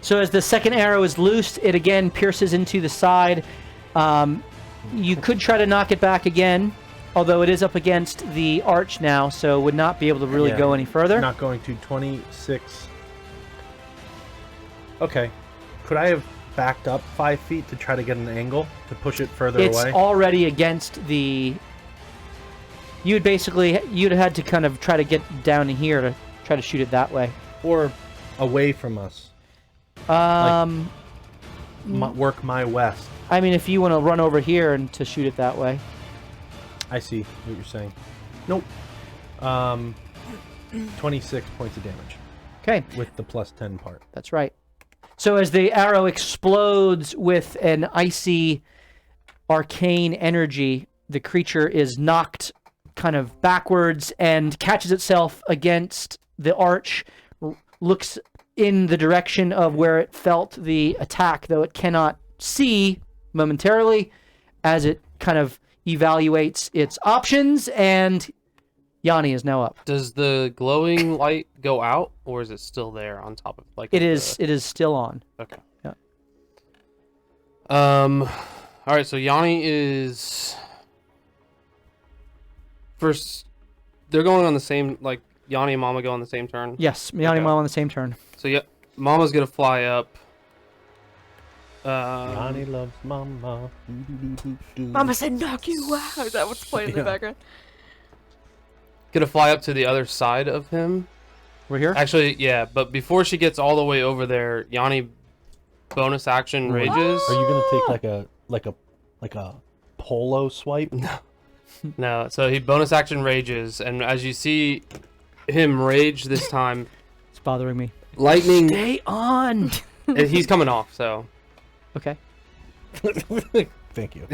So as the second arrow is loosed, it again pierces into the side. You could try to knock it back again, although it is up against the arch now, so would not be able to really go any further. Not going to 26. Okay. Could I have backed up 5 feet to try to get an angle to push it further It's away? already against the... You'd have had to kind of try to get down to here to try to shoot it that way. Or away from us. Work my west. I mean, if you want to run over here and to shoot it that way. I see what you're saying. Nope. 26 points of damage. Okay. With the plus 10 part. That's right. So as the arrow explodes with an icy, arcane energy, the creature is knocked kind of backwards and catches itself against the arch, looks in the direction of where it felt the attack, though it cannot see momentarily, as it kind of evaluates its options, and Yanni is now up. Does the glowing light go out, or is it still there on top of It is still on. Okay. Yeah. All right. So Yanni is first. They're going on the same, like Yanni and Mama go on the same turn. Yes, Yanni and Mama on the same turn. So yeah, Mama's gonna fly up. Yanni loves Mama. Mama said, "Knock you out." Is that what's playing in the background? Gonna fly up to the other side of him. We're here? Actually, yeah, but before she gets all the way over there, Yanni bonus action rages. Are you gonna take like a polo swipe? No, so he bonus action rages, and as you see him rage this time, it's bothering me. Lightning. Stay on. He's coming off, so. Okay. Thank you.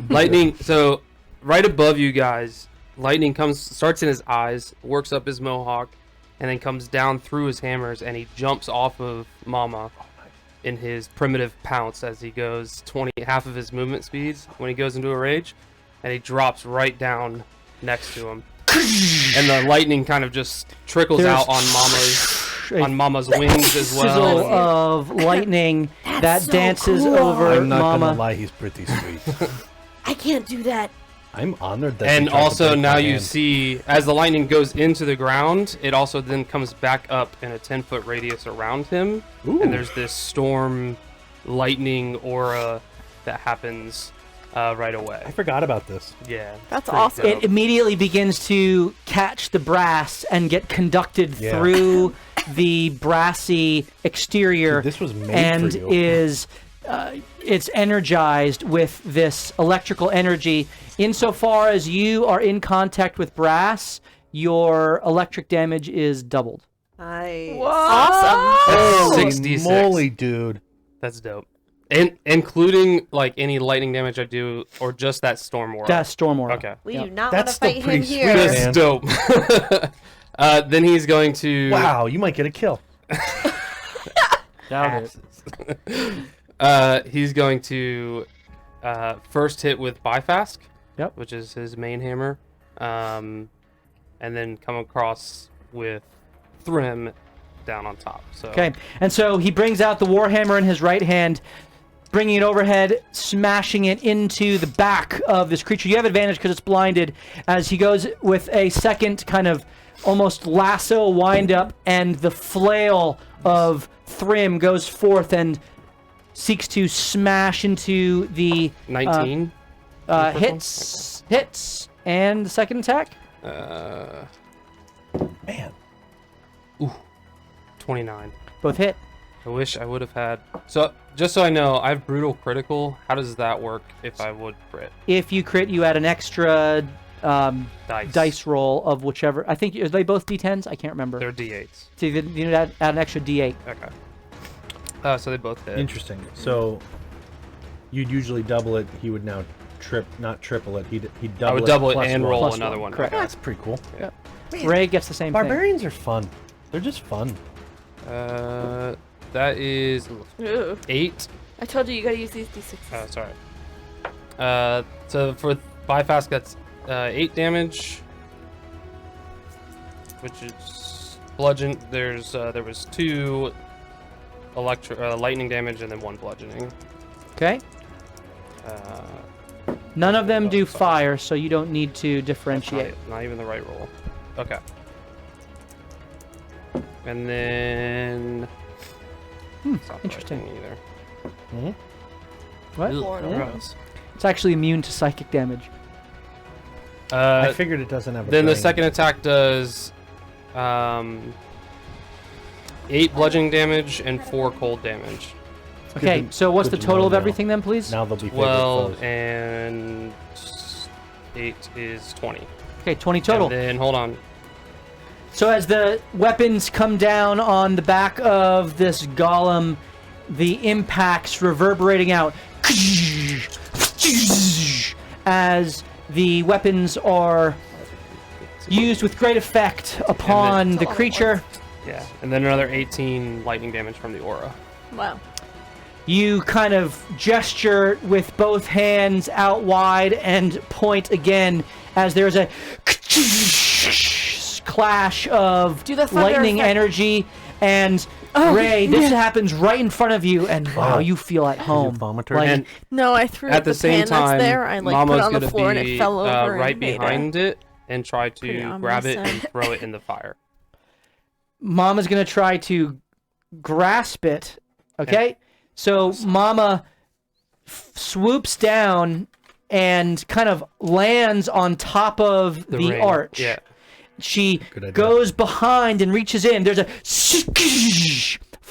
Lightning. So right above you guys, lightning starts in his eyes, works up his mohawk, and then comes down through his hammers, and he jumps off of Mama in his primitive pounce as he goes half of his movement speeds when he goes into a rage, and he drops right down next to him. And the lightning kind of just trickles out on Mama's wings as well. Sizzle of lightning that so dances cool. over I'm not Mama. gonna lie, he's pretty sweet. I can't do that. I'm honored that. And he tried to also break now my you hand. see, as the lightning goes into the ground, it also then comes back up in a 10-foot radius around him. Ooh. And there's this storm lightning aura that happens right away. I forgot about this. Yeah. That's pretty awesome. dope. It immediately begins to catch the brass and get conducted through the brassy exterior. Dude, this was made and for you. is it's energized with this electrical energy. Insofar as you are in contact with brass, your electric damage is doubled. Nice. Awesome. That's Holy 66. moly, dude. That's dope. And including like any lightning damage I do, or just that storm aura. That's storm aura. Okay. We do not want That's to still fight pretty him sweet, here. man. That's dope. Then he's going to. Wow, you might get a kill. Doubt it. He's going to first hit with Bifast, which is his main hammer, and then come across with Thrym down on top. So. Okay, and so he brings out the warhammer in his right hand, bringing it overhead, smashing it into the back of this creature. You have advantage because it's blinded, as he goes with a second kind of almost lasso wind-up, and the flail of Thrym goes forth and seeks to smash into the... 19? Hits, and the second attack? Man. Ooh, 29. Both hit. I wish I would have had... So, just so I know, I have brutal critical. How does that work if I would crit? If you crit, you add an extra dice roll of whichever... I think, are they both D10s? I can't remember. They're D8s. So you need to add an extra D8. Okay. So they both hit. Interesting. So you'd usually double it. He would now not triple it. He'd double it. I would double it plus and one. roll Plus another one, one. correct. Okay. That's pretty cool. Yeah. Ray gets the same Barbarians are fun. They're just fun. That is Ooh. 8. I told you gotta use these D6s. Oh, sorry. So for bypass, that's 8 damage, which is bludgeon. There was 2 lightning damage and then 1 bludgeoning. Okay. None of them do fire, so you don't need to differentiate. Not even the right roll. Okay. And then. It's not interesting. lightning either. What? Ugh, gross. It's actually immune to psychic damage. I figured it doesn't have a Then the brain. second attack does 8 bludgeoning damage and 4 cold damage. Okay, so what's the good to total know of now. everything then, please? Now they'll be 12 foes. and 8 is 20. Okay, 20 total. And then, hold on. So as the weapons come down on the back of this golem, the impacts reverberating out as the weapons are used with great effect upon the creature. Yeah, and then another 18 lightning damage from the aura. Wow. You kind of gesture with both hands out wide and point again as there's a clash of Do the thunder lightning effect. energy, and Ray, this happens right in front of you, and wow, you feel at home. vomiter? Like, And No, I threw at the same pan time, that's there. I like Mama's put it on the gonna floor and be it fell over right and made behind it and try pretty to ominous grab it and sound. throw it in the fire. Mama's gonna try to grasp it. Okay, so Mama swoops down and kind of lands on top of the ring. arch. Yeah. She Good idea. goes behind and reaches in. There's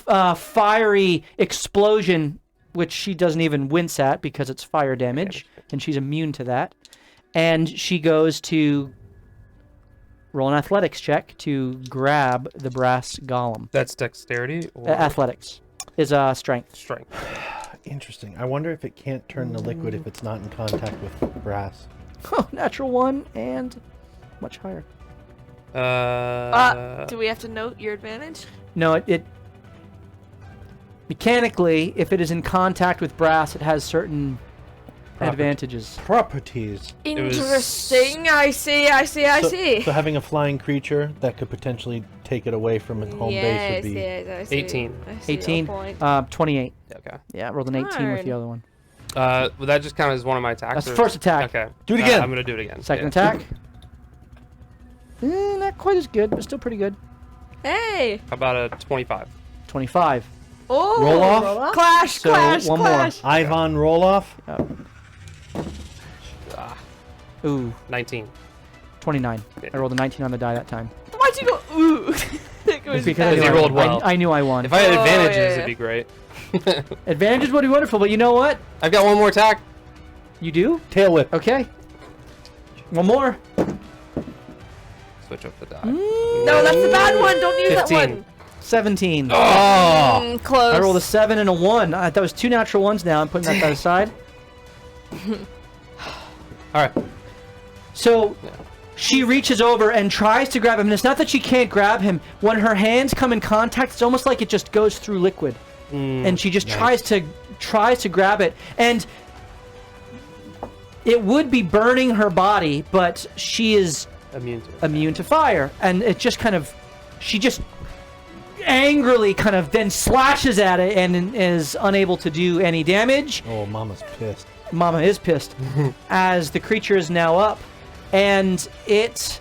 a fiery explosion, which she doesn't even wince at because it's fire damage, and she's immune to that. And she goes to roll an athletics check to grab the brass golem. That's dexterity or Athletics is strength. strength. Interesting. I wonder if it can't turn to liquid if it's not in contact with brass. Natural 1 and much higher. Do we have to note your advantage? No, it mechanically, if it is in contact with brass, it has certain advantages. Properties. Interesting. I see. So having a flying creature that could potentially take it away from its home base would be... I see. 18. I see your 18, point. 28. Okay. Yeah, I rolled an 18 with the Darn. other one. Would that just count as one of my attacks? That's the or- first attack. Okay. Do it again. I'm gonna do it again. Second Yeah. attack. Not quite as good, but still pretty good. Hey. How about a 25? 25. Oh. Roll off. Clash. So, one more. Ivan roll off. Ooh, 19. 29. Yeah. I rolled a 19 on the die that time. Why'd you go? Ooh. It was Because I Because knew you I rolled won. well. I knew I won. If I had Oh, advantages, yeah, yeah. it'd be great. Advantages would be wonderful, but you know what? I've got one more attack. You do? Tail whip. Okay. One more. Switch up the die. No, that's the bad one. Don't use 15. that one. 17. Oh! Close. I rolled a 7 and a 1. That was 2 natural ones now. I'm putting that aside. All right. So she reaches over and tries to grab him. And it's not that she can't grab him. When her hands come in contact, it's almost like it just goes through liquid. And she just tries to grab it. And it would be burning her body, but she is Immune to it. immune to fire. And it just kind of... She just angrily kind of then slashes at it and is unable to do any damage. Oh, Mama's pissed. Mama is pissed. As the creature is now up, and it...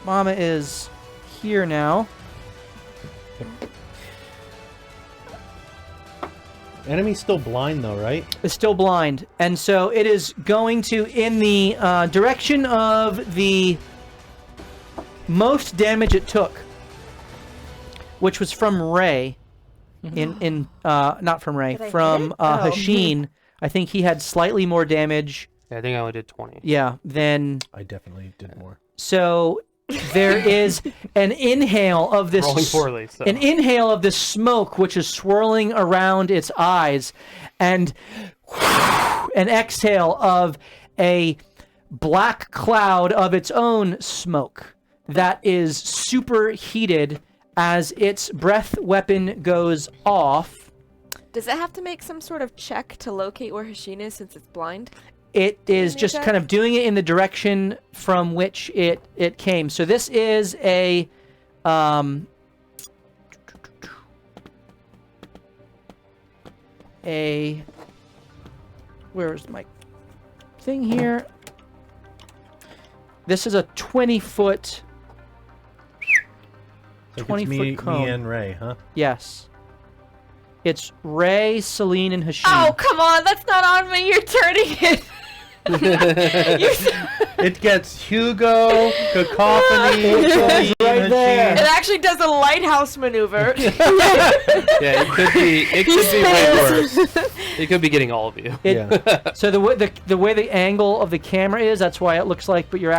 Mama is here now. Enemy's still blind though, right? It's still blind, and so it is going to, in the direction of the most damage it took, which was from Ray. Not from Ray, from Hashin. I think he had slightly more damage. Yeah, I think I only did 20. Yeah, then I definitely did more. so there is an inhale of this Rolling poorly, so. an inhale of this smoke which is swirling around its eyes, and an exhale of a black cloud of its own smoke that is superheated as its breath weapon goes off. Does it have to make some sort of check to locate where Hashin is since it's blind? It is Give me a just check. kind of doing it in the direction from which it came. So this is a where's my thing here? This is a 20-foot. So 20 it's foot me cone. and Ray, huh? Yes. It's Ray, Celine, and Hashin. Oh, come on, that's not on me. You're turning it. It gets Hugo, Cacophony, Celine, right there. It actually does a lighthouse maneuver. Yeah, it could be way worse. It could be getting all of you. Yeah. So the way the angle of the camera is, that's why it looks like, but you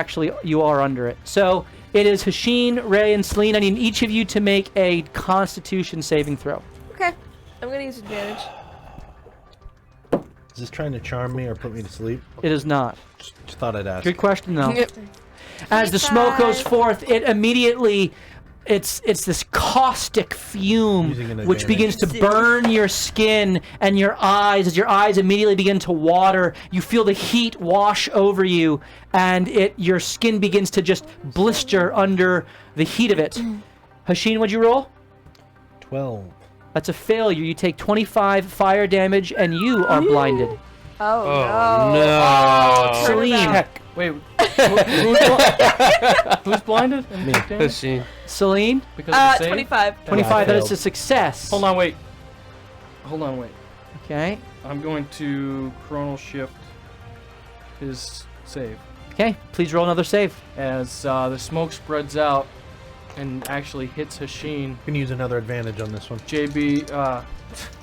are under it. So it is Hashin, Ray, and Celine. I need each of you to make a Constitution saving throw. Okay, I'm gonna use advantage. Is this trying to charm me or put me to sleep? It is not. Just thought I'd ask. Good question, though. As the smoke goes forth, it immediately, it's this caustic fume Using an which begins to burn your skin and your eyes. As your eyes immediately begin to water, you feel the heat wash over you, and your skin begins to just blister under the heat of it. Hashin, what'd you roll? 12. That's a failure. You take 25 fire damage, and you are blinded. Oh, no. Oh, turn it Celine. back. Wait, who's blinded? And Me. took damage? Hashin. Celine, Because of the save? 25. 25. That is failed. a success. Hold on, wait. Hold on, wait. Okay. I'm going to chronal shift his save. Okay. Please roll another save. As the smoke spreads out and actually hits Hashin, You can use another advantage on this one. JB, I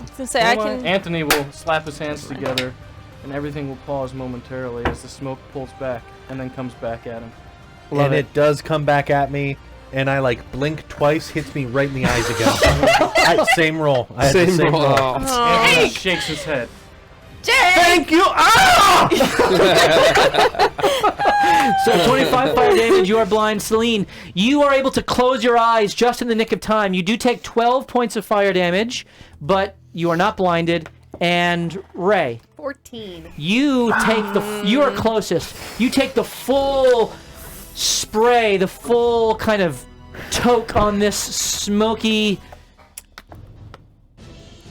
was gonna say I can. Anthony will slap his hands together, and everything will pause momentarily as the smoke pulls back and then comes back at him. And it does come back at me, and I like blink twice, hits me right in the eyes again. Same roll. I had the Same same roll. roll. Anthony shakes his head. Thank you! Ah! So 25 fire damage, you are blind. Celine, you are able to close your eyes just in the nick of time. You do take 12 points of fire damage, but you are not blinded. And Ray, 14. you take you are closest. You take the full spray, the full kind of toke on this smoky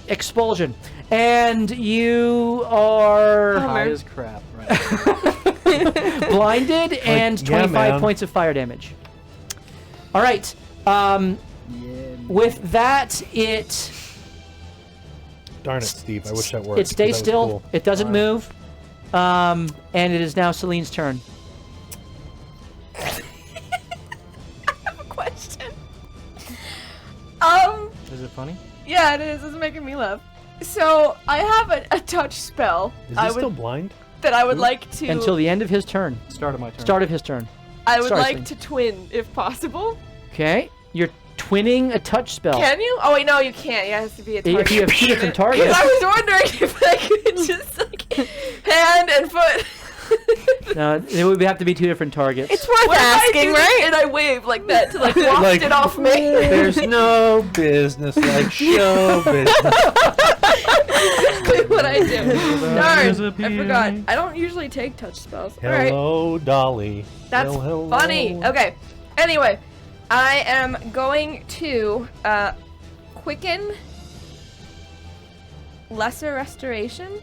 expulsion. And you are High as crap, right? blinded and yeah, 25 man. points of fire damage. All right. With that, it Darn it, Steve. I wish that worked. it stays That was still. cool. It doesn't move. And it is now Celine's turn. Question. Is it funny? Yeah, it is. It's making me laugh. So I have a touch spell. Is he still blind? That I would like to. Until the end of his turn. Start of my turn. Start of his turn. I would Sorry, like Celine. to twin, if possible. Okay. You're twinning a touch spell. Can you? Oh wait, no, you can't. It has to be a target. If you have two different Because targets. I was wondering if I could just like hand and foot. No, it would have to be two different targets. It's worth What if I asking, do this right? And I wave like that to like waft Like, it off me. There's no business like show business. Exactly what I do. Darn, is I appealing. forgot. I don't usually take touch spells. All right. Hello, Dolly. That's Hello. funny. Okay. Anyway, I am going to quicken lesser restoration.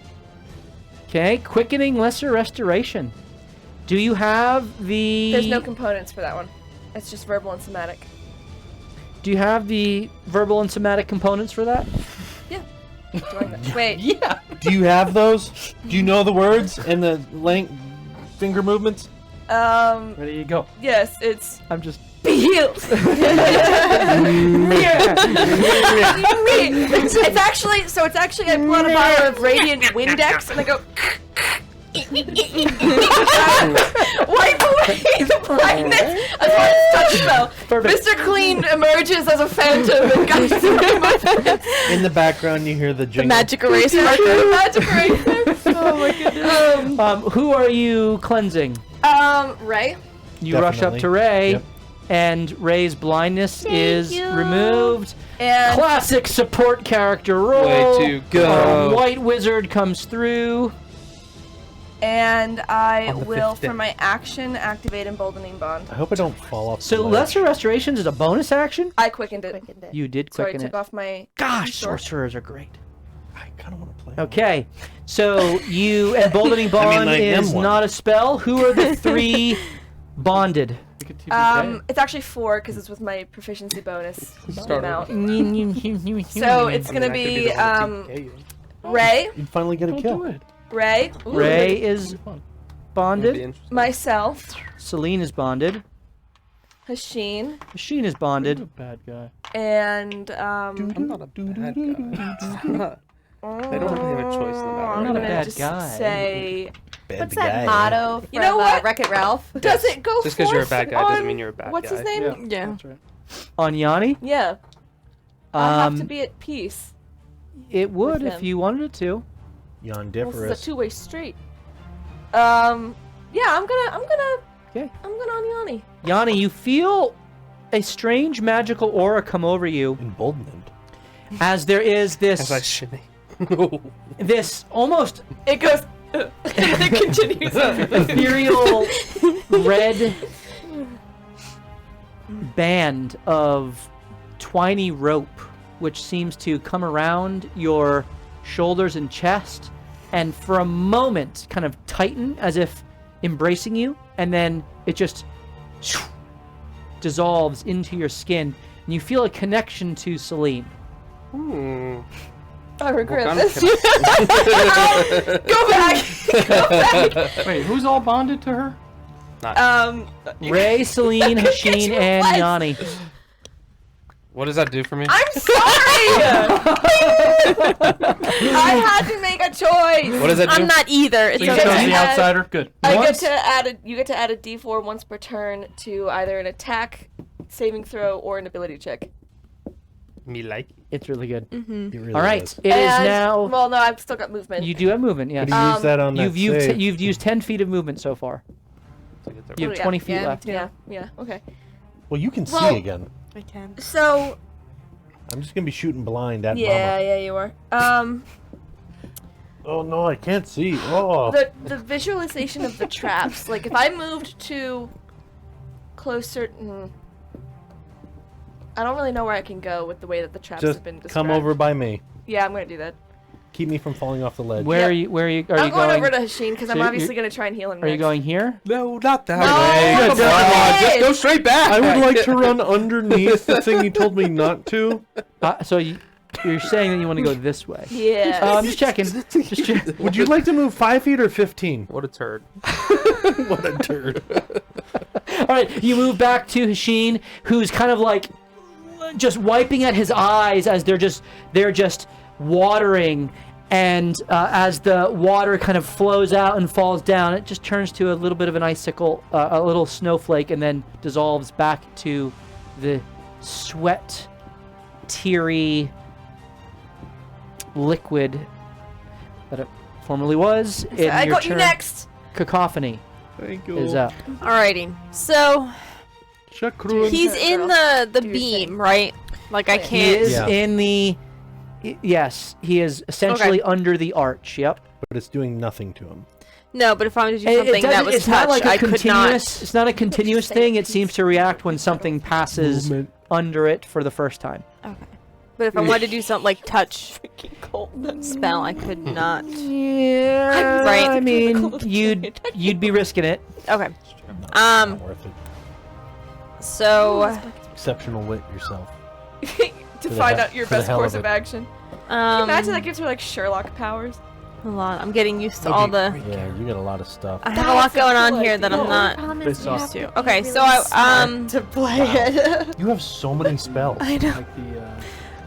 Okay, quickening lesser restoration. Do you have the... There's no components for that one. It's just verbal and somatic. Do you have the verbal and somatic components for that? Yeah. Wait. Yeah. Do you have those? Do you know the words and the finger movements? Ready you go. Yes, it's I'm just... be healed. It's actually I pull out a bottle of Radiant Windex and I go wipe away the blindness as hard as touch spell. Perfect. Mr. Clean emerges as a phantom and guides through In the background, you hear the jingle. Magic eraser. magic eraser. Oh my goodness. Who are you cleansing? Ray. You rush up Definitely. to Ray, Yep. and Ray's blindness is removed. And Classic support character roll. Way to go. White wizard comes through. And I On the will, fifth day. for my action, activate Emboldening Bond. I hope I don't fall off. So the ledge. lesser restorations is a bonus action. I quickened it. You did So I quicken took it. off my. Gosh, sword. sorcerers are great. I kind of want to play. Okay, so you emboldening bond I am is one. not a spell. Who are the three bonded? It's actually 4 because it's with my proficiency bonus Start amount. so So it's gonna be Ray, You'd finally get a kill. Ray, Ray is bonded. myself, Celine is bonded. Hashin, Sheen is bonded. Bad guy. and I'm not a bad guy. I don't really have a choice in the matter. I'm not a gonna bad just guy. say. Bad What's guy. that motto from You know what? Wreck-It Ralph? Does it go Just because you're a forth bad guy doesn't on- mean you're a bad What's guy. his name? Yeah. That's right. On Yanni, Yeah. I have to be at peace. it would with if him. you wanted it to. Well, this is Yondiferous. a two-way street. Yeah, I'm gonna Okay. on Yanni. Yanni, you feel a strange magical aura come over you Emboldened. as there is As I this shimmy. this almost It goes. It continues. ethereal red band of twiny rope which seems to come around your shoulders and chest and for a moment kind of tighten as if embracing you, and then it just dissolves into your skin and you feel a connection to Celine. I regret Well, this. I'm Go back. Wait, who's all bonded to her? Ray, Celine, Hashin, and What? Yanni. What does that do for me? I'm sorry. I had to make a choice. What does that do? I'm not either. It's You Please get chose to the add- outsider. Good. I get Once- to add you get to add a D4 once per turn to either an attack, saving throw, or an ability check. Me like. It's really good. It really All right, is. it is And- now. Well, no, I've still got movement. You do have movement, yes. But you use that on that save. You've used 10 feet of movement so far. You have Yeah, 20 feet yeah, left. Yeah. Okay. Well, you can Well- see again. I can. So I'm just gonna be shooting blind at yeah, Mama. you are. Oh no, I can't see. Oh. The visualization of the traps. Like if I moved to closer. I don't really know where I can go with the way that the traps Just have been described. come over by me. Yeah, I'm gonna do that. Keep me from falling off the ledge. Where Yep. are you? Where are you? Are I'm you going going? over to Hashin because I'm So obviously gonna try and heal him. Are you next. going here? No, not that No, way. come Come on, just go straight back. I would like to run underneath the thing you told me not to. So you're saying that you want to go this way? Yeah. I'm just checking. Just check. Would you like to move 5 feet or 15? What a turd. What a turd. All right, you move back to Hashin, who's kind of like just wiping at his eyes as they're just watering, and as the water kind of flows out and falls down, it just turns to a little bit of an icicle, a little snowflake, and then dissolves back to the sweat, teary liquid that it formerly was. In I your got you turn. next. Cacophony Thank you. is up. Alrighty. So Shakrun. he's in the Do your beam, thing. right? Like I He can't. is Yeah. in the. Yes, he is essentially under the arch. Yep. But it's doing nothing to him. No, but if I wanted to do something that was it's touch, not like a I could not. It's not a continuous thing. It seems to react when something passes under it for the first time. Okay. But if I wanted to do something like touch spell, I could not. Yeah. Right. I mean, you'd be risking it. Okay. Not worth it. So. Exceptional wit yourself. To find out your for the best hell course of of it. action. Imagine that gives her like Sherlock powers. Hold on, I'm getting used to all the. Yeah, you got a lot of stuff. I have a lot going on here that I'm not Used used to. Okay, so I to play it. You have so many spells. I know. Like the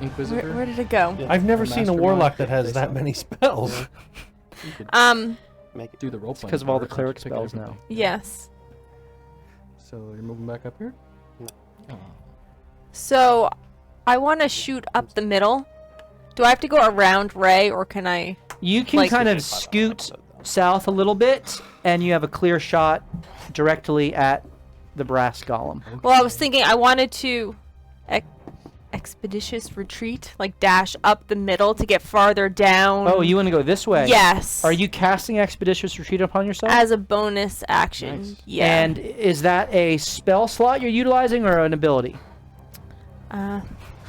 Inquisitor. Where did it go? I've never The seen a mastermind. warlock that has that many spells. You could Make it. do the role It's because of all the cleric spells now. Yes. So you're moving back up here. So I want to shoot up the middle. Do I have to go around Ray, or can I? You can Like- kind of scoot south a little bit, and you have a clear shot directly at the brass golem. Well, I was thinking I wanted to expeditious retreat, like dash up the middle to get farther down. Oh, you want to go this way? Yes. Are you casting Expeditious Retreat upon yourself? As a bonus action? Nice. Yeah. And is that a spell slot you're utilizing or an ability? Where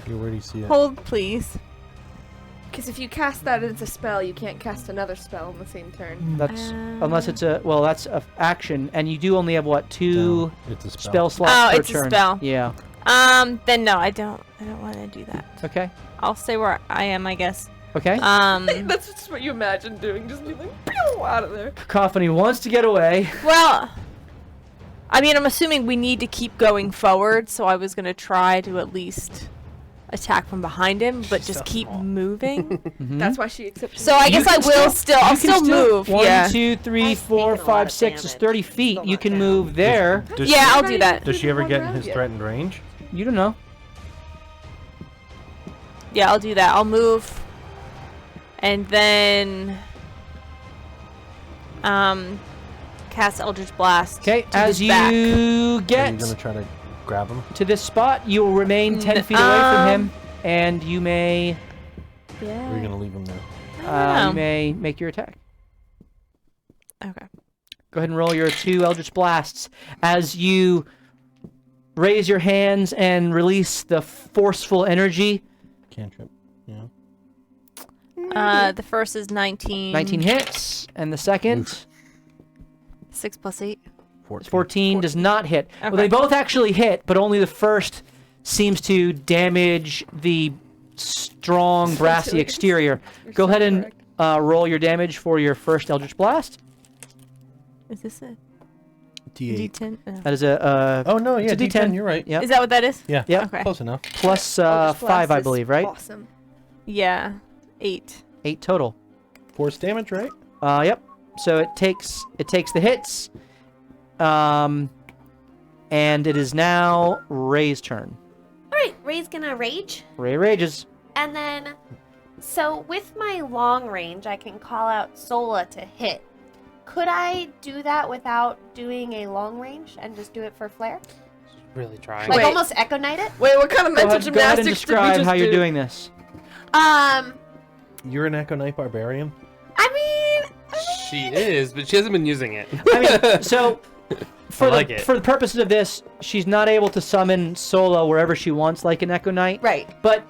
do you see it? Hold, please. Because if you cast that as a spell, you can't cast another spell in the same turn. That's unless it's a that's a action, and you do only have what, two No, it's a spell spell. slots Oh, per it's a turn. spell. Yeah. Then no, I don't want to do that. Okay. I'll stay where I am, I guess. Okay. That's just what you imagine doing, just be like, pew, out of there. Cacophony wants to get away. Well, I mean, I'm assuming we need to keep going forward, so I was gonna try to at least attack from behind him, but just keep moving. That's why she accepted. So I guess I will still. I'll You can still move. One, Yeah. 2, 3, 4, 5, 6 is 30 feet. You can move there. Does Yeah, she, I'll do that. Does she ever get in his threatened range? You don't know. Yeah, I'll do that. I'll move, and then cast Eldritch Blast. Okay, to as his back. you Are you get gonna try to grab him? to this spot, you will remain 10 feet away from him, and you may Or are you gonna leave him there? know. you may make your attack. Okay. Go ahead and roll your 2 Eldritch Blasts as you raise your hands and release the forceful energy. Cantrip. Yeah. The first is 19. 19 hits, and the second 6 plus 8. 14 does not hit. Well, Okay. they both actually hit, but only the first seems to damage the strong, brassy exterior. Go ahead and roll your damage for your first Eldritch Blast. Is this a D8. D10? That is a Oh no, yeah, it's a D10. You're right. Yep. Is that what that is? Yeah. Yep. Okay. Close enough. Plus Eldritch 5, Blast I is believe, right? Awesome. Yeah. 8. 8 total. Force damage, right? Yep. So it takes the hits, and it is now Ray's turn. Alright, Ray's gonna rage. Ray rages. And then, so with my long range, I can call out Sola to hit. Could I do that without doing a long range and just do it for flair? Really trying. Like Wait. almost Echo Knight it? Wait, what kind of Go mental ahead and gymnastics did we describe just how you're do? doing this. You're an Echo Knight barbarian. I mean, She is, but she hasn't been using it. I mean, so for I like the it. for the purposes of this, she's not able to summon Sola wherever she wants, like an Echo Knight. right. But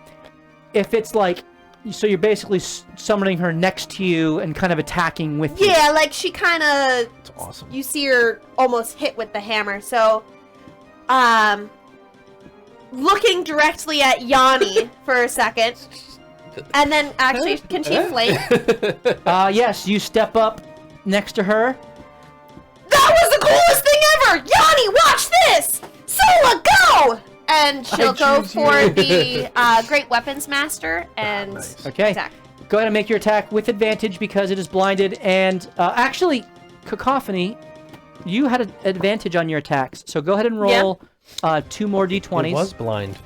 if it's like, so you're basically summoning her next to you and kind of attacking with you. Yeah, like she kind of, It's awesome. you see her almost hit with the hammer. So, looking directly at Yanni for a second. And then actually, can she flank? Yes, you step up next to her. That was the coolest thing ever! Yanni, watch this! Sola, go! And she'll go choose for you. the Great Weapons Master and Okay. attack. Go ahead and make your attack with advantage because it is blinded. And actually, Cacophony, you had an advantage on your attacks. So go ahead and roll 2 more d20s. It was blind.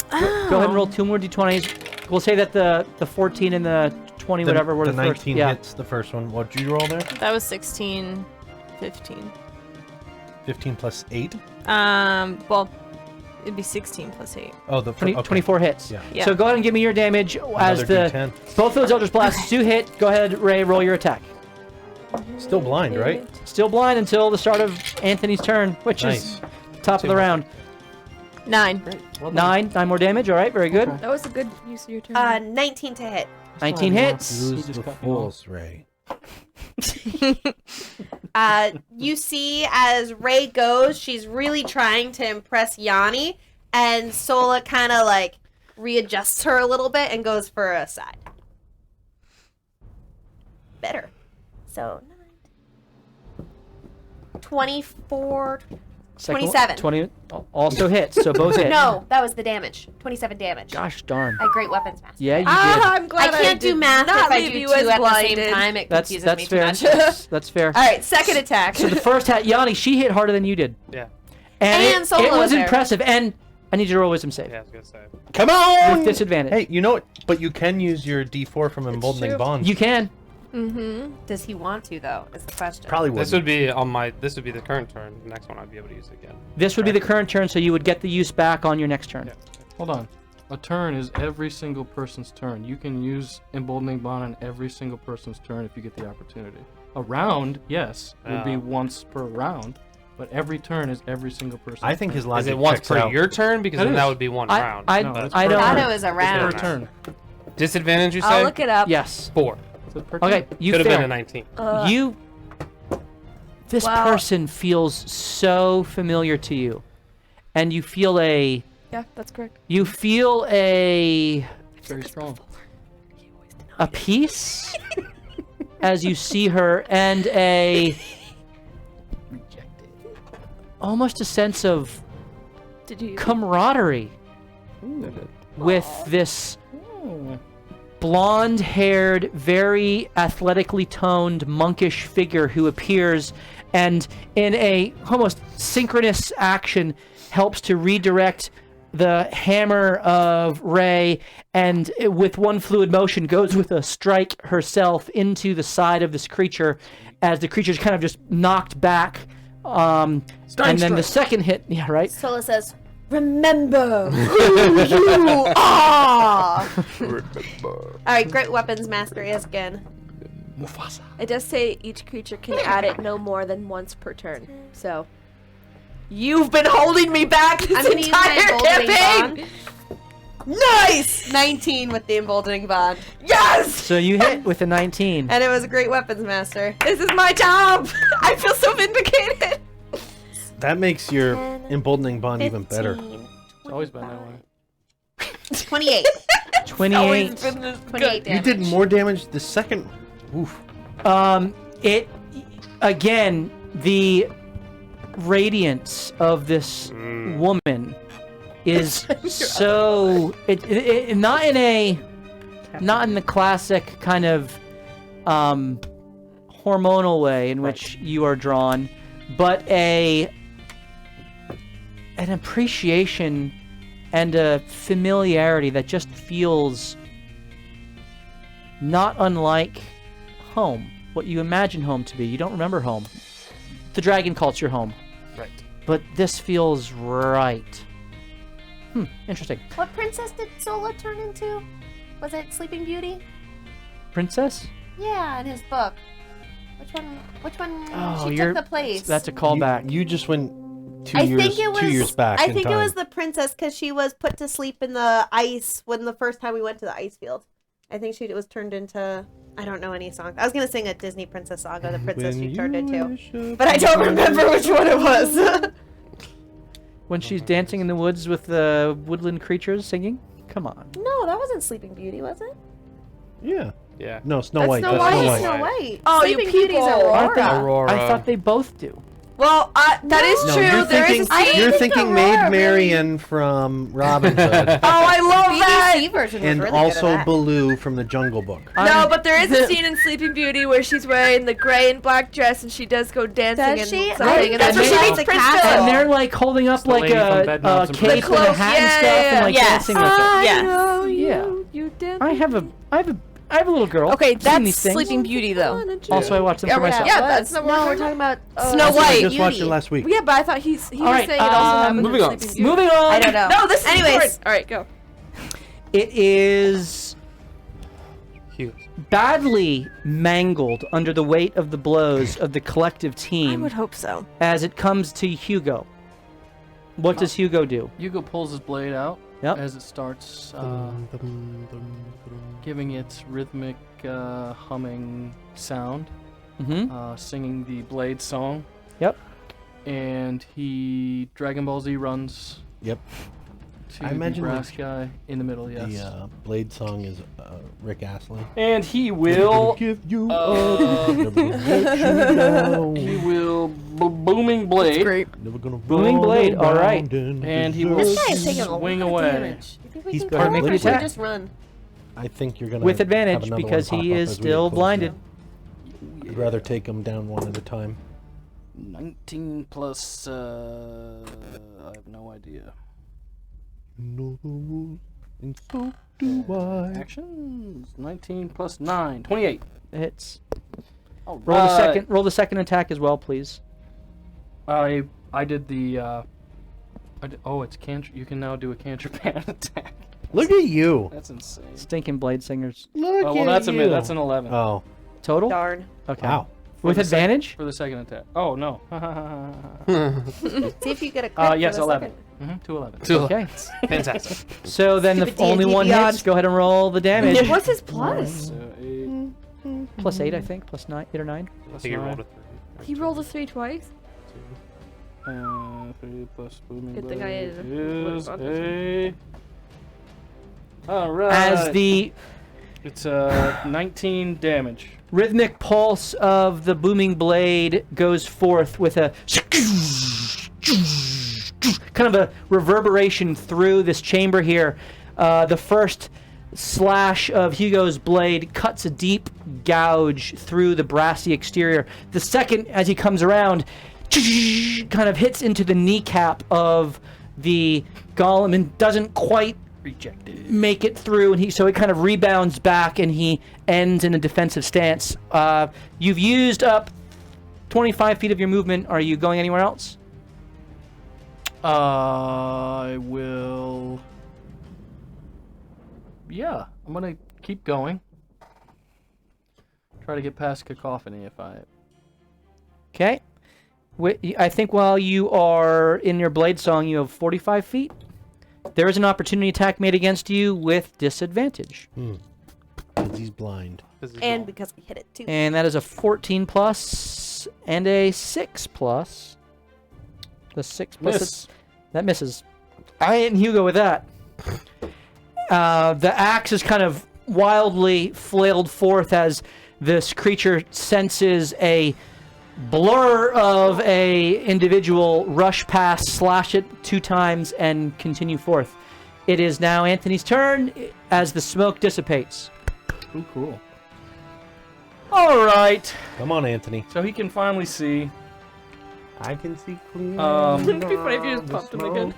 Go ahead and roll 2 more d20s. We'll say that the 14 and the 20 whatever were the, the first. 19 Yeah. hits the first one. What'd you roll there? That was 16. 15. 15 plus 8? Well, it'd be 16 plus 8. Oh, the 20, okay. 24 hits. Yeah. Yeah. So go ahead and give me your damage as Another the D10. both those Eldritch Blasts do hit. Go ahead, Ray, roll your attack. Still blind, right? Still blind until the start of Anthony's turn, which is top of the round. 9. Well done. 9 more damage. All right, very good. That was a good use of your turn. 19 to hit. 19 hits. Use the Force Ray. You see as Ray goes, she's really trying to impress Yanni, and Sola kind of like readjusts her a little bit and goes for a side. Better. So 24, Second one, 27. 20 also hits, so both hit. No, that was the damage. 27 damage. Gosh darn. I great weapons master. Yeah, you did. I'm glad I can't do did math not if I leave do you 2 as at the blinded. same time. It That's confuses me fair. too much. That's fair. All right, second attack. So the first Yanni, she hit harder than you did. Yeah. And And it Solo was was there. impressive. And I need you to roll wisdom save. Yeah, I was gonna say. Come on! With disadvantage. Hey, you know what? But you can use your D4 from Emboldening true. Bonds. You can. Mm-hmm. Does he want to though? Is the question. Probably would. This would be on my. This would be the current turn. The next one I'd be able to use it again. This would be the current turn, so you would get the use back on your next turn. Yeah. Hold on. A turn is every single person's turn. You can use Emboldening Bond on every single person's turn if you get the opportunity. A round, yes, would be once per round, but every turn is every single person's I think his Is logic it once checks per out. your turn? Because It then that is. would be one I round. I, No, it's I per don't. Auto is a round. per turn. Disadvantage, you say? I'll look it up. Yes. 4. Is it per turn? Okay, you Could have been a fail. 19. You. This Wow. person feels so familiar to you, and you feel a. Yeah, that's correct. You feel a Very strong. peace as you see her, and almost a sense of Did you? camaraderie with this blonde-haired, very athletically toned, monkish figure who appears and in a almost synchronous action helps to redirect the hammer of Ray, and with one fluid motion goes with a strike herself into the side of this creature as the creature's kind of just knocked back. And then the second hit, yeah, right? Sola says, "Remember who you are." All right, great weapons mastery again. It does say each creature can add it no more than once per turn. So, you've been holding me back this I'm gonna use my entire emboldening campaign. bond. Nice! 19 with the emboldening bond. Yes, So you hit with a 19. And it was a great weapons master. this is my job. I feel so vindicated. That makes your Emboldening Bond even better. 15, It's always been that way. 28. 28. 28 damage. You did more damage the second. Oof. It again, the radiance of this woman is so it not in the classic kind of hormonal way in which you are drawn, but an appreciation and a familiarity that just feels not unlike home, what you imagine home to be. You don't remember home. The dragon culture home. Right. But this feels right. Interesting. What princess did Sola turn into? Was it Sleeping Beauty? Princess? Yeah, in his book. Which one? Oh, she you're- took the place. That's a callback. You just went I 2 years. think it was 2 years back. I in think time. it was the princess because she was put to sleep in the ice when the first time we went to the ice field. I think she was turned into. I don't know any songs. I was gonna sing a Disney princess song of the princess When she turned you into, wish upon but I don't remember which one it was. When she's dancing in the woods with the woodland creatures singing? Come on. No, that wasn't Sleeping Beauty, was it? Yeah. Yeah. No, Snow That's White. Snow That's White. Snow Snow White. White. Oh, you Sleeping Beauty's people. Aren't they- Aurora. Aurora. I thought they both do. Well, that is No, true. you're There thinking, is a scene. you're thinking Maid Aurora, Marian from Robin Hood, Oh, I love that. BBC version was and really also good at that. Baloo from the Jungle Book. No, but there is a scene in Sleeping Beauty where she's wearing the gray and black dress and she does go dancing Does and she? something, I think and that's where she that's meets the Prince castle. Philip. And they're like holding up It's the like lady from a Bedknobs and cape Broomsticks. and a cloak, hat and yeah, stuff and like yeah. dancing with it. I Yes. know Yeah. you dance. I have a little girl. Okay, I've seen that's these things. Sleeping Beauty though. Also, I watched them Yeah, for myself. yeah, that's not what No, we're we're talking about Snow I White. just watched it Beauty. last week. Yeah, but I thought he was Alright, saying it also happened moving in on. Sleeping Beauty. Moving on. I don't know. No, this is Anyways. important. All right, go. It is badly mangled under the weight of the blows of the collective I team would hope so. as it comes to Hugo. What does Hugo do? Hugo pulls his blade out Yep. as it starts giving its rhythmic humming sound, Mm-hmm. singing the blade song. Yep. And he Dragon Ball Z runs. Yep. To I the imagine brass guy in the middle. Yes. The blade song is Rick Astley. And he will Give you up, never gonna let you down. he will booming blade. Great. Never gonna Booming run blade, all right. around And he desert. will This guy is taking a swing lot of away. damage. You think we He's can perfect. kill him, or Make should an we just run? I think you're gonna With have advantage another because one he pop up is as we get still closer. blinded. I'd rather take them down one at a time. 19 plus. I have no idea. Know the rules, and so do I. Actions 19 plus 9, 28. Hits. All Roll the right. second. Roll the second attack as well, please. I did the. Oh, it's cantrip. You can now do a cantrip hand attack. Look at you. That's insane. Stinking blade singers. Look Oh well, at that's you. that's an 11 Oh, Total. Darn. Okay. wow. With For the sec- advantage. for the second attack. Oh no. See if you get a crit Yes, for the 11. second. 2 11. Okay. Fantastic. So then the Stupid only D&D one beyond. hits. Go ahead and roll the damage. What's his plus? So 8 Plus 8, I think. Plus 9, 8 or 9. I plus think you 9. rolled a 3. He rolled a 3 twice. 3 plus booming Good thing I blade would've is gone a. All right. As the It's 19 damage. rhythmic pulse of the booming blade goes forth with a kind of a reverberation through this chamber here. The first slash of Hugo's blade cuts a deep gouge through the brassy exterior. The second, as he comes around, kind of hits into the kneecap of the golem and doesn't quite make it through, and so it kind of rebounds back and he ends in a defensive stance. You've used up 25 feet of your movement. Are you going anywhere else? I will. Yeah, I'm gonna keep going. Try to get past cacophony if I. Okay. I think while you are in your blade song, you have 45 feet. There is an opportunity attack made against you with disadvantage. 'Cause he's blind. And because we hit it too. And that is a 14 plus and a 6 plus. The 6 plus. Miss. That misses. I hit Hugo with that. The axe is kind of wildly flailed forth as this creature senses a blur of a individual rush past, slash it 2 times, and continue forth. It is now Anthony's turn as the smoke dissipates. Ooh, cool. All right. Come on, Anthony. So he can finally see. I can see clear. It'd be funny if you just popped him again.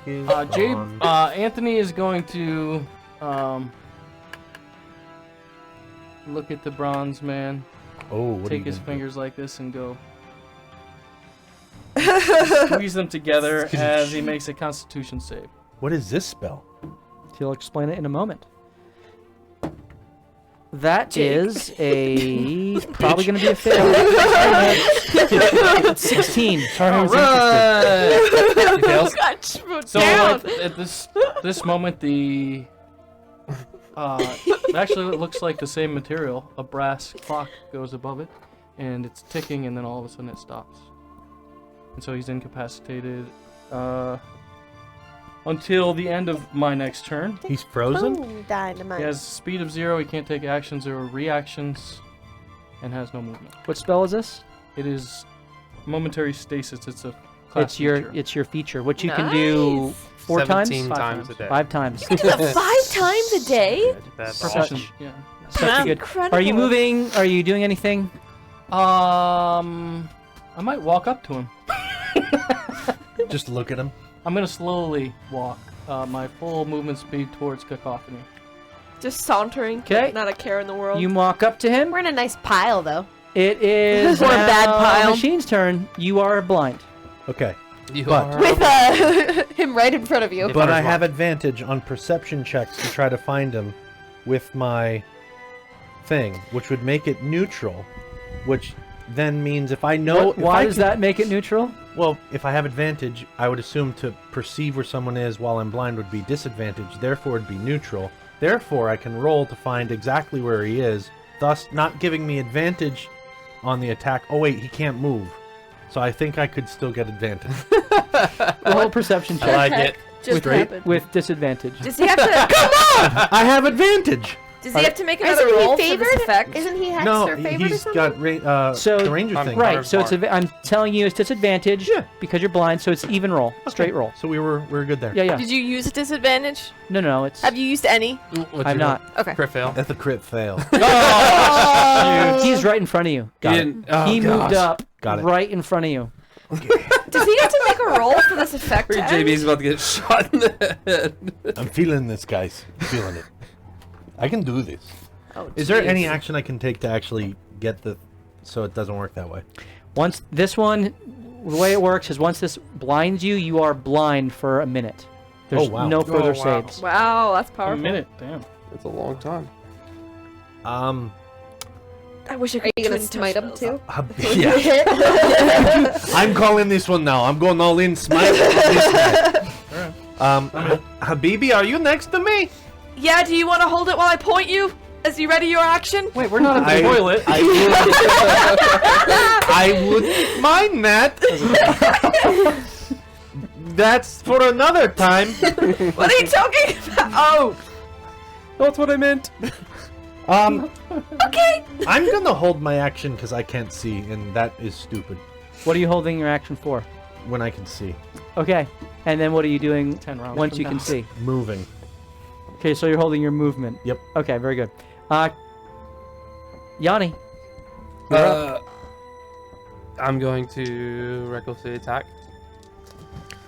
Anthony is going to look at the bronze man, Oh, what are take you his gonna do? fingers like this, and go. Squeeze them together as he makes a Constitution save. What is this spell? He'll explain it in a moment. That is a probably going to be a fail. 16. All right. He fails. Got smoked So down. at this moment, the actually it looks like the same material. A brass clock goes above it, and it's ticking, and then all of a sudden it stops. And so he's incapacitated until the end of my next turn. He's frozen? Boom, dynamite. He has speed of 0. He can't take actions or reactions, and has no movement. What spell is this? It is momentary stasis. It's a class feature. It's your feature, which you can do Nice. 4 times, 17 5 times a times. day. 5 times. You can do that 5 times a day? That's Proficient, awesome. yeah. Such a good. Incredible. Are you moving? Are you doing anything? I might walk up to him. Just look at him. I'm gonna slowly walk my full movement speed towards cacophony. Just sauntering. 'Kay. Not a care in the world. You walk up to him. We're in a nice pile, though. It is Or a bad now pile. Machine's turn. You are blind. Okay. You But- are With him right in front of you. But I have advantage on perception checks to try to find him with my thing, which would make it neutral, which then means if I know... Why does that make it neutral? Well, if I have advantage, I would assume to perceive where someone is while I'm blind would be disadvantage, therefore it'd be neutral. Therefore, I can roll to find exactly where he is, thus not giving me advantage on the attack. Oh wait, he can't move. So I think I could still get advantage. Roll perception check. I like it. Just happened. With disadvantage. Does he have to? Come on! I have advantage! Does he have to make another Isn't roll he for this favored? effect? Isn't he hex No, or favored or he's something? got the ranger thing. Right, so it's I'm telling you it's disadvantage because you're blind, so it's even roll, straight roll. So we were good there. Yeah. Did you use a disadvantage? No, it's... Have you used any? I'm not. Okay. Crit fail. That's a crit fail. He's right in front of you. Got it. He moved up Got it. right in front of you. Does he have to make a roll for this effect? to end? JB's about to get shot in the head. I'm feeling this, guys. I'm feeling it. I can do this. Oh, Is there jeez. any action I can take to actually get the... so it doesn't work that way? Once this one, the way it works is once this blinds you, you are blind for a minute. There's wow. no further Oh, wow. saves. Wow, that's A powerful. minute, damn. It's a long time. I wish I Are could. you gonna twin smite touch him those. too? Yeah. I'm calling this one now. I'm going all in. Smite on this guy. Habibi, are you next to me? Yeah, do you want to hold it while I point you? As you ready your action? Wait, we're not at the toilet. I wouldn't mind that. That's for another time. What are you talking about? Oh, That's what I meant. okay. I'm gonna hold my action because I can't see, and that is stupid. What are you holding your action for? When I can see, Okay. And then what are you doing 10 rounds once from you now. can see? moving. Okay, so you're holding your movement. Yep. Okay, very good. Yanni. I'm going to recklessly attack.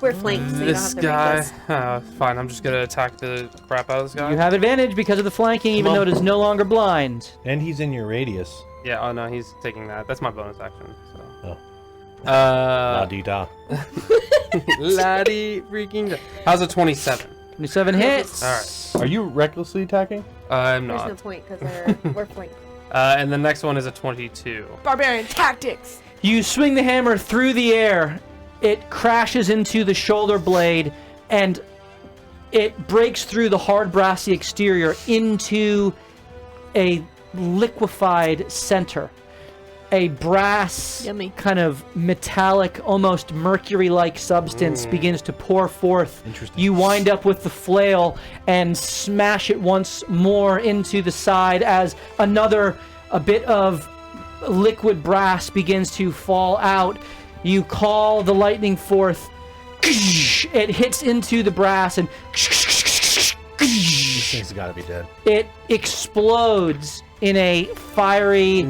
We're flanked, so you don't This have to guy. reckless. Fine, I'm just gonna attack the crap out of this guy. You have advantage because of the flanking, even Come though on. it is no longer blind. And he's in your radius. Yeah, oh no, he's taking that. That's my bonus action. So. Oh. La dee da. Laddie freaking. How's a 27? 27 hits. Alright. Are you recklessly attacking? I'm There's not. no point because we're flanked. And the next one is a 22. Barbarian tactics. You swing the hammer through the air. It crashes into the shoulder blade, and it breaks through the hard brassy exterior into a liquefied center. A brass, Yummy. kind of metallic, almost mercury-like substance begins to pour forth. Interesting. You wind up with the flail and smash it once more into the side as a bit of liquid brass begins to fall out. You call the lightning forth. It hits into the brass and This thing's gotta be dead. it explodes in a fiery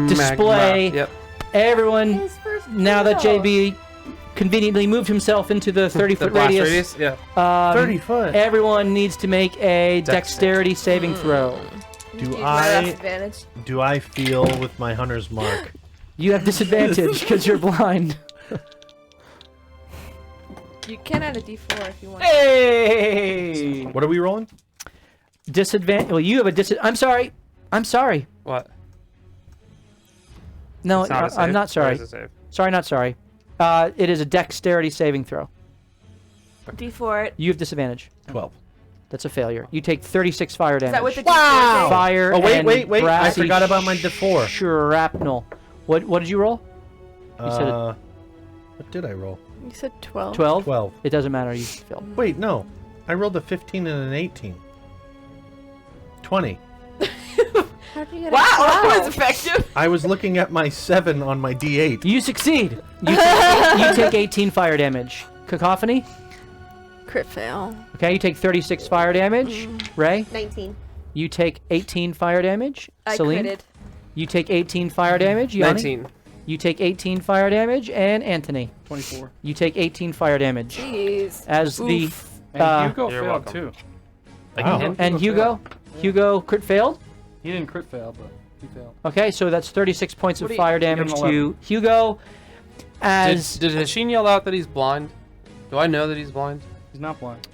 display. Magma. Yep. Everyone, now that JB conveniently moved himself into the 30-foot blast radius, Yeah. 30 foot. everyone needs to make a dexterity saving throw. Do Use my last I advantage. do I feel with my hunter's mark? You have disadvantage because you're blind. You can add a d4 if you want. Hey! What are we rolling? Disadvantage. Well, you have a I'm sorry. I'm sorry. What? No, It's not a I'm save? not Or sorry. is it a save? Sorry, not sorry. It is a dexterity saving throw. D4 it. You have disadvantage. 12. That's a failure. You take 36 fire Is damage. that what the Wow. D4 Fire. Oh, wait, and wait, wait. I brassy forgot about my D4. Shrapnel. What did you roll? You said What did I roll? You said 12. 12? 12. It doesn't matter. You failed. Wait, no. I rolled a 15 and an 18. 20. How'd you get Wow, a that 12? was effective. I was looking at my 7 on my D8. You succeed. You take 18 fire damage. Cacophony? Crit fail. Okay, you take 36 fire damage. Ray? 19. You take 18 fire damage. I Celine? critted. You take 18 fire damage. Yanni? 19. You take 18 fire damage. And Anthony? 24. You take 18 fire damage. Jeez. As the... And Hugo You're failed welcome. too. Wow. And Hugo? Hugo crit failed? He didn't crit fail, but he failed. Okay, so that's 36 points of What do you- fire give him damage 11. to Hugo. As... Did Hashin yell out that he's blind? Do I know that he's blind? He's not blind.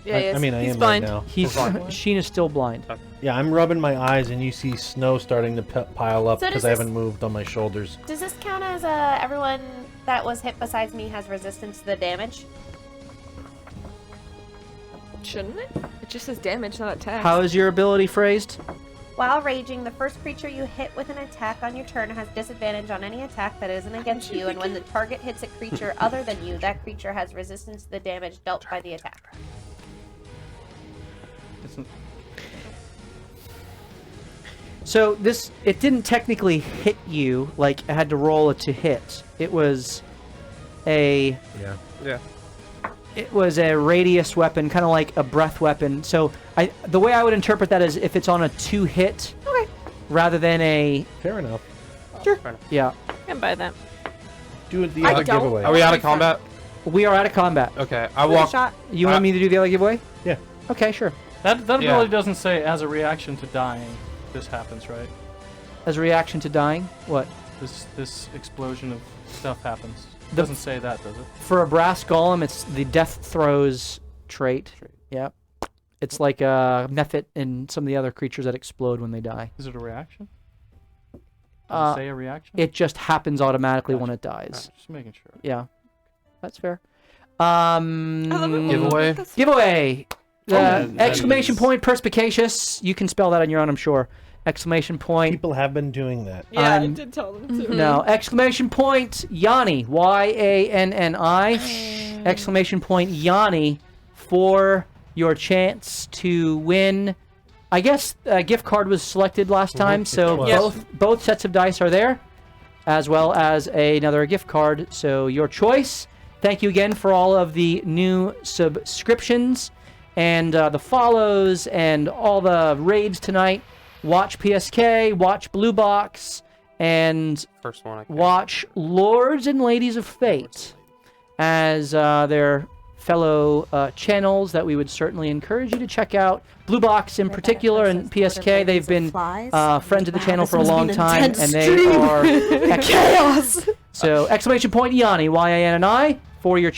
Yeah, I mean, I he's am blind. right now. Sheen is still blind. Yeah, I'm rubbing my eyes, and you see snow starting to pile up So because does I this- haven't moved on my shoulders. Does this count as everyone that was hit besides me has resistance to the damage? Shouldn't it? It just says damage, not attack. How is your ability phrased? While raging, the first creature you hit with an attack on your turn has disadvantage on any attack that isn't against you, and when the target hits a creature other than you, that creature has resistance to the damage dealt by the attacker. So it didn't technically hit you, like I had to roll it to hit. It was a radius weapon, kind of like a breath weapon. So the way I would interpret that is if it's on a 2-hit, rather than a. Fair enough. Sure. Yeah. I can buy that. Do the I other don't- giveaway. Are we out of combat? We are out of combat. Okay, I walk. Shot. You want me to do the other giveaway? Yeah. Okay, sure. That Yeah. ability doesn't say as a reaction to dying. This happens, right? As a reaction to dying, what? This explosion of stuff happens. It The- doesn't say that, does it? For a brass golem, it's the death throes trait. Yeah. It's like a Mephit and some of the other creatures that explode when they die. Is it a reaction? Does it say a reaction? It just happens automatically when Gotcha. it Alright, dies. just making sure. Yeah. That's fair. Giveaway. Giveaway. that Exclamation is- point perspicacious. You can spell that on your own, I'm sure. Exclamation point. People have been doing that. Yeah, I I'm- did tell them to. No. Exclamation point Yanni. Yanni. Exclamation point Yanni for your chance to win. I guess a gift card was selected last time, so was. both sets of dice are there, as well as another gift card. So your choice. Thank you again for all of the new subscriptions and the follows and all the raids tonight. Watch PSK, watch Blue Box, and First one I can. watch Lords and Ladies of Fate as their fellow channels that we would certainly encourage you to check out. Blue Box in particular and PSK, they've been friends of the channel for a long time, and they are chaos. So exclamation point Yanni, Yanni, for your